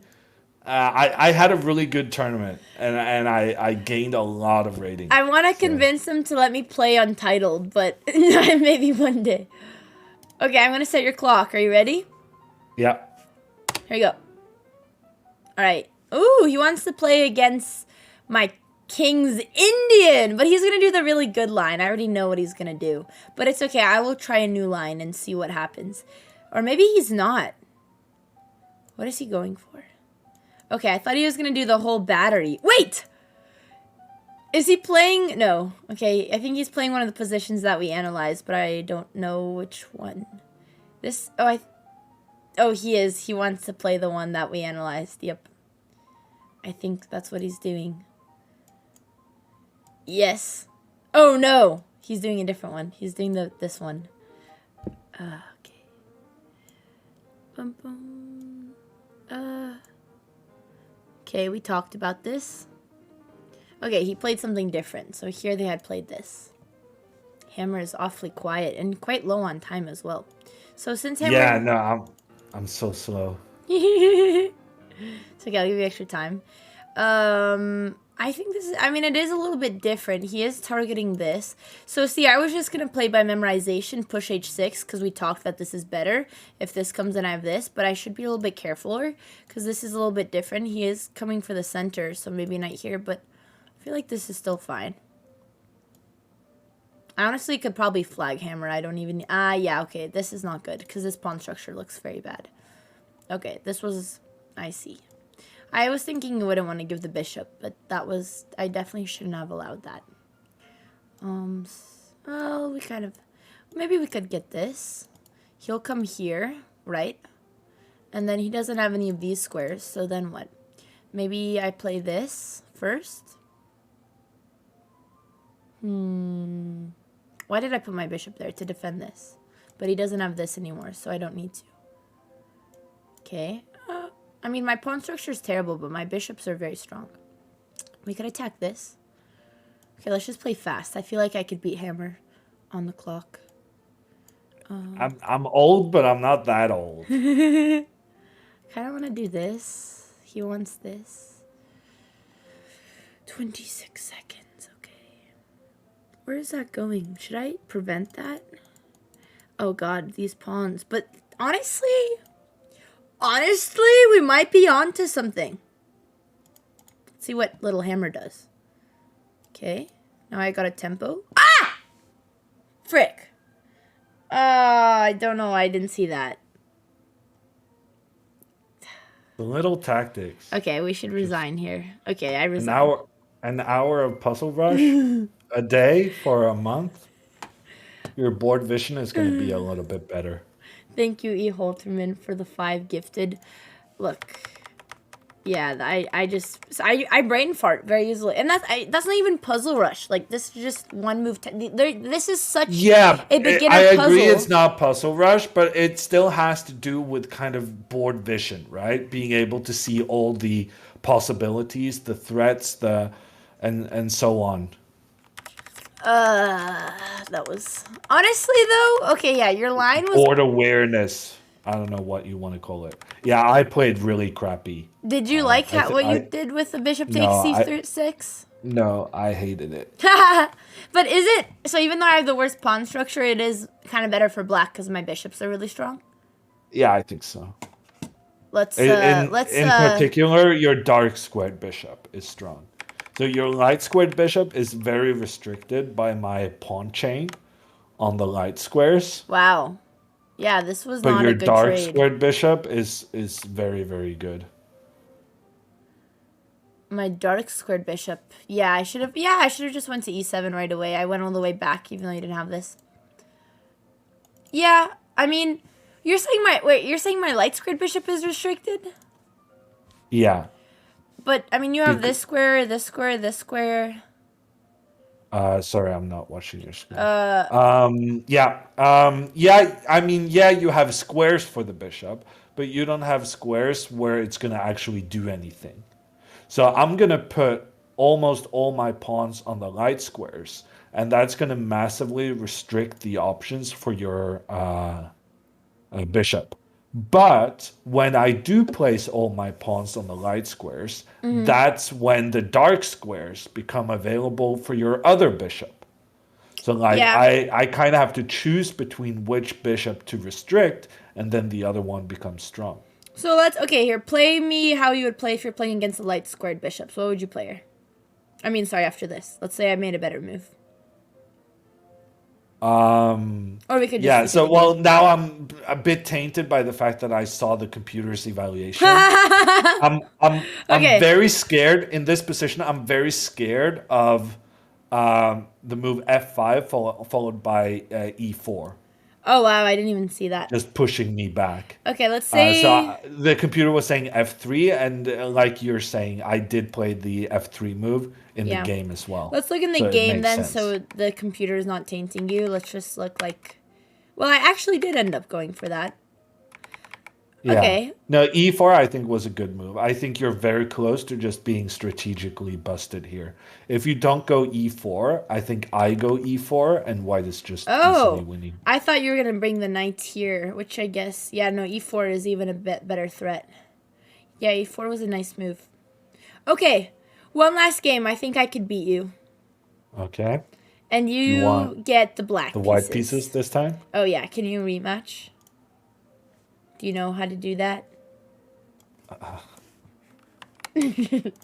I had a really good tournament, and I gained a lot of rating. I want to So, convince him to let me play Untitled, but maybe one day. Okay, I'm going to set your clock. Are you ready? yeah. Here you go. All right. Ooh, he wants to play against my King's Indian, but he's going to do the really good line. I already know what he's going to do. But it's okay. I will try a new line and see what happens. Or maybe he's not. What is he going for? Okay, I thought he was going to do the whole battery. Wait! Is he playing? No. Okay, I think he's playing one of the positions that we analyzed, but I don't know which one. This, oh, he is. He wants to play the one that we analyzed. Yep. I think that's what he's doing. Yes. Oh, no. He's doing a different one. He's doing this one. Okay. Bum, bum. Okay, we talked about this. Okay, he played something different. So here they had played this. Hammer is awfully quiet and quite low on time as well. So since Hammer... Yeah, no, I'm so slow. It's okay, I'll give you extra time. I think this is... I mean, it is a little bit different. He is targeting this. So, see, I was just going to play by memorization, push H6, because we talked that this is better. If this comes in, I have this. But I should be a little bit carefuler, because this is a little bit different. He is coming for the center, so maybe not here, but I feel like this is still fine. I honestly could probably flag hammer. I don't even... yeah, okay. This is not good, because this pawn structure looks very bad. Okay, this was... I see. I was thinking you wouldn't want to give the bishop, but that was... I definitely shouldn't have allowed that. Well, we kind of... Maybe we could get this. He'll come here, right? And then he doesn't have any of these squares, so then what? Maybe I play this first. Why did I put my bishop there? To defend this. But he doesn't have this anymore, so I don't need to. Okay. I mean, my pawn structure is terrible, but my bishops are very strong. We could attack this. Okay, let's just play fast. I feel like I could beat hammer on the clock. I'm old, but I'm not that old. Kind of want to do this. He wants this. 26 seconds. Okay. Where is that going? Should I prevent that? Oh, God, these pawns. But honestly, we might be onto something. Let's see what little hammer does. Okay. Now I got a tempo. Ah! Frick. I don't know. I didn't see that. The little tactics. Okay, we should resign here. Okay, I resign. An hour of puzzle rush a day for a month. Your board vision is going to be a little bit better. Thank you, E. Holterman, for the 5 gifted. Look, yeah, I brain fart very easily, and that's not even puzzle rush. Like, this is just one move. This is such a beginner I puzzle. agree it's not puzzle rush, but it still has to do with kind of board vision, right? Being able to see all the possibilities, the threats, and so on. That was honestly though. Okay, yeah, your line was Board awareness. I don't know what you want to call it. Yeah, I played really crappy. Did you like what you did with the bishop takes c6? No, I hated it. But is it so? Even though I have the worst pawn structure, it is kind of better for black because my bishops are really strong. Yeah, I think so. In particular, your dark squared bishop is strong. So your light squared bishop is very restricted by my pawn chain on the light squares. Wow. Yeah, this was but not a good trade. But your dark squared bishop is very, very good. My dark squared bishop. Yeah, I should have just went to e7 right away. I went all the way back even though you didn't have this. Yeah, I mean, you're saying my light squared bishop is restricted? Yeah. But I mean, you have this square, this square, this square. Sorry, I'm not watching your screen. I mean, you have squares for the bishop, but you don't have squares where it's gonna actually do anything. So I'm gonna put almost all my pawns on the light squares, and that's gonna massively restrict the options for your bishop. But when I do place all my pawns on the light squares, that's when the dark squares become available for your other bishop. So like Yeah. I kind of have to choose between which bishop to restrict, and then the other one becomes strong. So okay, here, play me how you would play if you're playing against the light squared bishops. What would you play here? I mean, sorry, after this. Let's say I made a better move. Or we could just Yeah, keep so it well now I'm a bit tainted by the fact that I saw the computer's evaluation. I'm Okay. very scared in this position. I'm very scared of the move F5 followed by E4, Oh, wow, I didn't even see that. just pushing me back. Okay, let's say... The computer was saying F3, and like you're saying, I did play the F3 move in Yeah. the game as well. Let's look in the So it game makes then, sense. so the computer is not tainting you. Let's just look like... Well, I actually did end up going for that. Yeah. Okay. No, E4 I think was a good move. I think you're very close to just being strategically busted here. If you don't go E4, I think I go E4 and white is just easily Oh, winning. I thought you were going to bring the knight here, which I guess... Yeah, no, E4 is even a bit better threat. Yeah, E4 was a nice move. Okay, one last game. I think I could beat you. Okay. And you want get the black The white pieces this time? Oh, yeah. Can you rematch? Do you know how to do that?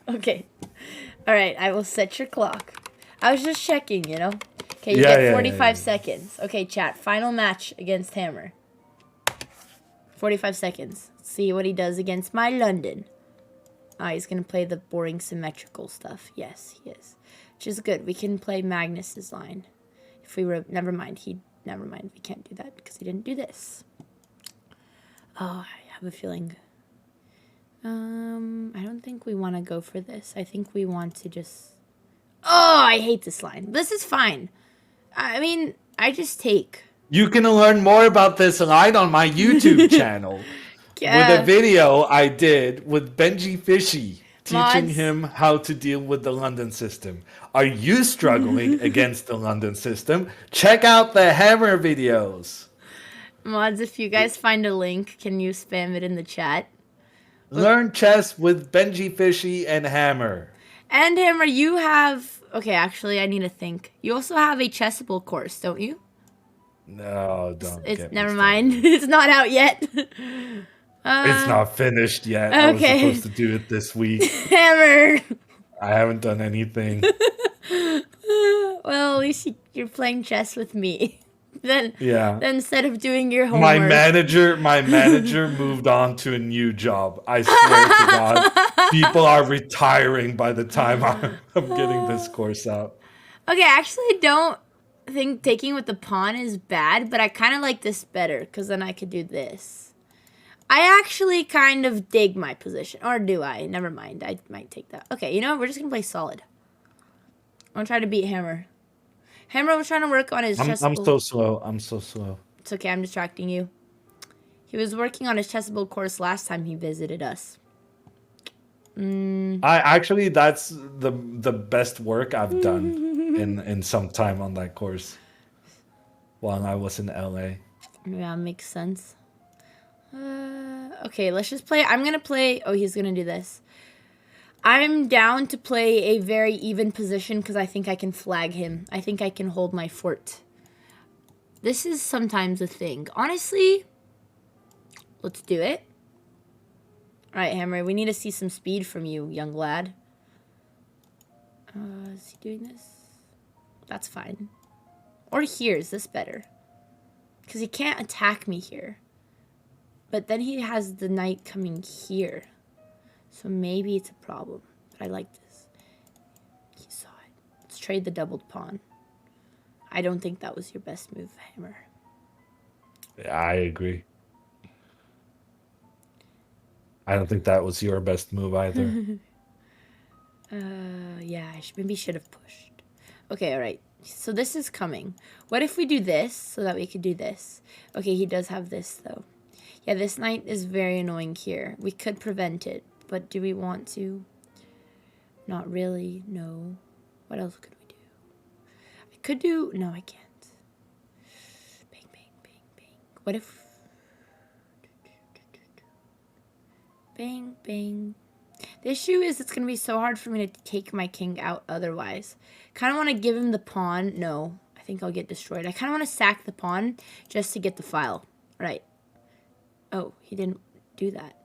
Okay. All right. I will set your clock. I was just checking, you know? Okay, you get 45 seconds. Okay, chat. Final match against Hammer. 45 seconds. See what he does against my London. Ah, he's going to play the boring symmetrical stuff. Yes, he is. Which is good. We can play Magnus's line. If we were... Never mind. Never mind. We can't do that because he didn't do this. Oh, I have a feeling. I don't think we want to go for this. I think we want to just... Oh, I hate this line. This is fine. I mean, I just take. You can learn more about this line on my YouTube channel. Yeah. With a video I did with Benji Fishy teaching Mods. him how to deal with the London system. Are you struggling against the London system? Check out the Hammer videos. Mods, if you guys find a link, can you spam it in the chat? Learn chess with Benji Fishy and Hammer. And Hammer, you have... Okay, actually, I need to think. You also have a chessable course, don't you? No, don't. It's get me never started. mind. It's not out yet. It's not finished yet. I was okay. supposed to do it this week. Hammer. I haven't done anything. Well, at least you're playing chess with me. Then Yeah. instead of doing your homework. My manager moved on to a new job. I swear to God, people are retiring by the time I'm getting this course out. Okay, I actually don't think taking with the pawn is bad, but I kind of like this better because then I could do this. I actually kind of dig my position. Or do I? Never mind. I might take that. Okay, you know what? We're just going to play solid. I'm going to try to beat Hammer. Hammer was trying to work on his chessable... I'm so slow. I'm so slow. It's okay. I'm distracting you. He was working on his chessable course last time he visited us. That's the best work I've done in some time on that course while I was in LA. Yeah, makes sense. Okay, let's just play. I'm going to play... Oh, he's going to do this. I'm down to play a very even position because I think I can flag him. I think I can hold my fort. This is sometimes a thing. Honestly, let's do it. All right, Hammer, we need to see some speed from you, young lad. Is he doing this? That's fine. Or here, is this better? Because he can't attack me here. But then he has the knight coming here. So maybe it's a problem. But I like this. He saw it. Let's trade the doubled pawn. I don't think that was your best move, Hammer. Yeah, I agree. I don't think that was your best move either. Yeah, maybe should have pushed. Okay, all right. So this is coming. What if we do this so that we could do this? Okay, he does have this, though. Yeah, this knight is very annoying here. We could prevent it, but do we want to? Not really, no. What else could we do? I could do... No, I can't. Bang, bang, bang, bang. What if... Bang, bang. The issue is it's going to be so hard for me to take my king out otherwise. Kind of want to give him the pawn. No, I think I'll get destroyed. I kind of want to sack the pawn just to get the file. Right. Oh, he didn't do that.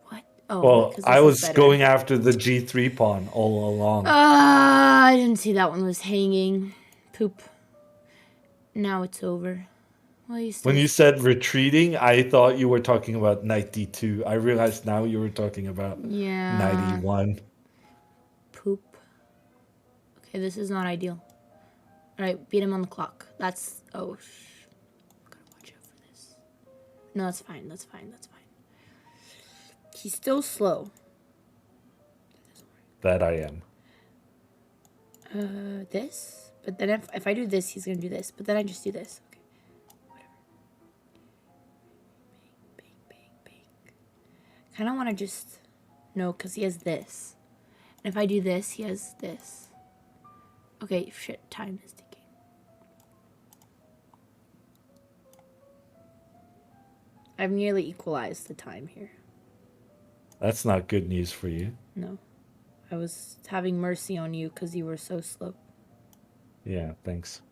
What? Oh, Well, because I this is was better. going after the G3 pawn all along. I didn't see that one was hanging. Poop. Now it's over. Well, you still... When you said retreating, I thought you were talking about knight d2. I realized now you were talking about Yeah. knight e1. Poop. Okay, this is not ideal. Alright, beat him on the clock. That's... Oh, gotta watch out for this. No, that's fine. That's fine. That's fine. He's still slow. That I am. This? But then if I do this, he's gonna do this. But then I just do this. Okay. Whatever. Bang, bang, bang, bang. Kinda wanna just... No, because he has this. And if I do this, he has this. Okay, shit, time is ticking. I've nearly equalized the time here. That's not good news for you. No. I was having mercy on you because you were so slow. Yeah, thanks.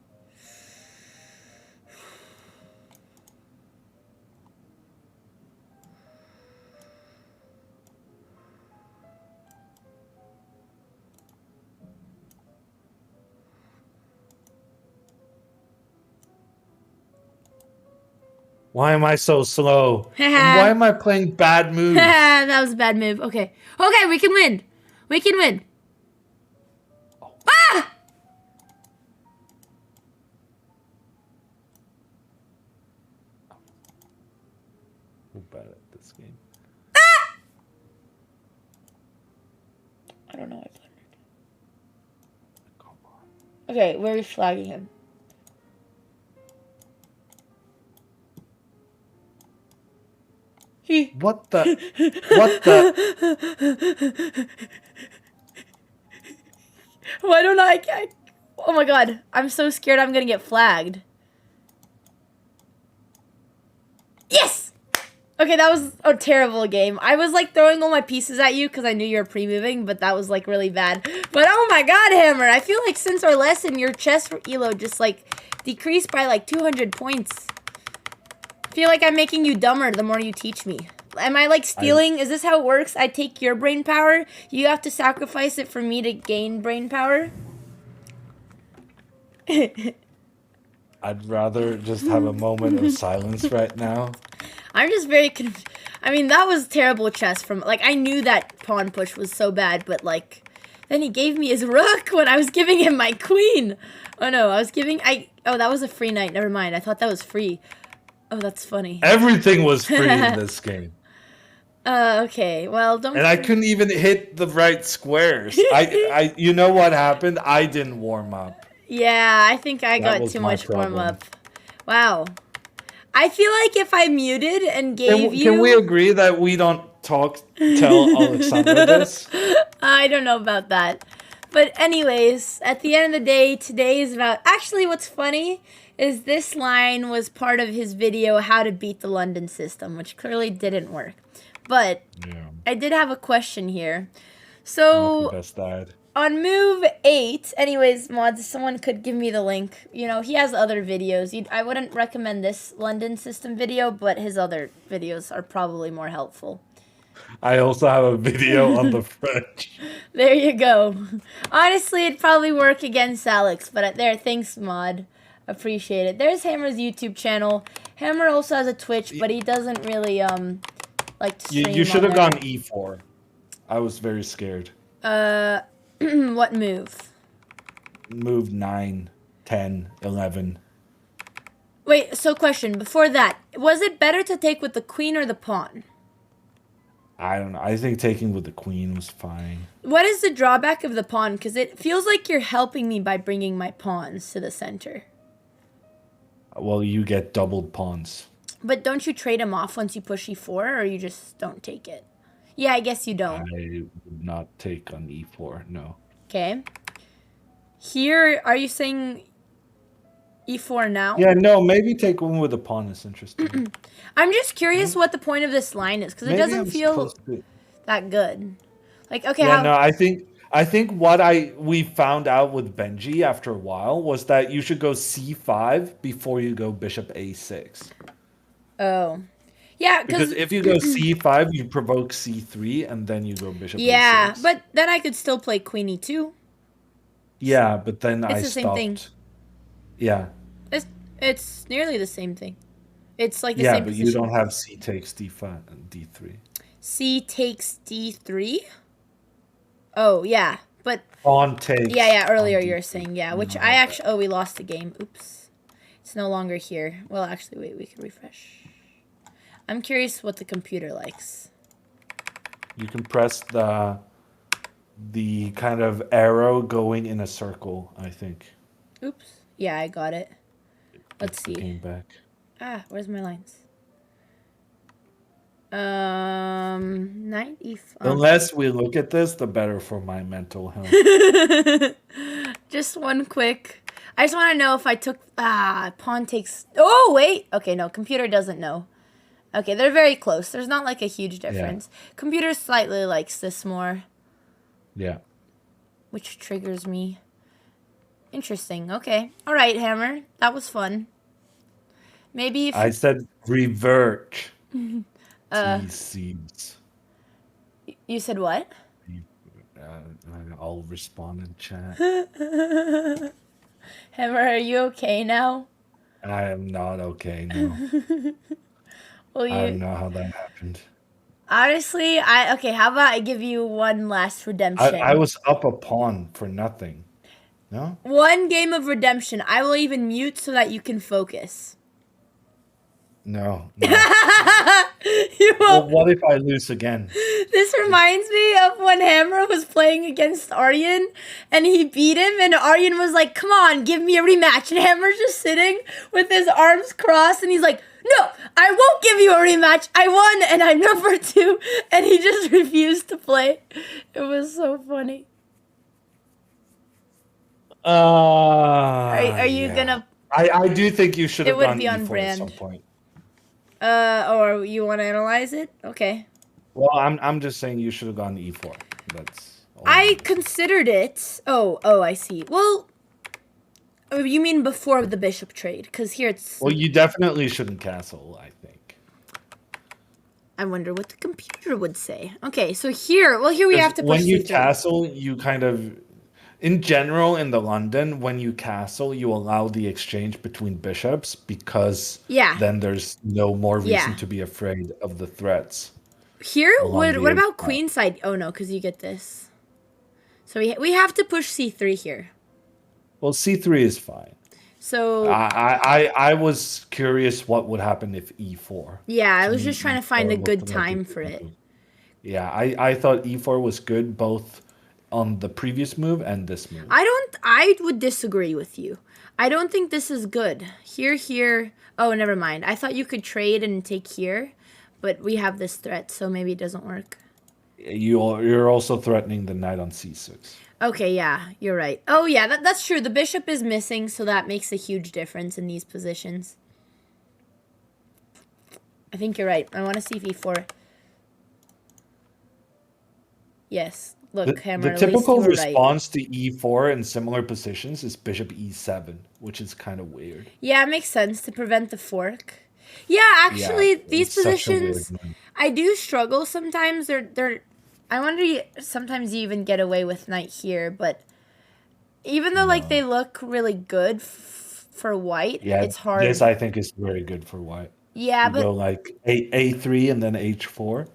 Why am I so slow? And why am I playing bad moves? That was a bad move. Okay. Okay, we can win. We can win. Oh. Ah! I'm bad at this game. Ah! I don't know. I blundered. Come on. Okay, we're flagging him. What the? What the? Why don't I... Oh my god. I'm so scared I'm gonna get flagged. Yes! Okay, that was a terrible game. I was like throwing all my pieces at you because I knew you were pre-moving, but that was like really bad. But oh my god, Hammer. I feel like since our lesson, your chess elo just like decreased by like 200 points. I feel like I'm making you dumber the more you teach me. Am I like stealing? Is this how it works? I take your brain power. You have to sacrifice it for me to gain brain power? I'd rather just have a moment of silence right now. I'm just very I mean, that was terrible chess from... Like, I knew that pawn push was so bad, but like... Then he gave me his rook when I was giving him my queen. Oh no, I was giving... Oh, that was a free knight. Never mind. I thought that was free. Oh, that's funny. Everything was free in this game. Okay. Well, don't... And I couldn't even hit the right squares. You know what happened? I didn't warm up. Yeah, I think I That got was too my much warm problem. up. Wow. I feel like if I muted and gave you... Can we agree that we don't tell Alexandra this? I don't know about that. But anyways, at the end of the day, today is about... Actually, what's funny is this line was part of his video, How to Beat the London System, which clearly didn't work. But Yeah. I did have a question here. So... Best died. On move 8, anyways, mods, someone could give me the link. You know, he has other videos. I wouldn't recommend this London system video, but his other videos are probably more helpful. I also have a video on the French. There you go. Honestly, it'd probably work against Alex, but there, thanks, mod. Appreciate it. There's Hammer's YouTube channel. Hammer also has a Twitch, but he doesn't really, like to stream You should have on gone e4. I was very scared. there. What move? Move 9, 10, 11. Wait, so question, before that, was it better to take with the queen or the pawn? I don't know. I think taking with the queen was fine. What is the drawback of the pawn? Because it feels like you're helping me by bringing my pawns to the center. Well, you get doubled pawns. But don't you trade them off once you push e4, or you just don't take it? Yeah, I guess you I don't. would not take on e4. No. Okay. Here, are you saying e4 now? Yeah, no. Maybe take one with a pawn is interesting. I'm just curious what the point of this line is because it Maybe doesn't I'm feel supposed to. that good. Like, okay, Yeah, how? no. I think what we found out with Benji after a while was that you should go c5 before you go bishop a6. Oh, yeah, Because because if you go c5, you provoke c3, and then you go bishop yeah, a6. but then I could still play queen e2. Yeah, but then It's I the same thing. stopped. Yeah, It's it's nearly the same thing. It's like the yeah, same but you position. don't have c takes d5 and d3. C takes d3. Oh yeah, but Pawn takes. yeah. Earlier on you were d3. saying yeah, You which don't I have actually we lost the game. Oops, it's no longer here. Well, actually, wait, we can refresh. I'm curious what the computer likes. that. You can press the kind of arrow going in a circle, I think. Oops. Yeah, I got it. Let's see. Came back. Ah, where's my lines? Knight e5. The less we look at this, the better for my mental health. Just one quick. I just want to know if I took pawn takes. Oh wait. Okay, no. Computer doesn't know. Okay, they're very close. There's not like a huge difference. Computer slightly likes this more, Yeah. which triggers me. Interesting. Okay. All right, Hammer. That was fun. Maybe if I said revert these seeds. you said what? I'll respond in chat. Hammer, are you okay now? I am not okay, no. Well, I don't you know how that happened. honestly, okay. How about I give you one last redemption? I was up a pawn for nothing. No? One game of redemption. I will even mute so that you can focus. No. You Well, won't. what if I lose again? This reminds me of when Hammer was playing against Aryan and he beat him, and Aryan was like, "Come on, give me a rematch." And Hammer's just sitting with his arms crossed, and he's like, "No, I won't give you a rematch. I won, and I'm number 2." And he just refused to play. It was so funny. Are you gonna? I do think you should It have would gone be on e4 brand. at some point. Or you want to analyze it? Okay. Well, I'm just saying you should have gone e4. That's all I considered it. Oh, I see. Well, oh, you mean before the bishop trade? Because here it's. Well, you definitely shouldn't castle, I think. I wonder what the computer would say. Okay, so here we have to push When you C3. castle, you kind of, in general, in the London, when you castle, you allow the exchange between bishops because then there's no more reason to be afraid of the threats. Here, what the about H5. queen side? Oh no, because you get this. So we have to push C3 here. Well, c3 is fine. So I was curious what would happen if e4. yeah, I To was me, just trying to find a E4 good looked like time a for good it. move. Yeah, I thought e4 was good both on the previous move and this move. I would disagree with you. I don't think this is good. Here. Oh, never mind. I thought you could trade and take here, but we have this threat, so maybe it doesn't work. You're also threatening the knight on c6. Okay, yeah, you're right. Oh, yeah, that's true. The bishop is missing, so that makes a huge difference in these positions. I think you're right. I want to see if e4. Yes. Look, Hammer, The at least typical you were right. response to e4 in similar positions is bishop e7, which is kind of weird. Yeah, it makes sense to prevent the fork. Yeah, actually, these it's such a weird positions, move. I do struggle sometimes. I wonder, sometimes you even get away with knight here, but even though, like, they look really good for white, Yeah, it's hard. this I think is very good for white. Yeah, You but go like a3 and then h4.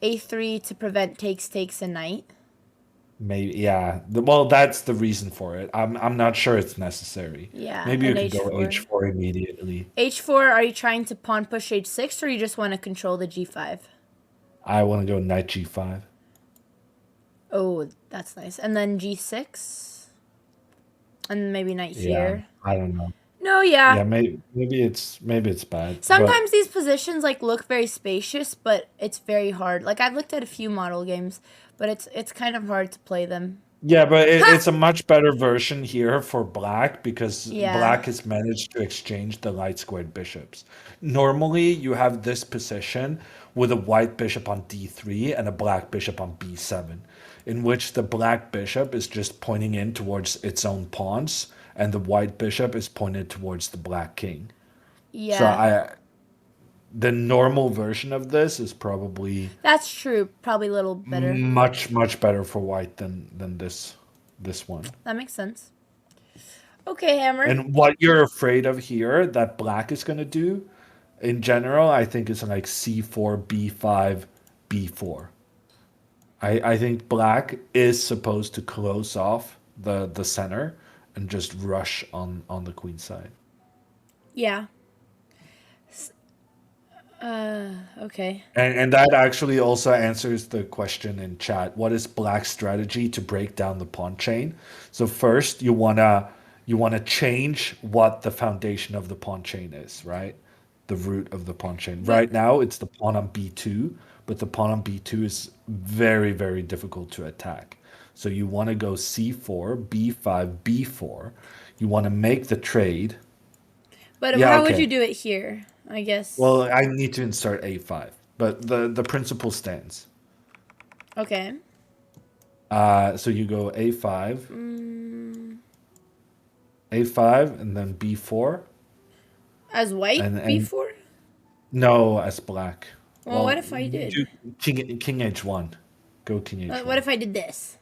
a3 to prevent takes a knight. Maybe, yeah. Well, that's the reason for it. I'm not sure it's necessary. Yeah, Maybe you and could go h4. h4 immediately. h4, are you trying to pawn push h6, or you just want to control the g5? I want to go knight g5. Oh, that's nice. And then g6? And maybe knight here? I don't know. No, No, Yeah, yeah. maybe it's bad, but Sometimes these positions like look very spacious, but it's very hard. Like I've looked at a few model games, but it's kind of hard to play them. yeah, but Ha! it's a much better version here for black because Yeah. black has managed to exchange the light squared bishops. Normally, you have this position with a white bishop on d3 and a black bishop on b7, in which the black bishop is just pointing in towards its own pawns, and the white bishop is pointed towards the black king. So Yeah. I the normal version of this is probably That's true. Probably a little better. much better for white than this one. That makes sense. Okay, Hammer. And what you're afraid of here that black is going to do in general, I think is like c4, b5, b4. I think black is supposed to close off the center and just rush on the queen side. Yeah. Okay. And that actually also answers the question in chat. What is black's strategy to break down the pawn chain? So first you wanna change what the foundation of the pawn chain is, right? The root of the pawn chain. But Right now it's the pawn on b2, but the pawn on b2 is very, very difficult to attack. So you want to go c4, b5, b4. You want to make the trade. but Yeah, how would you okay. do it here? I guess. Well, I need to insert a5, but the principle stands. Okay. So you go a5, Mm, a5, and then b4, as white and before? no, as black. Well, what Well, if I did? do king h1. Go king What h1. if I did this?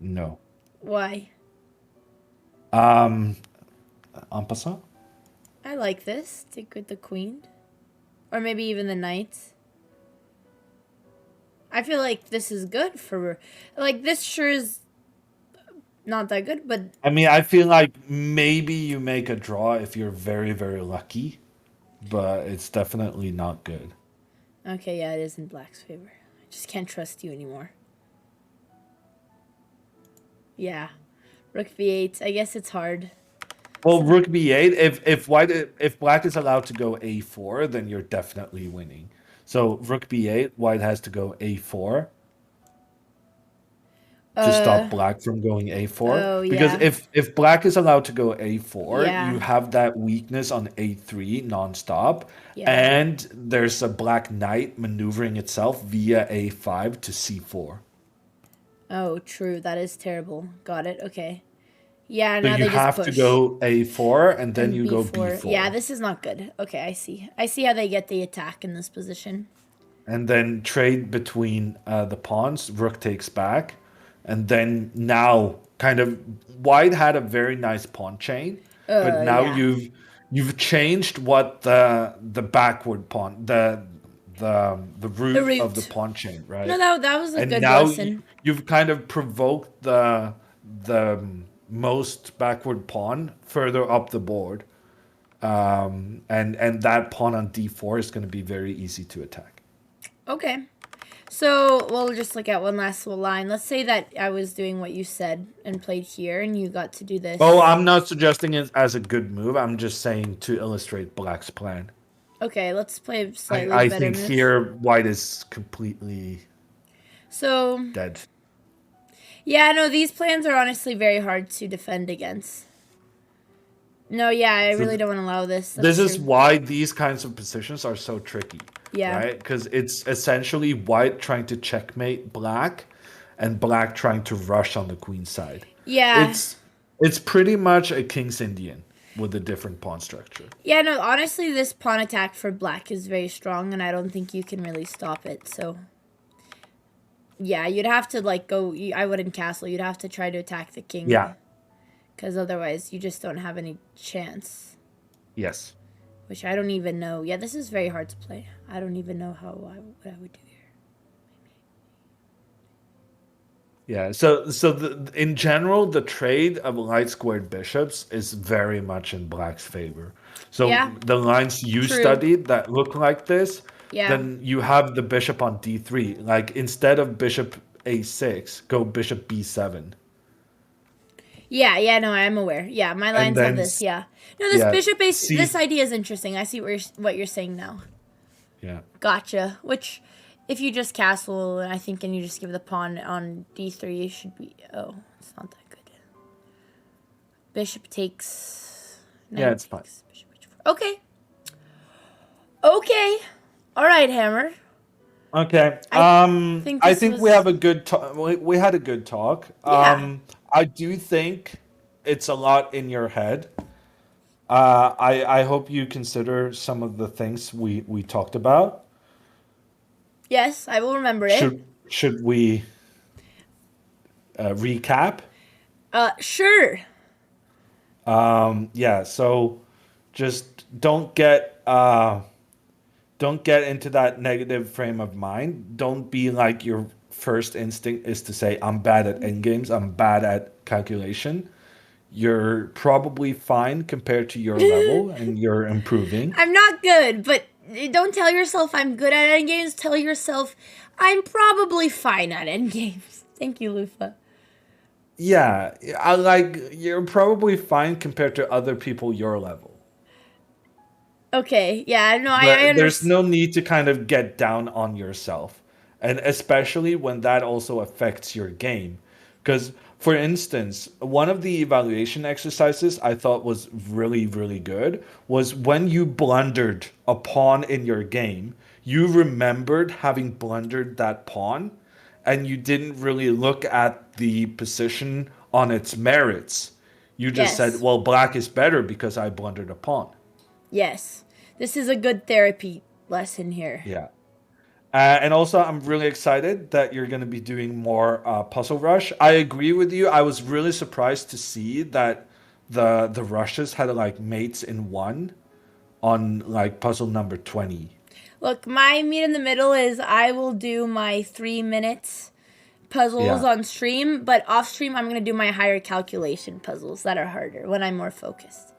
No. Why? Um, en passant. I like this. Take with the queen. Or maybe even the knight. I feel like this is good for... Like, this sure is not that good, but... I mean, I feel like maybe you make a draw if you're very, very lucky, but it's definitely not good. Okay, yeah, it is in black's favor. I just can't trust you anymore. Yeah. Rook b8. I guess it's hard. Well, rook b8. If black is allowed to go a4, then you're definitely winning. So rook b8, white has to go a4 to stop Uh, black from going a4. oh, Because yeah. if black is allowed to go a4, Yeah. you have that weakness on a3 nonstop, Yeah. and there's a black knight maneuvering itself via a5 to c4. Oh, true. That is terrible. Got it. Okay. Yeah, So now you they just have to push. go a4 and then And you go b4. Yeah, b4. this is not good. Okay, I see. I see how they get the attack in this position. And then trade between the pawns. Rook takes back. And then now kind of white had a very nice pawn chain, but now Yeah. you've changed what the backward pawn the The root of the root. pawn chain, No, right? that was a And good now lesson. you've kind of provoked the most backward pawn further up the board, and that pawn on d4 is going to be very easy to attack. Okay. So we'll just look at one last little line. Let's say that I was doing what you said and played here, and you got to do this. Oh, I'm not suggesting it as a good move. I'm just saying to illustrate black's plan. Okay, let's play a I, slightly I better think move. here white is completely So, dead. yeah, no, these plans are honestly very hard to defend against. No, yeah, I So really don't want to allow this. this That's is true. why these kinds of positions are so tricky, Yeah. right? Because it's essentially white trying to checkmate black and black trying to rush on the queen side. Yeah. It's pretty much a king's Indian with a different pawn structure. Yeah, no, honestly, this pawn attack for black is very strong, and I don't think you can really stop it, so... Yeah, you'd have to, like, go... I wouldn't castle. You'd have to try to attack the king. Yeah. Because otherwise, you just don't have any chance. Yes. Which I don't even know. Yeah, this is very hard to play. I don't even know what I would do here. Yeah, so in general, the trade of light squared bishops is very much in black's favor. So Yeah. the lines you True. studied that look like this, Yeah. then you have the bishop on d3. Like instead of bishop a6, go bishop b7. Yeah, no, I'm aware. Yeah, my And lines have then this. Yeah. No, this yeah, bishop base. C. This idea is interesting. I see what you're saying now. Yeah. Gotcha. Which, if you just castle, I think, and you just give the pawn on d3, it should be. Oh, it's not that good. Bishop takes. Yeah, it's fine. Bishop h4. Okay. Okay. All right, Hammer. Okay. think I this think we was- have a good talk. We had a good talk. Yeah. I do think it's a lot in your head. I hope you consider some of the things we talked about. Yes, I will remember it. Should we recap? Sure. Yeah. So just don't get into that negative frame of mind. Don't be like your first instinct is to say, I'm bad at endgames, I'm bad at calculation. You're probably fine compared to your level and you're improving. I'm not good, but don't tell yourself I'm good at endgames. Tell yourself I'm probably fine at endgames. Thank you, Lufa. Yeah, you're probably fine compared to other people your level. Okay, yeah, no, I But understand. there's no need to kind of get down on yourself. And especially when that also affects your game. Because, for instance, one of the evaluation exercises I thought was really, really good was when you blundered a pawn in your game, you remembered having blundered that pawn and you didn't really look at the position on its merits. You just Yes. said, well, black is better because I blundered a pawn. Yes, this is a good therapy lesson here. Yeah. And also, I'm really excited that you're going to be doing more Puzzle Rush. I agree with you. I was really surprised to see that the rushes had like mates in one on like puzzle number 20. Look, my meat in the middle is I will do my 3 minutes puzzles Yeah. on stream, but off stream I'm going to do my higher calculation puzzles that are harder when I'm more focused.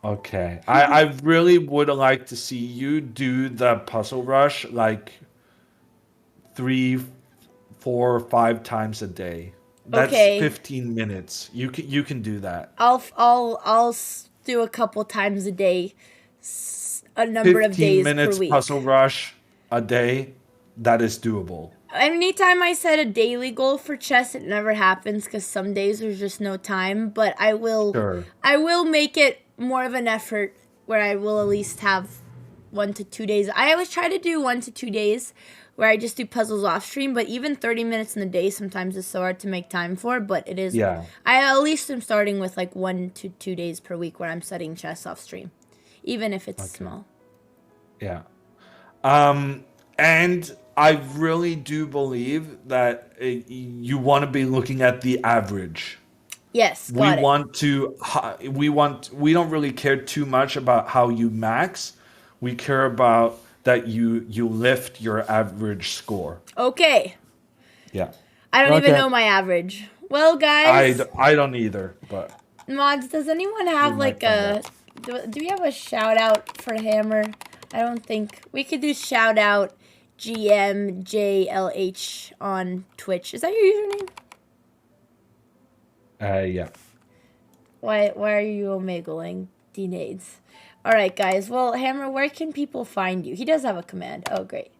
Okay. I really would like to see you do the Puzzle Rush like 3, 4, 5 times a day. That's Okay. 15 minutes. You can do that. I'll do a couple times a day, a number of 15 days minutes per week. Puzzle Rush a day, that is doable. Anytime I set a daily goal for chess, it never happens because some days there's just no time. But I will make it more of an effort where I will at least have 1 to 2 days. I always try to do 1 to 2 days where I just do puzzles off stream. But even 30 minutes in the day sometimes is so hard to make time for. But it is. Yeah. I at least am starting with like 1 to 2 days per week where I'm studying chess off stream, even if it's small. Yeah. And I really do believe that you want to be looking at the average. Yes, We got it. want to we don't really care too much about how you max. We care about that you lift your average score. Okay. Yeah. I don't even Okay. know my average. Well, guys. I don't either, but Mods, does anyone have We like might a... Do we have a shout out for Hammer? I don't think... We could do shout out GMJLH on Twitch. Is that your username? yeah. Why are you omegling D-nades? Alright, guys. Well, Hammer, where can people find you? He does have a command. Oh, great.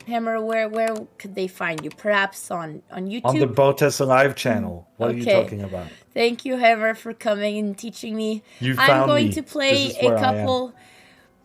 Hammer, where could they find you? Perhaps on YouTube? On the BotezLive channel. What are you Okay. talking about? Thank you, Hammer, for coming and teaching me. You I'm found going me. to play This is a where I am. couple.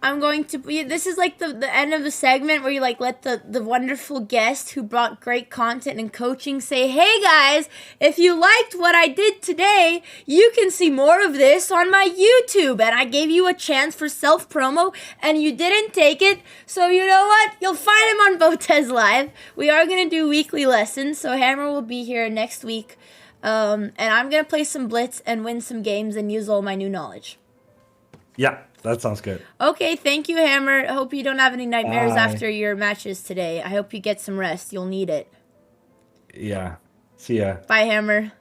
I'm going to. This is like the end of the segment where you like let the wonderful guest who brought great content and coaching say, "Hey guys, if you liked what I did today, you can see more of this on my YouTube." And I gave you a chance for self promo, and you didn't take it. So you know what? You'll find him on BotezLive. We are gonna do weekly lessons, so Hammer will be here next week. And I'm gonna play some Blitz and win some games and use all my new knowledge. Yeah, that sounds good. Okay, thank you, Hammer. I hope you don't have any nightmares Bye. after your matches today. I hope you get some rest. You'll need it. Yeah. See ya. Bye, Hammer.